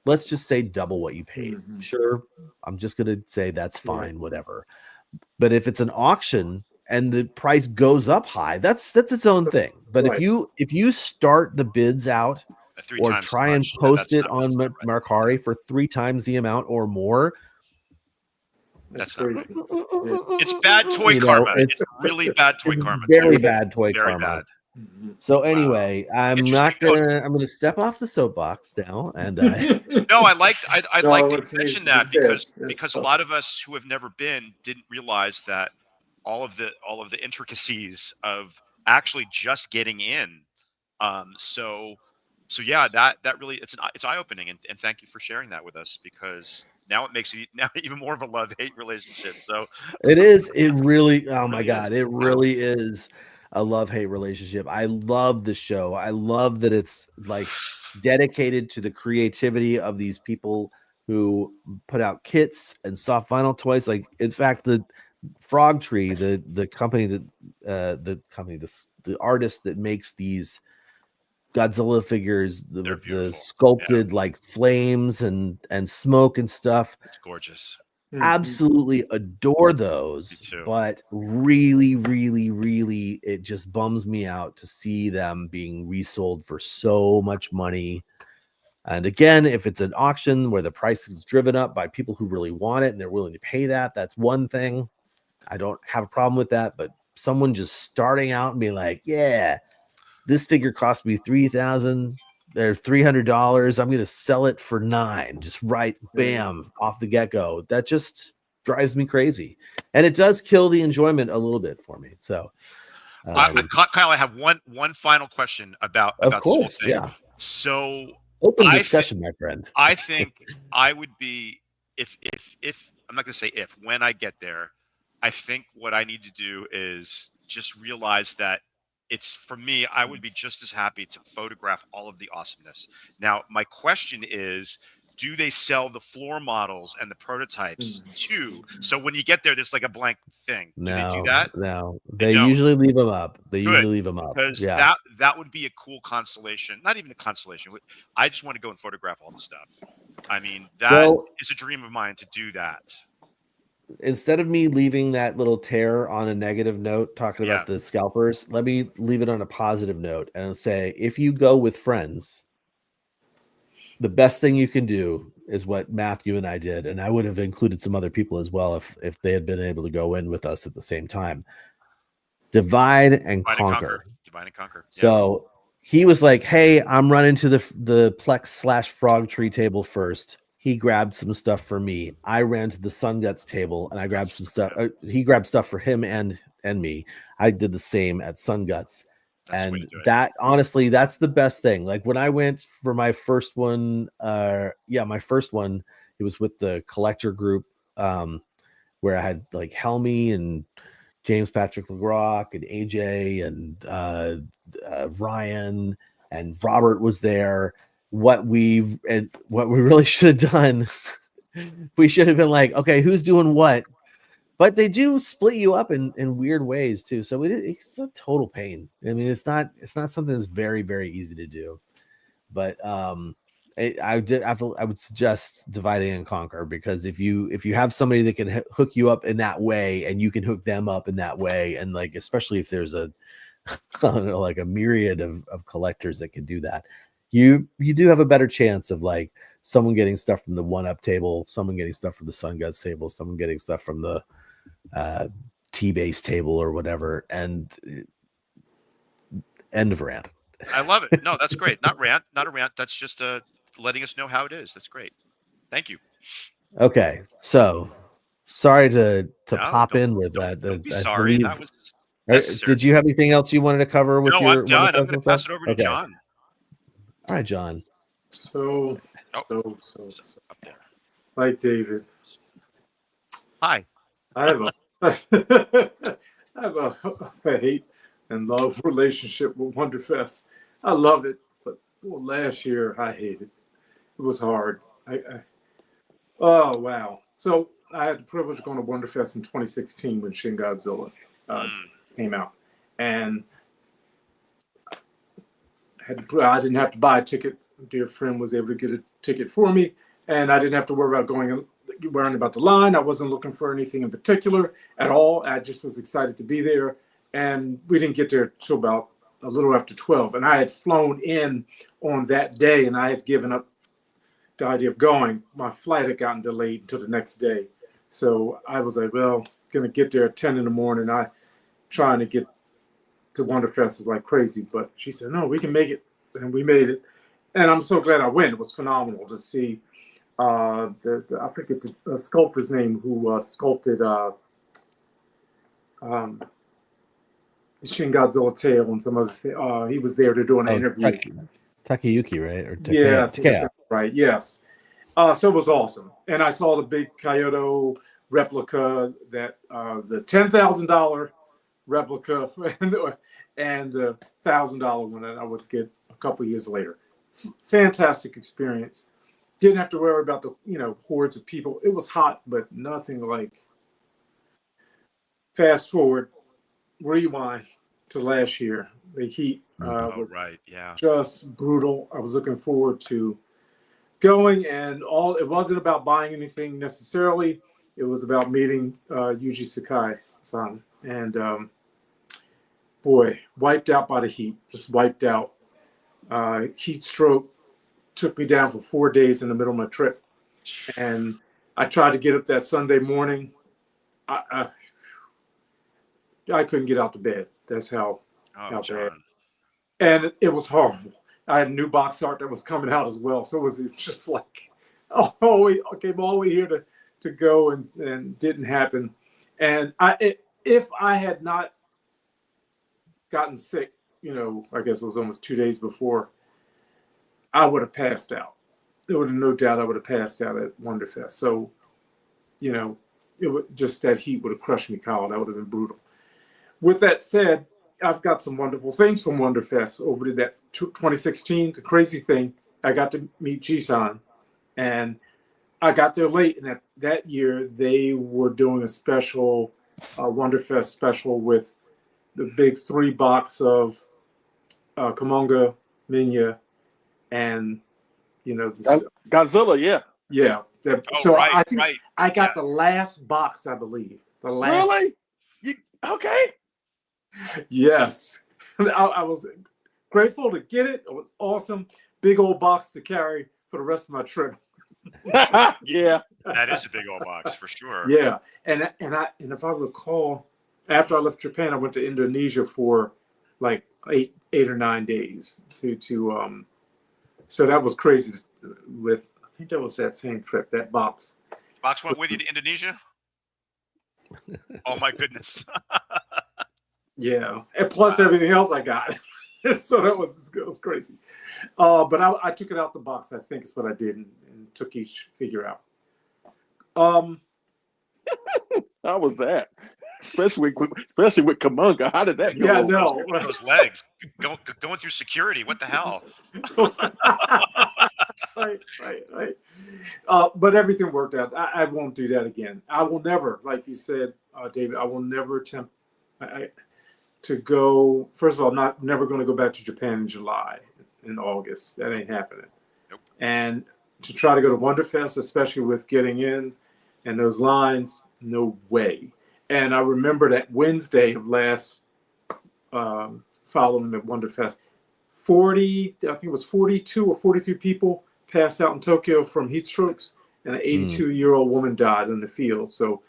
[SPEAKER 6] let's just say, double what you paid. Sure, I'm just gonna say that's fine, whatever. But if it's an auction and the price goes up high, that's its own thing. But if you start the bids out or try and post it on Mercari for 3 times the amount or more,
[SPEAKER 8] that's crazy.
[SPEAKER 3] It's bad toy karma. It's really bad toy karma.
[SPEAKER 6] Very bad toy karma. So anyway, I'm gonna step off the soapbox now, and
[SPEAKER 3] no, I like to mention that because a lot of us who have never been didn't realize that all of the intricacies of actually just getting in. So yeah, that really it's eye-opening, and thank you for sharing that with us, because now it makes it now even more of a love-hate relationship. So
[SPEAKER 6] It is. It really. Oh my
[SPEAKER 3] really
[SPEAKER 6] God!
[SPEAKER 3] is.
[SPEAKER 6] It really is a love-hate relationship. I love the show. I love that it's like dedicated to the creativity of these people who put out kits and soft vinyl toys. Like, in fact, the Frog Tree, the company that the artist that makes these Godzilla figures
[SPEAKER 3] They're
[SPEAKER 6] with the
[SPEAKER 3] beautiful.
[SPEAKER 6] sculpted like flames and smoke and stuff.
[SPEAKER 3] It's gorgeous.
[SPEAKER 6] Absolutely adore
[SPEAKER 3] Me
[SPEAKER 6] those,
[SPEAKER 3] too.
[SPEAKER 6] but really, really, really, it just bums me out to see them being resold for so much money. And again, if it's an auction where the price is driven up by people who really want it and they're willing to pay that, that's one thing. I don't have a problem with that. But someone just starting out and being like, yeah, this figure cost me $3,000. They're $300. I'm going to sell it for $9. Just right, bam, off the get-go. That just drives me crazy, and it does kill the enjoyment a little bit for me. So,
[SPEAKER 3] Kyle, I have one final question about
[SPEAKER 6] of
[SPEAKER 3] this whole
[SPEAKER 6] course,
[SPEAKER 3] thing.
[SPEAKER 6] yeah.
[SPEAKER 3] So
[SPEAKER 6] Open discussion, my friend.
[SPEAKER 3] I think I would be if I'm not going to say if when I get there, I think what I need to do is just realize that it's for me. I would be just as happy to photograph all of the awesomeness. Now, my question is, do they sell the floor models and the prototypes too? So when you get there, there's like a blank thing. Do they do that?
[SPEAKER 6] No. They usually leave them up.
[SPEAKER 3] Because
[SPEAKER 6] Yeah.
[SPEAKER 3] that would be a cool constellation. Not even a constellation. I just want to go and photograph all the stuff. I mean, that is a dream of mine to do that.
[SPEAKER 6] Instead of me leaving that little tear on a negative note talking about the scalpers, let me leave it on a positive note and say, if you go with friends, the best thing you can do is what Matthew and I did. And I would have included some other people as well if they had been able to go in with us at the same time. Divide and conquer.
[SPEAKER 3] Divide and conquer. Yeah.
[SPEAKER 6] So he was like, hey, I'm running to the Plex/Frog Tree table first. He grabbed some stuff for me. I ran to the Sun Guts table and I grabbed some stuff. He grabbed stuff for him and me. I did the same at Sun Guts. And that, honestly, that's the best thing. Like when I went for my first one, my first one, it was with the collector group, where I had like Helmy and James Patrick LeGrock and AJ and Ryan and Robert was there. What we really should have done, we should have been like, okay, who's doing what? But they do split you up in weird ways too. So it's a total pain. I mean, it's not something that's very, very easy to do. But I would suggest dividing and conquer, because if you have somebody that can hook you up in that way and you can hook them up in that way, and like especially if there's I don't know, like a myriad of collectors that can do that, you do have a better chance of like someone getting stuff from the One Up table, someone getting stuff from the Sun Guts table, someone getting stuff from the T-base table or whatever, and end of rant.
[SPEAKER 3] I love it. No, that's great. Not a rant. That's just letting us know how it is. That's great. Thank you.
[SPEAKER 6] Okay, so sorry to pop in with that.
[SPEAKER 3] Don't be sorry. That was necessary.
[SPEAKER 6] Did you have anything else you wanted to cover with
[SPEAKER 3] I'm done. I'm going to pass it over to John.
[SPEAKER 6] All right, John.
[SPEAKER 8] So like David.
[SPEAKER 3] Hi.
[SPEAKER 8] I have a hate and love relationship with Wonderfest. I love it, but last year I hated it. It was hard. Oh wow! So I had the privilege of going to Wonderfest in 2016 when Shin Godzilla came out, and I didn't have to buy a ticket. A dear friend was able to get a ticket for me, and I didn't have to worry about worrying about the line. I wasn't looking for anything in particular at all. I just was excited to be there, and we didn't get there till about a little after 12. And I had flown in on that day, and I had given up the idea of going. My flight had gotten delayed until the next day, so I was like, well, gonna get there at 10 in the morning. I trying to get to Wonderfest is like crazy, but she said, no, we can make it, and we made it. And I'm so glad I went. It was phenomenal to see I forget the sculptor's name who sculpted Shin Godzilla tail and some other thing. He was there to do an interview.
[SPEAKER 6] Takayuki, right? Or
[SPEAKER 8] Takaya, right? Yes. So it was awesome. And I saw the big Kyoto replica, that the $10,000 replica and the $1,000 one that I would get a couple years later. Fantastic experience. Didn't have to worry about the hordes of people. It was hot, but nothing like. Fast forward, rewind to last year. The heat was just brutal. I was looking forward to going, and it wasn't about buying anything necessarily. It was about meeting Yuji Sakai-san, and boy, wiped out by the heat. Just wiped out. Heat stroke took me down for 4 days in the middle of my trip, and I tried to get up that Sunday morning. I couldn't get out to bed. That's how bad. And it was horrible. I had a new box art that was coming out as well, so it was just like, we came all the way here to go, and didn't happen. And if I had not gotten sick, I guess it was almost 2 days before, I would have passed out. There would have no doubt I would have passed out at Wonderfest. So, it would just, that heat would have crushed me, Kyle. That would have been brutal. With that said, I've got some wonderful things from Wonderfest over to that 2016. The crazy thing, I got to meet G-san, and I got there late. And that year, they were doing a special Wonderfest special with the big 3 box of Kamonga, Minya, and
[SPEAKER 7] Godzilla.
[SPEAKER 8] Yeah. I think I got the last box, I believe. The last.
[SPEAKER 7] Really? Okay.
[SPEAKER 8] Yes. I was grateful to get it. It was awesome. Big old box to carry for the rest of my trip.
[SPEAKER 7] Yeah.
[SPEAKER 3] That is a big old box for sure.
[SPEAKER 8] Yeah. And if I recall, after I left Japan, I went to Indonesia for like eight or 9 days so that was crazy. I think that was that same trip, that box.
[SPEAKER 3] Box went with you to Indonesia? Oh my goodness.
[SPEAKER 8] Yeah, and plus everything else I got. So it was crazy. But I took it out the box, I think is what I did, and took each figure out.
[SPEAKER 7] How was that? Especially with Kamunga. How did that go?
[SPEAKER 8] Yeah, no.
[SPEAKER 3] Those legs going through security. What the hell?
[SPEAKER 8] Right. But everything worked out. I won't do that again. I will never, like you said, David, I will never attempt to go. First of all, I'm never going to go back to Japan in July, in August. That ain't happening.
[SPEAKER 3] Nope.
[SPEAKER 8] And to try to go to Wonderfest, especially with getting in and those lines, no way. And I remember that Wednesday of last following the Wonderfest, I think it was 42 or 43 people passed out in Tokyo from heat strokes, and an 82-year-old woman died in the field. So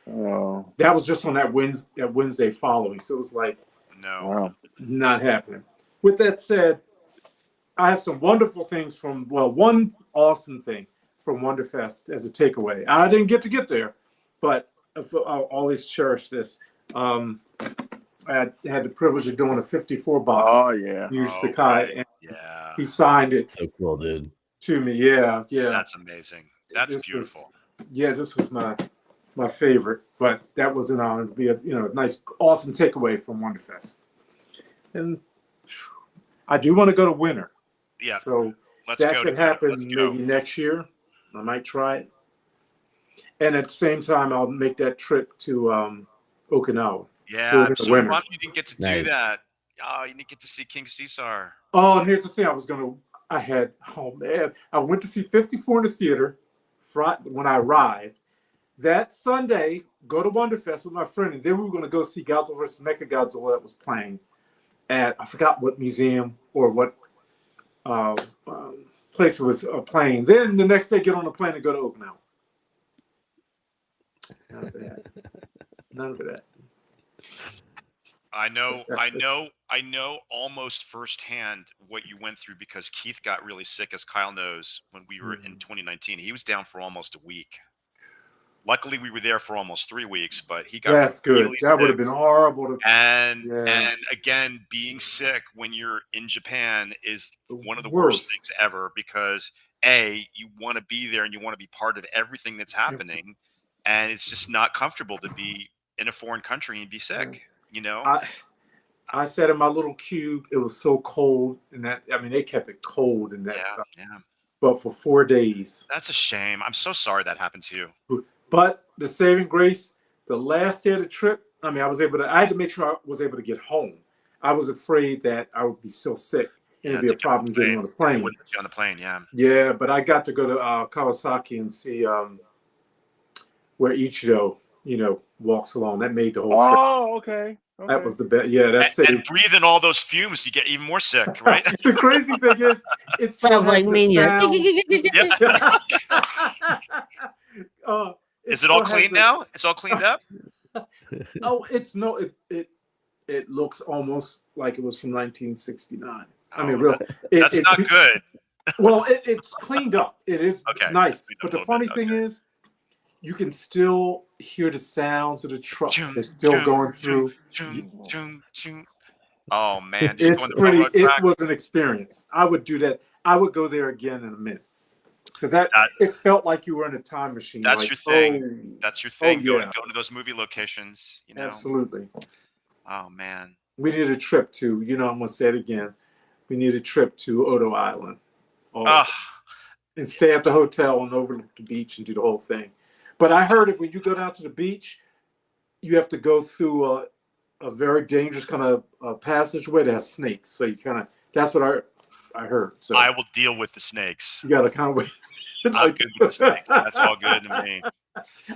[SPEAKER 8] that was just on that Wednesday following. So it was like, not happening. With that said, I have some wonderful things one awesome thing from Wonderfest as a takeaway. I didn't get to get there, but I'll always cherish this. I had the privilege of doing a 54 box.
[SPEAKER 7] Oh yeah.
[SPEAKER 8] Yuji Sakai, and he signed it.
[SPEAKER 6] So cool, dude.
[SPEAKER 8] To me, yeah.
[SPEAKER 3] That's amazing. That's beautiful.
[SPEAKER 8] This was my favorite, but that was an honor to be a nice, awesome takeaway from Wonderfest. And I do want to go to Winter.
[SPEAKER 3] Yeah.
[SPEAKER 8] So that could happen maybe next year. I might try it. And at the same time, I'll make that trip to Okinawa.
[SPEAKER 3] Yeah, I'm so bummed you didn't get to do that. Oh, you didn't get to see King Caesar.
[SPEAKER 8] Oh, and here's the thing. I went to see 54 in the theater when I arrived. That Sunday, go to Wonderfest with my friend, and then we were going to go see Godzilla vs. Mechagodzilla that was playing at, I forgot what museum or what place it was playing. Then the next day, get on a plane and go to Okinawa. None of that.
[SPEAKER 3] I know almost firsthand what you went through, because Keith got really sick, as Kyle knows, when we were in 2019. He was down for almost a week. Luckily, we were there for almost 3 weeks, but he got
[SPEAKER 8] That's
[SPEAKER 3] really
[SPEAKER 8] good. That would have been horrible.
[SPEAKER 3] And again, being sick when you're in Japan is one of the worst things ever, because you want to be there and you want to be part of everything that's happening, and it's just not comfortable to be in a foreign country and be sick.
[SPEAKER 8] I sat in my little cube. It was so cold, and they kept it cold in that.
[SPEAKER 3] Yeah.
[SPEAKER 8] But for 4 days.
[SPEAKER 3] That's a shame. I'm so sorry that happened to you.
[SPEAKER 8] But the saving grace, the last day of the trip, I had to make sure I was able to get home. I was afraid that I would be still sick and it'd be a problem getting on the plane.
[SPEAKER 3] Wouldn't let you on the plane, yeah.
[SPEAKER 8] Yeah, but I got to go to Kawasaki and see where Ichido, walks along. That made the whole trip.
[SPEAKER 7] Oh, okay.
[SPEAKER 8] That was the best. Yeah, that's it.
[SPEAKER 3] And breathe in all those fumes, you get even more sick, right?
[SPEAKER 8] The crazy thing is, it
[SPEAKER 6] sounds like mania.
[SPEAKER 3] Is it all clean now? It's all cleaned up?
[SPEAKER 8] Oh, it looks almost like it was from 1969.
[SPEAKER 3] That's not good.
[SPEAKER 8] Well, it's cleaned up. It is nice. But the funny thing is, you can still hear the sounds of the trucks. They're still going through.
[SPEAKER 3] Oh man,
[SPEAKER 8] it's pretty. It was an experience. I would do that. I would go there again in a minute because it felt like you were in a time machine.
[SPEAKER 3] That's your thing. That's your thing.
[SPEAKER 8] Yeah.
[SPEAKER 3] Going to those movie locations.
[SPEAKER 8] Absolutely.
[SPEAKER 3] Oh man.
[SPEAKER 8] We need a trip to. I'm gonna say it again. We need a trip to Odo Island. And stay at the hotel and overlook the beach and do the whole thing. But I heard when you go down to the beach, you have to go through a very dangerous kind of passageway that has snakes. So that's what I heard. So
[SPEAKER 3] I will deal with the snakes.
[SPEAKER 8] You got to kind of wait.
[SPEAKER 3] I'm good with the snakes. That's all good to me.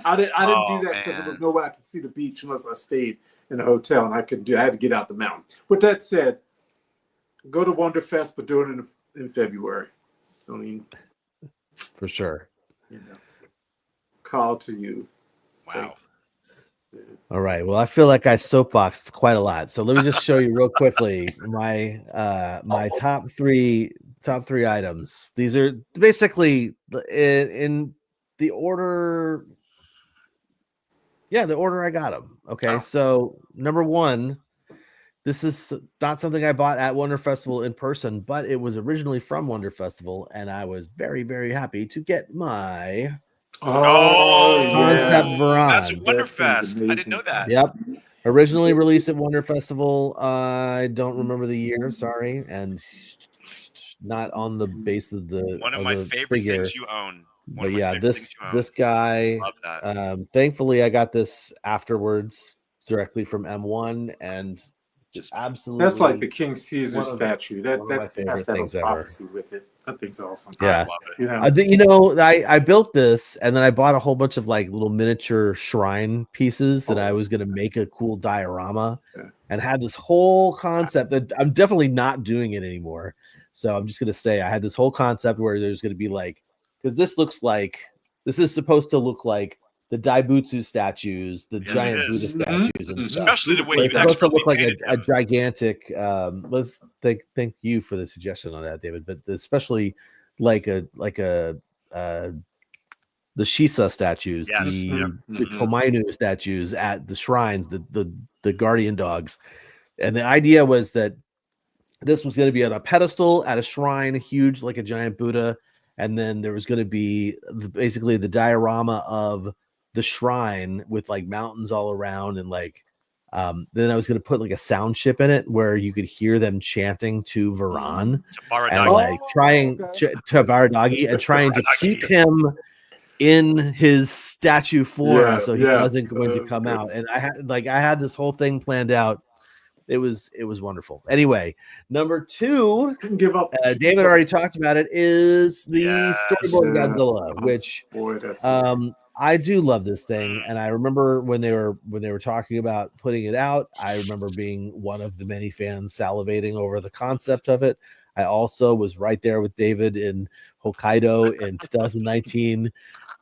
[SPEAKER 8] I didn't do that because there was no way I could see the beach unless I stayed in a hotel, and I had to get out the mountain. With that said, go to Wonderfest, but do it in February.
[SPEAKER 6] For sure.
[SPEAKER 8] Call to you.
[SPEAKER 3] Wow.
[SPEAKER 6] All right. Well, I feel like I soapboxed quite a lot. So let me just show you real quickly my top three items. These are basically in the order. Yeah, the order I got them. Okay. So number one, this is not something I bought at Wonderfestival in person, but it was originally from Wonderfestival, and I was very, very happy to get my concept Varan.
[SPEAKER 3] That's Wonderfest. I didn't know that.
[SPEAKER 6] Yep. Originally released at Wonderfestival. I don't remember the year, sorry, and not on the base of the
[SPEAKER 3] one of my favorite things you own.
[SPEAKER 6] But yeah, this guy.
[SPEAKER 3] Love that.
[SPEAKER 6] Thankfully, I got this afterwards directly from M1, and just absolutely.
[SPEAKER 8] That's like the King Caesar statue. That has to have a prophecy
[SPEAKER 6] ever.
[SPEAKER 8] with it. That thing's awesome.
[SPEAKER 6] Yeah,
[SPEAKER 8] I think
[SPEAKER 6] I built this, and then I bought a whole bunch of like little miniature shrine pieces that I was going to make a cool diorama, and had this whole concept that I'm definitely not doing it anymore. So I'm just going to say I had this whole concept where there's going to be like, because this is supposed to look like the Daibutsu statues, the giant Buddha statues, and stuff.
[SPEAKER 3] Especially the way
[SPEAKER 6] it's supposed to look like a gigantic. Let's thank you for the suggestion on that, David. But especially like the Shisa statues, the Komainu statues at the shrines, the guardian dogs, and the idea was that this was going to be on a pedestal at a shrine, huge like a giant Buddha, and then there was going to be basically the diorama of the shrine with like mountains all around, and like then I was going to put like a sound chip in it where you could hear them chanting to Varan and like trying to Baradagi and trying to keep him in his statue form so he wasn't going to come out. And I had this whole thing planned out. It was wonderful. Anyway, number two,
[SPEAKER 8] couldn't give up.
[SPEAKER 6] David already talked about it. Is the storyboard Godzilla, which I do love this thing, and I remember when they were talking about putting it out. I remember being one of the many fans salivating over the concept of it. I also was right there with David in Hokkaido in 2019,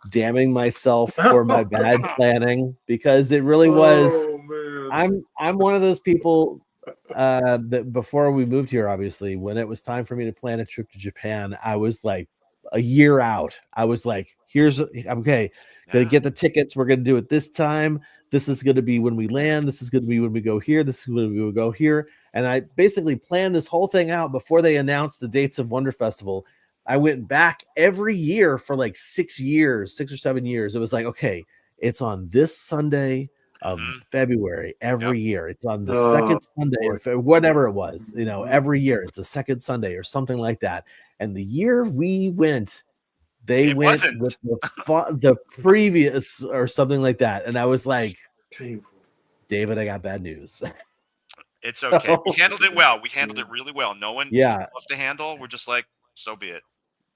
[SPEAKER 6] damning myself for my bad planning because it really was. I'm one of those people that before we moved here, obviously, when it was time for me to plan a trip to Japan, I was like a year out. I was like, gonna get the tickets. We're gonna do it this time. This is gonna be when we land. This is gonna be when we go here. This is when we will go here. And I basically planned this whole thing out before they announced the dates of Wonderfestival. I went back every year for like 6 years, 6 or 7 years. It was like, okay, it's on this Sunday of February every year. It's on the second Sunday of whatever it was, every year it's the second Sunday or something like that. And the year we went, they went with the previous or something like that. And I was like,
[SPEAKER 8] painful.
[SPEAKER 6] David, I got bad news.
[SPEAKER 3] It's okay. We handled it well. We handled it really well. No one wants to handle. We're just like, so be it.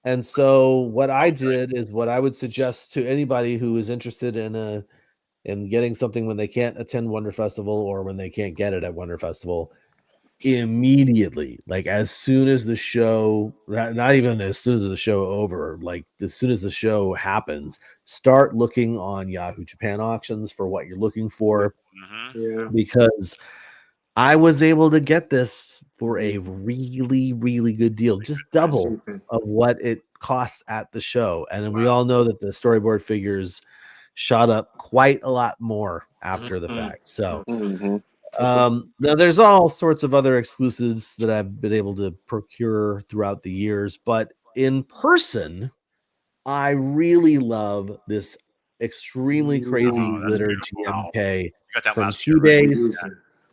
[SPEAKER 6] And so what I did is what I would suggest to anybody who is interested in getting something when they can't attend Wonder Festival or when they can't get it at Wonder Festival, immediately, like as soon as the show, not even as soon as the show over, like as soon as the show happens, start looking on Yahoo Japan auctions for what you're looking for. Because I was able to get this for a really, really good deal, just double of what it costs at the show. And then we all know that the storyboard figures shot up quite a lot more after the fact. So now there's all sorts of other exclusives that I've been able to procure throughout the years, but in person, I really love this extremely crazy glitter GMK from 2 days.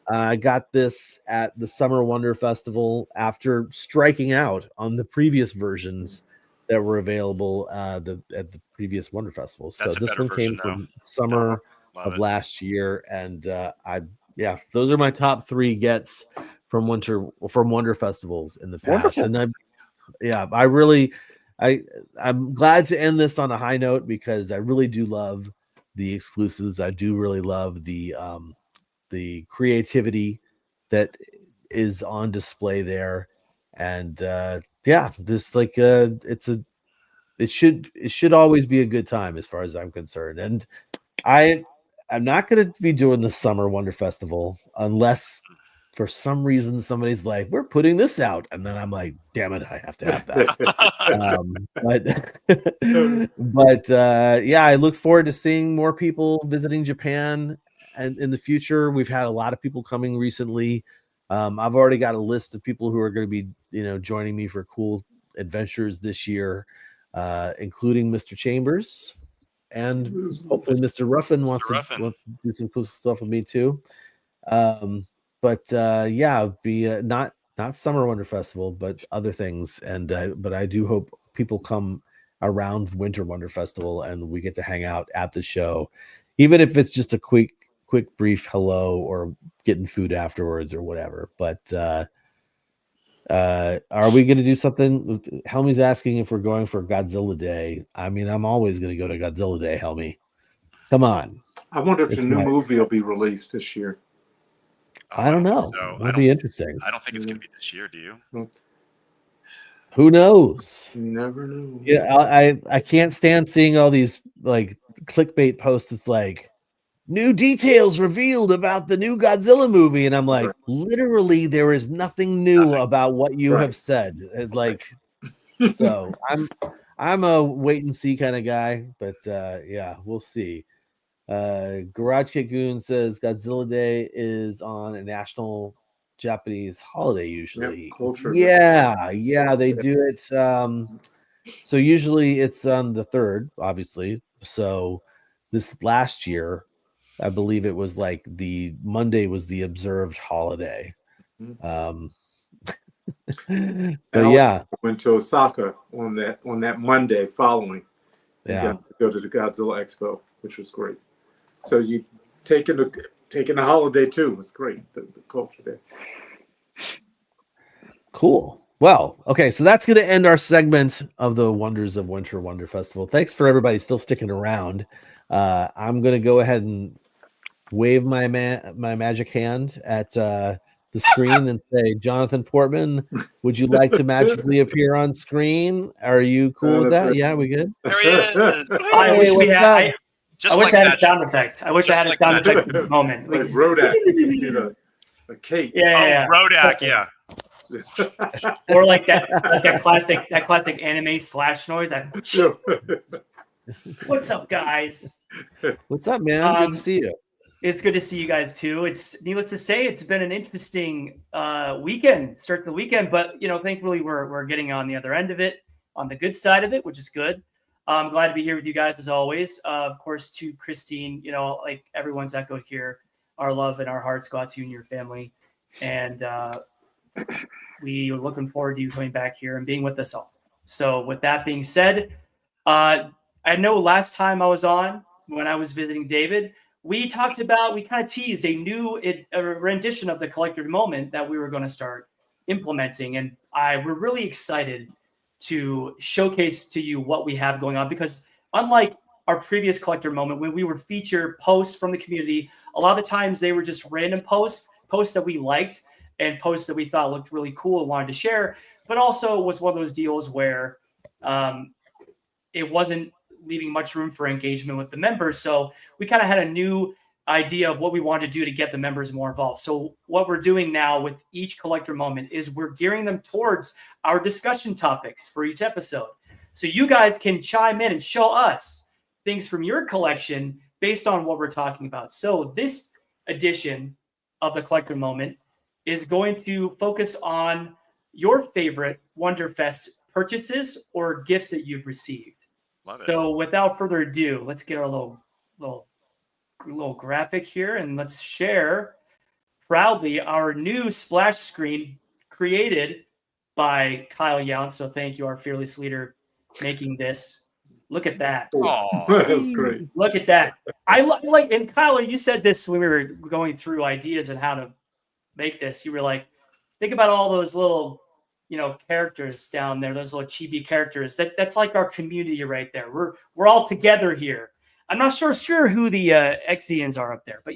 [SPEAKER 6] I got this at the Summer Wonder Festival after striking out on the previous versions that were available at the previous Wonder Festivals. So this one came from summer of last year, and those are my top 3 gets from Wonder Festivals in the past.
[SPEAKER 7] Wonderful.
[SPEAKER 6] And I'm glad to end this on a high note because I really do love the exclusives. I do really love the creativity that is on display there, and just like it should always be a good time as far as I'm concerned. And I'm not going to be doing the Summer Wonder Festival unless for some reason somebody's like, we're putting this out, and then I'm like, damn it, I have to have that. but I look forward to seeing more people visiting Japan. And in the future, we've had a lot of people coming recently. I've already got a list of people who are going to be, joining me for cool adventures this year, including Mr. Chambers, and hopefully Mr. Ruffin wants to do some cool stuff with me too. Be not Summer Wonder Festival, but other things. And but I do hope people come around Winter Wonder Festival and we get to hang out at the show, even if it's just a quick brief hello or getting food afterwards or whatever. But are we going to do something? Helmy's asking if we're going for Godzilla Day. I mean, I'm always going to go to Godzilla Day, Helmy. Come on.
[SPEAKER 8] I wonder if the new movie will be released this year.
[SPEAKER 6] I don't know. It'll be interesting.
[SPEAKER 3] I don't think it's going to be this year. Do you?
[SPEAKER 6] Who knows?
[SPEAKER 8] You never know.
[SPEAKER 6] Yeah, I can't stand seeing all these like clickbait posts. It's like new details revealed about the new Godzilla movie, and I'm like, literally, there is nothing new about what you have said. Like, so I'm a wait and see kind of guy, but we'll see. Garage Kikoon says Godzilla Day is on a national Japanese holiday usually. They do it. So usually it's on the 3rd, obviously. So this last year, I believe it was like the Monday was the observed holiday. But
[SPEAKER 8] I went to Osaka on that Monday following. Got to go to the Godzilla Expo, which was great. So you taking the holiday too. It's great. The culture there.
[SPEAKER 6] Cool. Well, okay, so that's going to end our segment of the Wonders of Winter Wonder Festival. Thanks for everybody still sticking around. I'm going to go ahead and wave my magic hand at the screen and say, Jonathan Portman, would you like to magically appear on screen? Are you cool with that? Yeah, we good?
[SPEAKER 3] There he is.
[SPEAKER 12] I wish we had. I wish I had a sound effect. I wish I had a sound effect for this moment.
[SPEAKER 8] Like Rodak, a cake.
[SPEAKER 12] Yeah.
[SPEAKER 3] Rodak, yeah.
[SPEAKER 12] Or like that classic anime slash noise. What's up, guys?
[SPEAKER 6] What's up, man? Good to see you.
[SPEAKER 12] It's good to see you guys too. It's needless to say, it's been an interesting weekend, start to the weekend, but thankfully we're getting on the other end of it. on the good side of it, which is good. I'm glad to be here with you guys as always. Of course, to Christine, like everyone's echoed here, our love and our hearts go out to you and your family. And we are looking forward to you coming back here and being with us all. So with that being said, I know last time I was on, when I was visiting David, we kind of teased a rendition of the Collector's Moment that we were going to start implementing. And we're really excited to showcase to you what we have going on, because unlike our previous Collector Moment, when we would feature posts from the community, a lot of the times they were just random posts that we liked and posts that we thought looked really cool and wanted to share, but also was one of those deals where it wasn't leaving much room for engagement with the members. So we kind of had a new idea of what we wanted to do to get the members more involved. So what we're doing now with each Collector Moment is we're gearing them towards our discussion topics for each episode. So you guys can chime in and show us things from your collection based on what we're talking about. So this edition of the Collector Moment is going to focus on your favorite Wonderfest purchases or gifts that you've received.
[SPEAKER 3] Love it.
[SPEAKER 12] So without further ado, let's get our little graphic here, and let's share proudly our new splash screen created by Kyle Young. So thank you, our fearless leader, making this. Look at that.
[SPEAKER 3] Oh,
[SPEAKER 8] That's great.
[SPEAKER 12] Look at that. I like, and Kyle, you said this when we were going through ideas and how to make this. You were like, think about all those little, characters down there, those little chibi characters. That's like our community right there. We're all together here. I'm not sure who the Exians are up there, but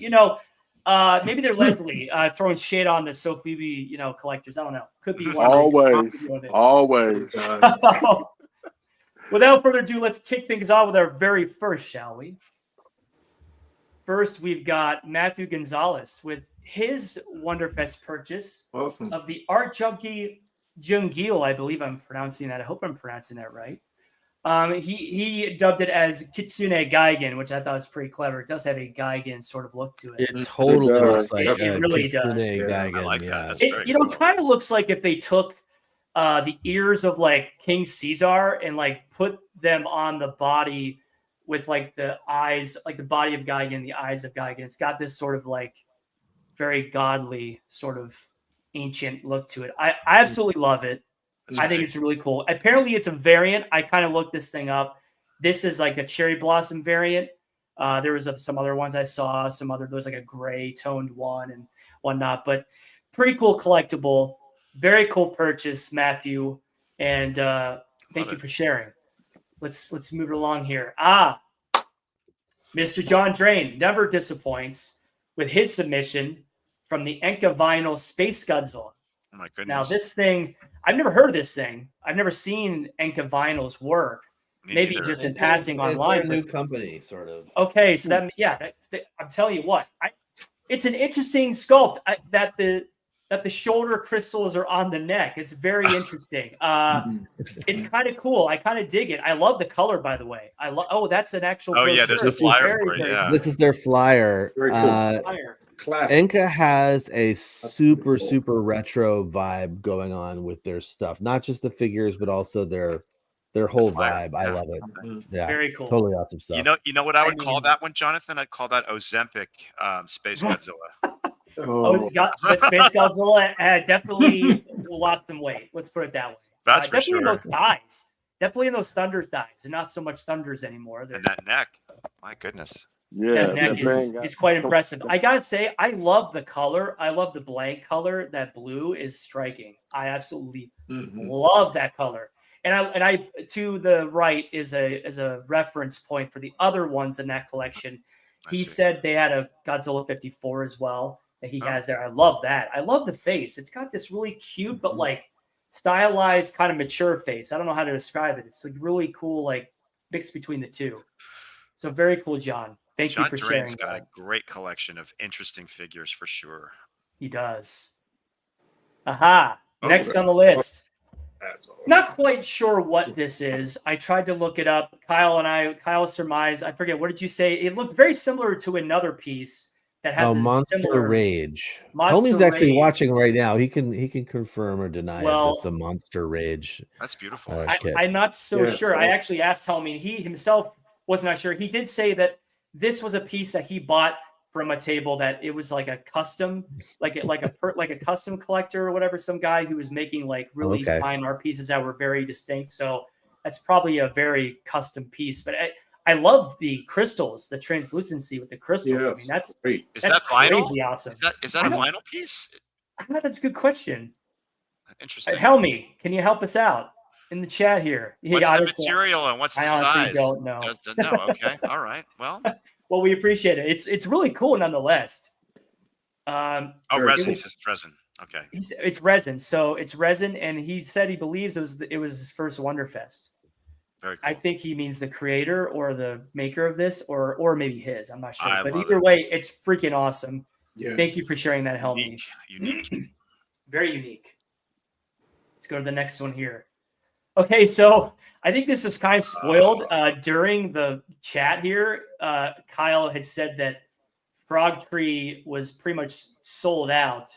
[SPEAKER 12] maybe they're Leslie throwing shade on the Sophie, collectors. I don't know. Could be one.
[SPEAKER 13] Always.
[SPEAKER 12] Without further ado, let's kick things off with our very first, shall we? First, we've got Matthew Gonzalez with his Wonderfest purchase of the Art Junkie Jungil. I believe I'm pronouncing that. I hope I'm pronouncing that right. He dubbed it as Kitsune Gaigen, which I thought was pretty clever. It does have a Gaigen sort of look to it.
[SPEAKER 6] It totally looks like
[SPEAKER 12] it really does.
[SPEAKER 6] Gaigen,
[SPEAKER 3] I like that. That's
[SPEAKER 12] It kind of looks like if they took the ears of like King Caesar and like put them on the body with like the eyes, like the body of Gaigen, the eyes of Gaigen. It's got this sort of like very godly sort of ancient look to it. I absolutely love it. I think it's really cool. Apparently it's a variant. I kind of looked this thing up. This is like a cherry blossom variant. There was some other ones I saw, there was like a gray toned one and whatnot, but pretty cool collectible. Very cool purchase, Matthew. And thank you for sharing. Let's move it along here. Mr. John Drain never disappoints with his submission from the Enka Vinyl Space Godzilla.
[SPEAKER 3] Oh my goodness.
[SPEAKER 12] Now this thing, I've never heard of this thing. I've never seen Enka Vinyl's work. Maybe just in passing online.
[SPEAKER 6] They're a new company, sort of.
[SPEAKER 12] Okay, so I'm telling you what, it's an interesting sculpt that the shoulder crystals are on the neck. It's very interesting. It's kind of cool. I kind of dig it. I love the color, by the way. That's an actual.
[SPEAKER 3] Oh yeah, there's the flyer for it. Yeah,
[SPEAKER 6] this is their flyer.
[SPEAKER 8] Very cool.
[SPEAKER 6] Enka has a super retro vibe going on with their stuff. Not just the figures, but also their whole vibe. I love it. Yeah,
[SPEAKER 12] very cool.
[SPEAKER 6] Totally awesome stuff.
[SPEAKER 3] You know what I would call that one, Jonathan? I'd call that Ozempic Space Godzilla.
[SPEAKER 12] The Space Godzilla definitely lost some weight. Let's put it that way.
[SPEAKER 3] That's for
[SPEAKER 12] definitely
[SPEAKER 3] sure.
[SPEAKER 12] In those thighs. Definitely in those thunder thighs, and not so much thunders anymore.
[SPEAKER 3] And that neck. My goodness.
[SPEAKER 13] Yeah,
[SPEAKER 12] that neck is quite impressive. I gotta say, I love the color. I love the blank color. That blue is striking. I absolutely love that color. And I to the right is a reference point for the other ones in that collection. He said they had a Godzilla 54 as well that he has there. I love that. I love the face. It's got this really cute but like stylized kind of mature face. I don't know how to describe it. It's like really cool, like mix between the two. So very cool, John. Thank you for sharing.
[SPEAKER 3] Drain's got a great collection of interesting figures for sure.
[SPEAKER 12] He does. Next on the list.
[SPEAKER 8] That's awesome.
[SPEAKER 12] Not quite sure what this is. I tried to look it up. Kyle surmised. I forget. What did you say? It looked very similar to another piece that has this
[SPEAKER 6] Monster
[SPEAKER 12] similar
[SPEAKER 6] Rage.
[SPEAKER 12] Monster
[SPEAKER 6] Homie's actually
[SPEAKER 12] Rage.
[SPEAKER 6] watching right now. He can confirm or deny
[SPEAKER 12] Well,
[SPEAKER 6] if it's a Monster Rage.
[SPEAKER 3] That's beautiful.
[SPEAKER 6] Kit.
[SPEAKER 12] I'm not so sure. I actually asked Helmy, and he himself was not sure. He did say that this was a piece that he bought from a table, that it was like a custom, like a custom collector or whatever, some guy who was making like really fine art pieces that were very distinct. So that's probably a very custom piece. But I love the crystals, the translucency with the crystals. I mean, that's
[SPEAKER 7] great.
[SPEAKER 3] Is
[SPEAKER 12] that's
[SPEAKER 3] that vinyl?
[SPEAKER 12] crazy awesome.
[SPEAKER 3] Is that a vinyl piece?
[SPEAKER 12] That's a good question.
[SPEAKER 3] Interesting.
[SPEAKER 12] Helmy, can you help us out in the chat here?
[SPEAKER 3] What's the material and what's the size?
[SPEAKER 12] I honestly don't know.
[SPEAKER 3] No, okay, all right. Well,
[SPEAKER 12] we appreciate it. It's really cool nonetheless.
[SPEAKER 3] Resin. It's resin. Okay.
[SPEAKER 12] It's resin. So it's resin, and he said he believes it was his first Wonderfest.
[SPEAKER 3] Very cool.
[SPEAKER 12] I think he means the creator or the maker of this, or maybe his. I'm not sure.
[SPEAKER 3] I
[SPEAKER 12] But
[SPEAKER 3] love
[SPEAKER 12] either way, it's freaking awesome.
[SPEAKER 7] Yeah.
[SPEAKER 12] Thank you for sharing that, Helmy.
[SPEAKER 3] Unique.
[SPEAKER 12] Very unique. Let's go to the next one here. Okay, so I think this was kind of spoiled during the chat here. Kyle had said that Frog Tree was pretty much sold out.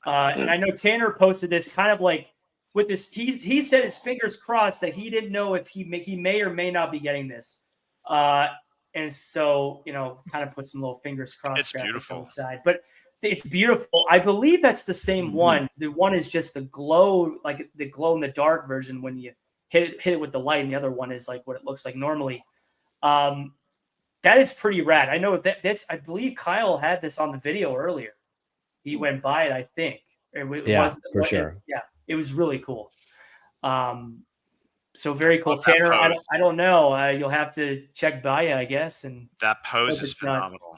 [SPEAKER 12] And I know Tanner posted this kind of like with this. He said his fingers crossed that he didn't know if he may or may not be getting this. And so, kind of put some little fingers crossed graphics on the side. But it's beautiful. I believe that's the same one. The one is just the glow, like the glow in the dark version when you hit it with the light, and the other one is like what it looks like normally. That is pretty rad. I know that's. I believe Kyle had this on the video earlier. He went by it, I think.
[SPEAKER 6] For sure.
[SPEAKER 12] It was really cool. So very cool, Tanner. I don't know. You'll have to check Baya, I guess, and
[SPEAKER 3] that pose is phenomenal.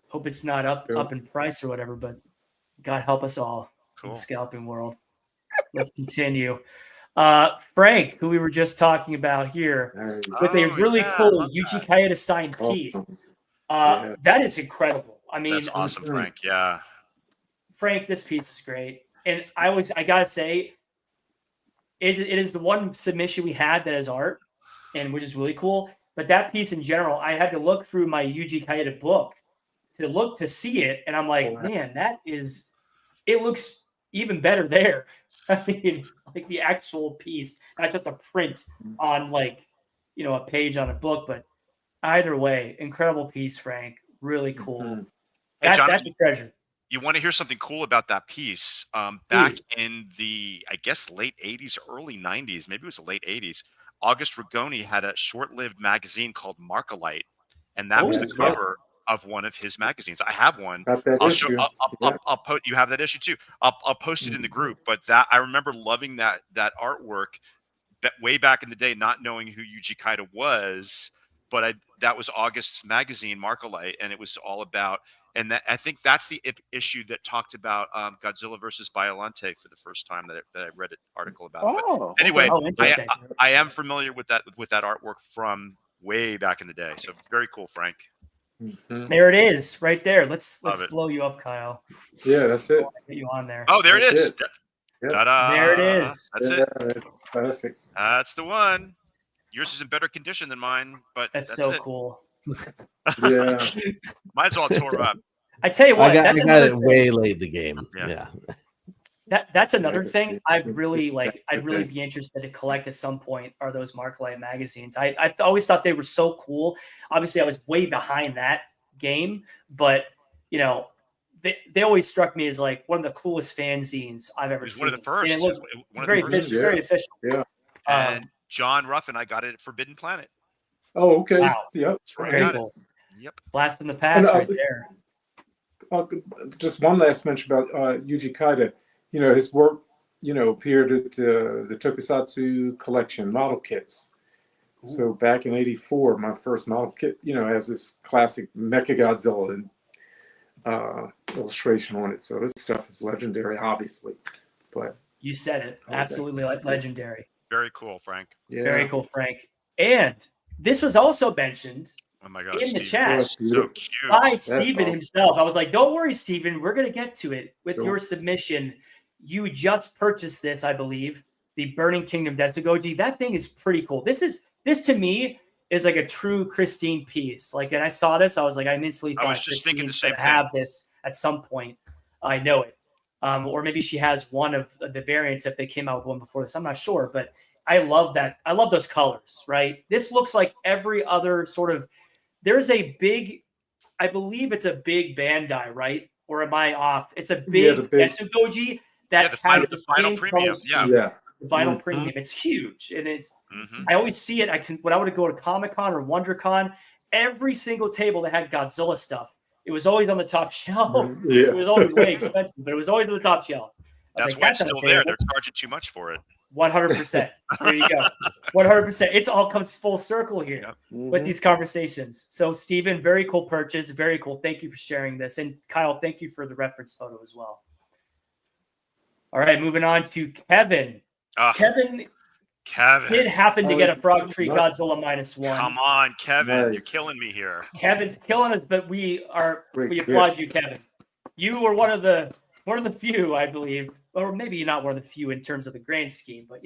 [SPEAKER 12] Hope it's not up in price or whatever, but God help us all in the scalping world. Let's continue. Frank, who we were just talking about here, with a really cool Yuji Kaida signed piece. That is incredible. I mean,
[SPEAKER 3] that's awesome, Frank. Yeah.
[SPEAKER 12] Frank, this piece is great. And I gotta say, it is the one submission we had that is art, and which is really cool. But that piece in general, I had to look through my Yuji Kaida book to see it, and I'm like, man, it looks even better there. I mean, like the actual piece, not just a print on a page on a book, but either way, incredible piece, Frank. Really cool.
[SPEAKER 3] Hey, John,
[SPEAKER 12] that's a treasure.
[SPEAKER 3] You want to hear something cool about that piece? Back in the, I guess, late 80s, early 90s, maybe it was the late 80s, August Rigoni had a short-lived magazine called Markalite, and that was the cover of one of his magazines. I have one. I'll show. I'll post. You have that issue too. I'll post it in the group. But I remember loving that artwork way back in the day, not knowing who Yuji Kaida was. But that was August's magazine, Markalite, and it was all about. And I think that's the issue that talked about Godzilla versus Biollante for the first time that I read an article about. But anyway, I am familiar with that artwork from way back in the day. So very cool, Frank.
[SPEAKER 12] There it is, right there. Let's blow you up, Kyle.
[SPEAKER 7] Yeah, that's it.
[SPEAKER 12] Get you on there.
[SPEAKER 3] Oh, there it is.
[SPEAKER 12] Ta-da. There it is.
[SPEAKER 3] That's it.
[SPEAKER 7] That's classic.
[SPEAKER 3] That's the one. Yours is in better condition than mine, but
[SPEAKER 12] that's so cool.
[SPEAKER 7] Yeah,
[SPEAKER 3] mine's all tore up.
[SPEAKER 12] I tell you what,
[SPEAKER 6] I got it way late in the game. Yeah.
[SPEAKER 12] That's another thing I'd really be interested to collect at some point are those Markalite magazines. I always thought they were so cool. Obviously, I was way behind that game, but they always struck me as like one of the coolest fanzines I've ever seen.
[SPEAKER 3] One of the first.
[SPEAKER 12] And it looked very official.
[SPEAKER 7] Yeah.
[SPEAKER 3] And John Ruffin, I got it at Forbidden Planet.
[SPEAKER 7] Oh, okay.
[SPEAKER 12] Wow.
[SPEAKER 7] Yep.
[SPEAKER 12] Very cool.
[SPEAKER 3] Yep.
[SPEAKER 12] Blast from the past right there.
[SPEAKER 8] Just one last mention about Yuji Kaida. His work, appeared at the Tokusatsu collection model kits. Ooh. So back in '84, my first model kit, has this classic Mechagodzilla illustration on it. So this stuff is legendary, obviously. But
[SPEAKER 12] you said it. Absolutely legendary.
[SPEAKER 3] Very cool, Frank.
[SPEAKER 12] Yeah. Very cool, Frank. And this was also mentioned in the chat by Steven himself. I was like, don't worry, Steven. We're going to get to it with your submission. You just purchased this, I believe, the Burning Kingdom Detsugoji. That thing is pretty cool. This to me is like a true Christine piece. Like, and I saw this, I was like, I instantly thought
[SPEAKER 3] I was just thinking the same
[SPEAKER 12] Christine's
[SPEAKER 3] thing.
[SPEAKER 12] gonna have this at some point. I know it. Or maybe she has one of the variants if they came out with one before this. I'm not sure, but I love that. I love those colors, right? This looks like every other sort of, there's a big, I believe it's a big Bandai, right? Or am I off? It's a big Etsugoji that has the
[SPEAKER 3] vinyl
[SPEAKER 12] same
[SPEAKER 3] premium.
[SPEAKER 12] color scheme.
[SPEAKER 8] Yeah.
[SPEAKER 12] The vinyl premium. It's huge. And it's, I always see it. When I would go to Comic-Con or WonderCon, every single table that had Godzilla stuff, it was always on the top shelf.
[SPEAKER 8] Yeah.
[SPEAKER 12] It was always way expensive, but it was always on the top shelf.
[SPEAKER 3] That's why it's still there. They're charging too much for it.
[SPEAKER 12] 100%. There you go. 100%. It's all comes full circle here with these conversations. So, Steven, very cool purchase. Very cool. Thank you for sharing this. And Kyle, thank you for the reference photo as well. All right, moving on to Kevin. Kevin did happen to get a Frog Tree Godzilla -1.
[SPEAKER 3] Come on, Kevin. You're killing me here.
[SPEAKER 12] Kevin's killing us, but we applaud you, Kevin. You were one of the few, I believe, or maybe not one of the few in terms of the grand scheme, but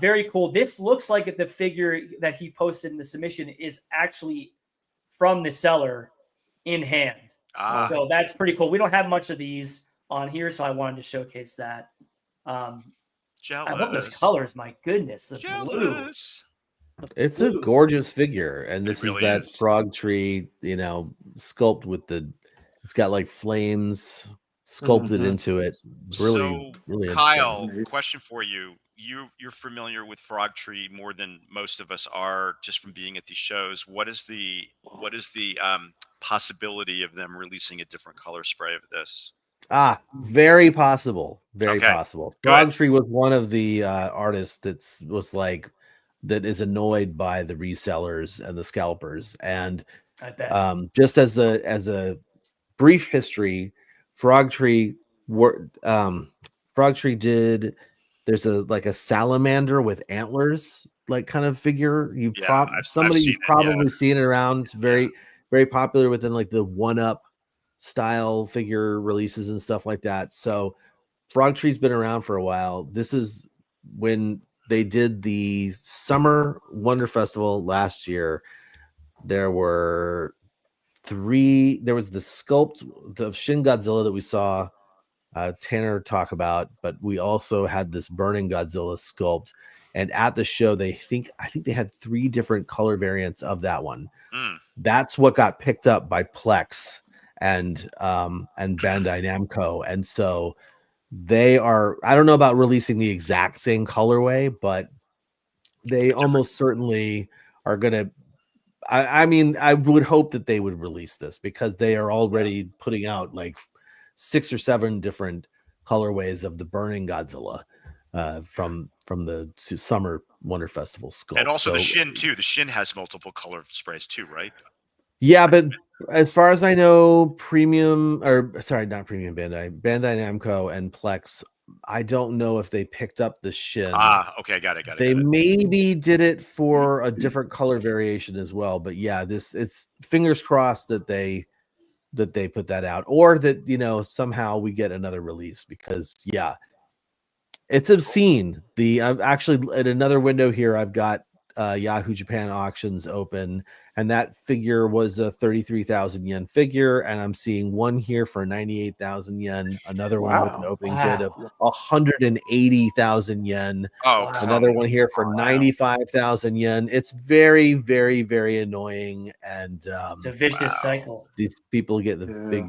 [SPEAKER 12] very cool. This looks like the figure that he posted in the submission is actually from the seller in hand. So that's pretty cool. We don't have much of these on here, so I wanted to showcase that.
[SPEAKER 3] Jealous.
[SPEAKER 12] I love those colors. My goodness, the blue.
[SPEAKER 6] It's a gorgeous figure, and this is that frog tree, sculpt with it's got like flames sculpted into it. Really, really.
[SPEAKER 3] Kyle, question for you. You're familiar with Frog Tree more than most of us are, just from being at these shows. What is the possibility of them releasing a different color spray of this?
[SPEAKER 6] Very possible. Very
[SPEAKER 3] Okay.
[SPEAKER 6] possible. Frog Tree was one of the artists that is annoyed by the resellers and the scalpers. And
[SPEAKER 12] I bet.
[SPEAKER 6] Just as a brief history, Frog Tree did. There's a salamander with antlers, like kind of figure. You've probably seen it around. It's very, very popular within like the 1-Up style figure releases and stuff like that. So Frog Tree's been around for a while. This is when they did the Summer Wonderfestival last year. There was the sculpt of Shin Godzilla that we saw Tanner talk about, but we also had this Burning Godzilla sculpt. And at the show, I think they had 3 different color variants of that one. That's what got picked up by Plex and Bandai Namco. And so they are, I don't know about releasing the exact same colorway, but they almost certainly are going to. I mean, I would hope that they would release this because they are already putting out like 6 or 7 different colorways of the Burning Godzilla from the Summer Wonderfestival sculpt.
[SPEAKER 3] And also the Shin too. The Shin has multiple color sprays too, right?
[SPEAKER 6] Yeah, but as far as I know, not Premium Bandai Namco and Plex, I don't know if they picked up the Shin.
[SPEAKER 3] Okay, got it.
[SPEAKER 6] They maybe did it for a different color variation as well, but yeah, it's fingers crossed that they put that out, or that somehow we get another release, because it's obscene. I'm actually at another window here. I've got Yahoo Japan auctions open, and that figure was a 33,000 yen figure, and I'm seeing one here for 98,000 yen, another one with an opening bid of 180,000 yen, another one here for 95,000 yen. It's very, very, very annoying, and
[SPEAKER 12] it's a vicious cycle.
[SPEAKER 6] These people get the big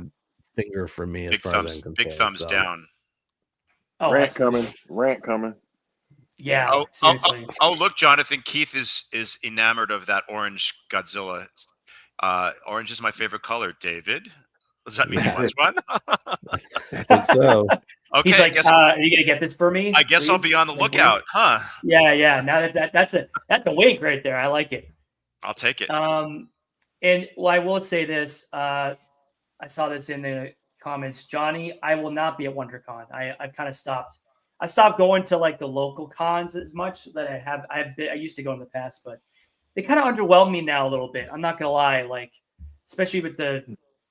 [SPEAKER 6] finger from me as far as I'm concerned.
[SPEAKER 3] Big thumbs down.
[SPEAKER 13] Rant coming.
[SPEAKER 12] Yeah. Seriously.
[SPEAKER 3] Look, Jonathan, Keith is enamored of that orange Godzilla. Orange is my favorite color. David, does that mean he wants one?
[SPEAKER 6] I think so.
[SPEAKER 3] Okay,
[SPEAKER 12] he's like, are you gonna get this for me?
[SPEAKER 3] I guess I'll be on the lookout, huh?
[SPEAKER 12] Yeah. Now that's a wink right there. I like it.
[SPEAKER 3] I'll take it.
[SPEAKER 12] And I will say this. I saw this in the comments. Johnny, I will not be at WonderCon. I've kind of stopped. I stopped going to like the local cons as much that I used to go in the past, but they kind of underwhelm me now a little bit. I'm not gonna lie, like especially with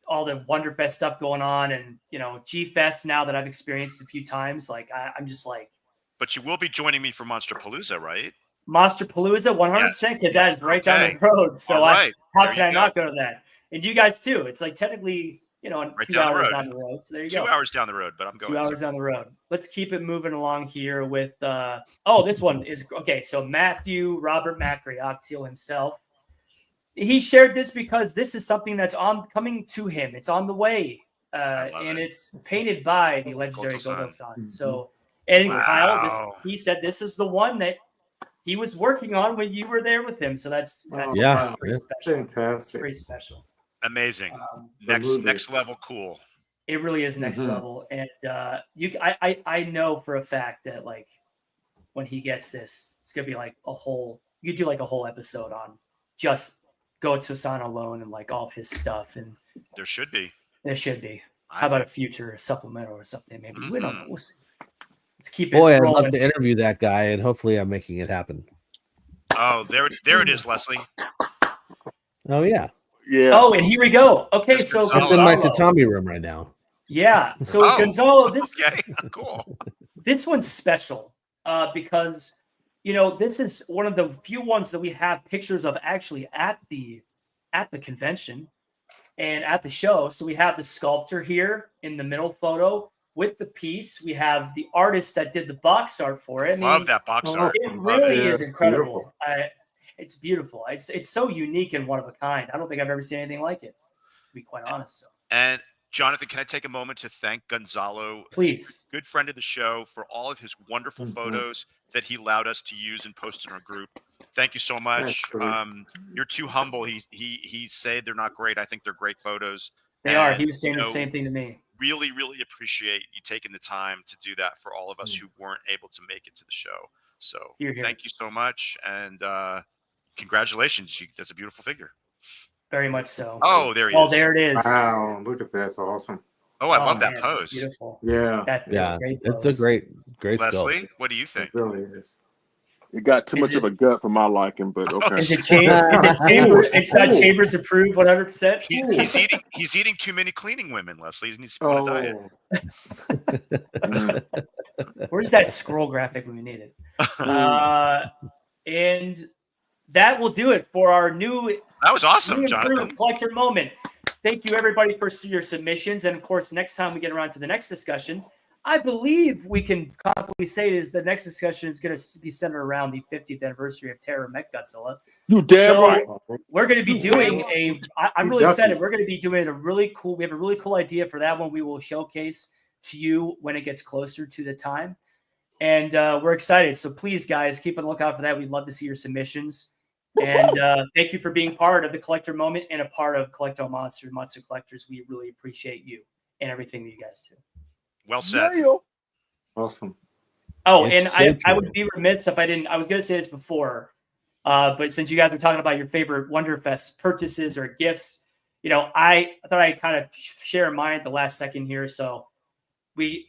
[SPEAKER 12] all the Wonderfest stuff going on, and G-Fest now that I've experienced a few times. Like I'm just like.
[SPEAKER 3] But you will be joining me for Monsterpalooza, right?
[SPEAKER 12] Monster Palooza, 100%, because that is right down the road. So how can I not go to that? And you guys too. It's like technically, right 2 hours down the road. So there you go.
[SPEAKER 3] 2 hours down the road, but I'm going
[SPEAKER 12] 2 hours down the road. Let's keep it moving along here with this one is okay. So Matthew Robert Macri, Octeal himself. He shared this because this is something that's coming to him. It's on the way. And it's painted by the legendary Godo-san. So and Kyle, he said this is the one that he was working on when you were there with him. So that's pretty special.
[SPEAKER 8] Fantastic.
[SPEAKER 12] Pretty special.
[SPEAKER 3] Amazing. Next level cool.
[SPEAKER 12] It really is next level. And I know for a fact that like when he gets this, it's gonna be like you do like a whole episode on just Goto-san alone and like all of his stuff. And
[SPEAKER 3] there should be.
[SPEAKER 12] How about a future supplemental or something? Maybe we don't know. We'll see. Let's keep it.
[SPEAKER 6] Boy,
[SPEAKER 12] rolling.
[SPEAKER 6] I'd love to interview that guy, and hopefully, I'm making it happen.
[SPEAKER 3] Oh, there it is, Leslie.
[SPEAKER 6] Oh yeah.
[SPEAKER 13] Yeah.
[SPEAKER 12] Oh, and here we go. Okay, so
[SPEAKER 6] it's in my tatami room right now.
[SPEAKER 12] Yeah. So Gonzalo, this
[SPEAKER 3] cool.
[SPEAKER 12] This one's special because this is one of the few ones that we have pictures of actually at the convention and at the show. So we have the sculptor here in the middle photo with the piece. We have the artist that did the box art for it.
[SPEAKER 3] Love that box art.
[SPEAKER 12] It really is incredible. It's beautiful. It's so unique and one of a kind. I don't think I've ever seen anything like it, to be quite honest. So.
[SPEAKER 3] And Jonathan, can I take a moment to thank Gonzalo,
[SPEAKER 12] please,
[SPEAKER 3] good friend of the show, for all of his wonderful photos that he allowed us to use and post in our group. Thank you so much. You're too humble. He said they're not great. I think they're great photos.
[SPEAKER 12] They are. He was saying the same thing to me.
[SPEAKER 3] Really, really appreciate you taking the time to do that for all of us who weren't able to make it to the show. So thank you so much. And congratulations. That's a beautiful figure.
[SPEAKER 12] Very much so.
[SPEAKER 3] Oh, there he is.
[SPEAKER 12] Oh, there it is.
[SPEAKER 8] Wow, look at that. That's awesome.
[SPEAKER 3] Oh, I love that pose.
[SPEAKER 12] Beautiful.
[SPEAKER 8] Yeah.
[SPEAKER 6] It's a great
[SPEAKER 3] Leslie,
[SPEAKER 6] sculpt.
[SPEAKER 3] what do you think?
[SPEAKER 8] It really is.
[SPEAKER 13] It got too much of a gut for my liking, but okay.
[SPEAKER 12] Is it Chambers? It's not Chambers approved 100%.
[SPEAKER 3] He's eating too many cleaning women, Leslie. He needs to put on a diet.
[SPEAKER 12] Where's that scroll graphic when we need it? And that will do it for our new.
[SPEAKER 3] That was awesome, Jonathan.
[SPEAKER 12] Collector moment. Thank you, everybody, for your submissions. And of course, next time we get around to the next discussion, I believe we can confidently say is the next discussion is going to be centered around the 50th anniversary of Terror Mech Godzilla.
[SPEAKER 13] You damn right.
[SPEAKER 12] We're going to be doing I'm really excited. We're going to be doing we have a really cool idea for that one. We will showcase to you when it gets closer to the time. And we're excited. So please, guys, keep on the lookout for that. We'd love to see your submissions. And thank you for being part of the collector moment and a part of Collect All Monster Collectors. We really appreciate you and everything that you guys do.
[SPEAKER 3] Well said.
[SPEAKER 8] Awesome.
[SPEAKER 12] Oh, it's and I would be remiss if I didn't. I was going to say this before, but since you guys were talking about your favorite Wonderfest purchases or gifts, I thought I'd kind of share mine at the last second here. So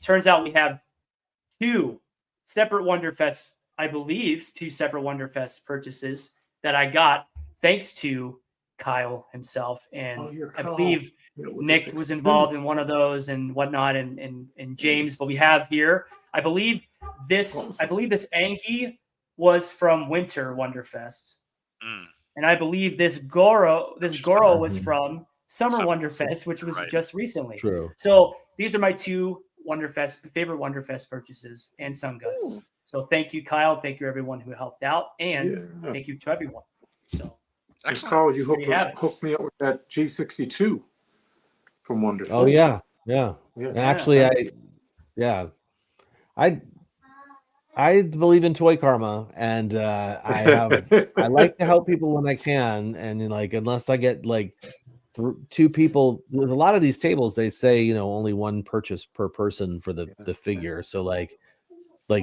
[SPEAKER 12] turns out we have two separate Wonderfest purchases that I got thanks to Kyle himself. And I believe Nick was involved in one of those and whatnot, and James. But we have here, I believe this Anki was from Winter Wonderfest. And I believe this Goro was from Summer Wonderfest, which was just recently.
[SPEAKER 6] True.
[SPEAKER 12] So these are my two favorite Wonderfest purchases and Sun Guts. So thank you, Kyle. Thank you, everyone who helped out, and thank you to everyone. So,
[SPEAKER 8] Kyle, you hooked me up with that G62 from Wonderfest.
[SPEAKER 6] Oh yeah. And actually, I believe in toy karma, and I like to help people when I can, and unless I get two people, there's a lot of these tables. They say only one purchase per person for the figure. So like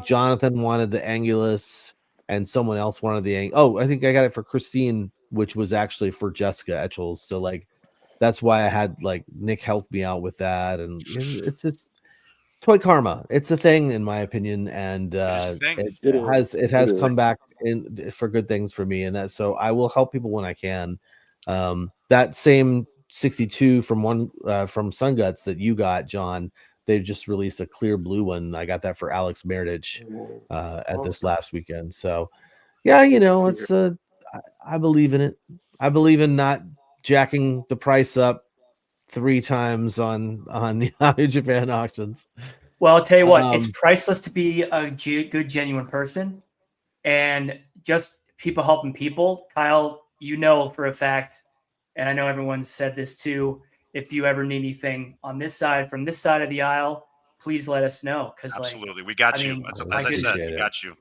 [SPEAKER 6] Jonathan wanted the Angulus, and someone else wanted the I think I got it for Christine, which was actually for Jessica Etchells. So that's why I had Nick help me out with that, and it's toy karma. It's a thing, in my opinion, and it has come back in for good things for me, and that so I will help people when I can. That same 62 from Sun Guts that you got, John. They've just released a clear blue one. I got that for Alex Meredith at this last weekend. So, Yeah, it's I believe in it. I believe in not jacking the price up 3 times on the Yahoo Japan auctions.
[SPEAKER 12] Well, I'll tell you what, it's priceless to be a good, genuine person, and just people helping people. Kyle, for a fact, and I know everyone said this too. If you ever need anything on this side, from this side of the aisle, please let us know. Because
[SPEAKER 3] absolutely, we got you. As I said, we got you.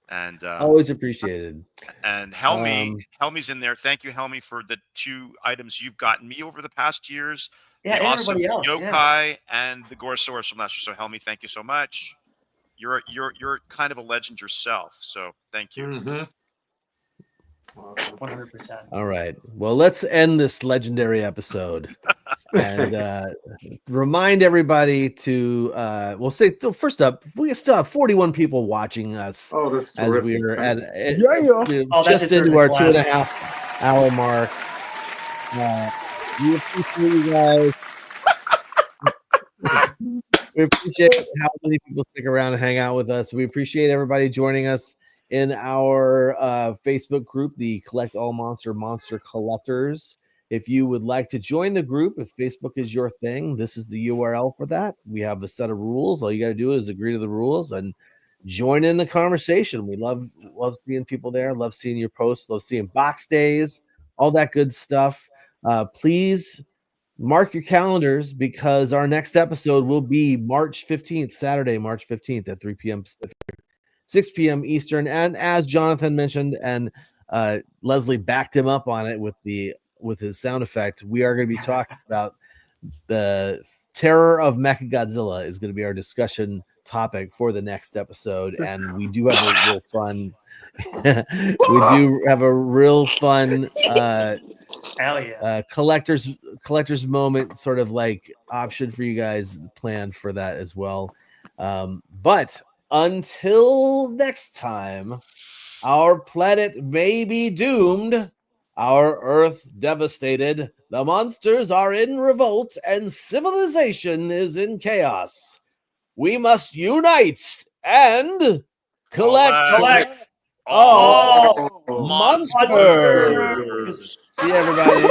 [SPEAKER 3] And
[SPEAKER 6] always appreciated.
[SPEAKER 3] And Helmi's in there. Thank you, Helmi, for the 2 items you've gotten me over the past years.
[SPEAKER 12] Yeah,
[SPEAKER 3] the
[SPEAKER 12] and
[SPEAKER 3] awesome
[SPEAKER 12] everybody else.
[SPEAKER 3] Yokai and the Gorosaurus from last year. So Helmi, thank you so much. You're kind of a legend yourself. So thank you.
[SPEAKER 8] Mm-hmm.
[SPEAKER 12] 100%.
[SPEAKER 6] All right. Well, let's end this legendary episode and remind everybody to first up, we still have 41 people watching us as we are just into our 2.5 hour mark. We appreciate you guys. We appreciate how many people stick around and hang out with us. We appreciate everybody joining us in our Facebook group, the Collect All Monster Collectors. If you would like to join the group, if Facebook is your thing, this is the URL for that. We have a set of rules. All you got to do is agree to the rules and join in the conversation. We love seeing people there. Love seeing your posts. Love seeing box days, all that good stuff. Please mark your calendars because our next episode will be March 15th, Saturday, March 15th at 3 p.m. Pacific, 6 p.m. Eastern. And as Jonathan mentioned, and Leslie backed him up on it with his sound effect, we are going to be talking about the Terror of Mechagodzilla is going to be our discussion topic for the next episode. And we do have a real fun
[SPEAKER 12] hell yeah,
[SPEAKER 6] collector's moment sort of like option for you guys planned for that as well. But until next time, our planet may be doomed, our Earth devastated, the monsters are in revolt, and civilization is in chaos. We must unite and collect all monsters. See you, everybody.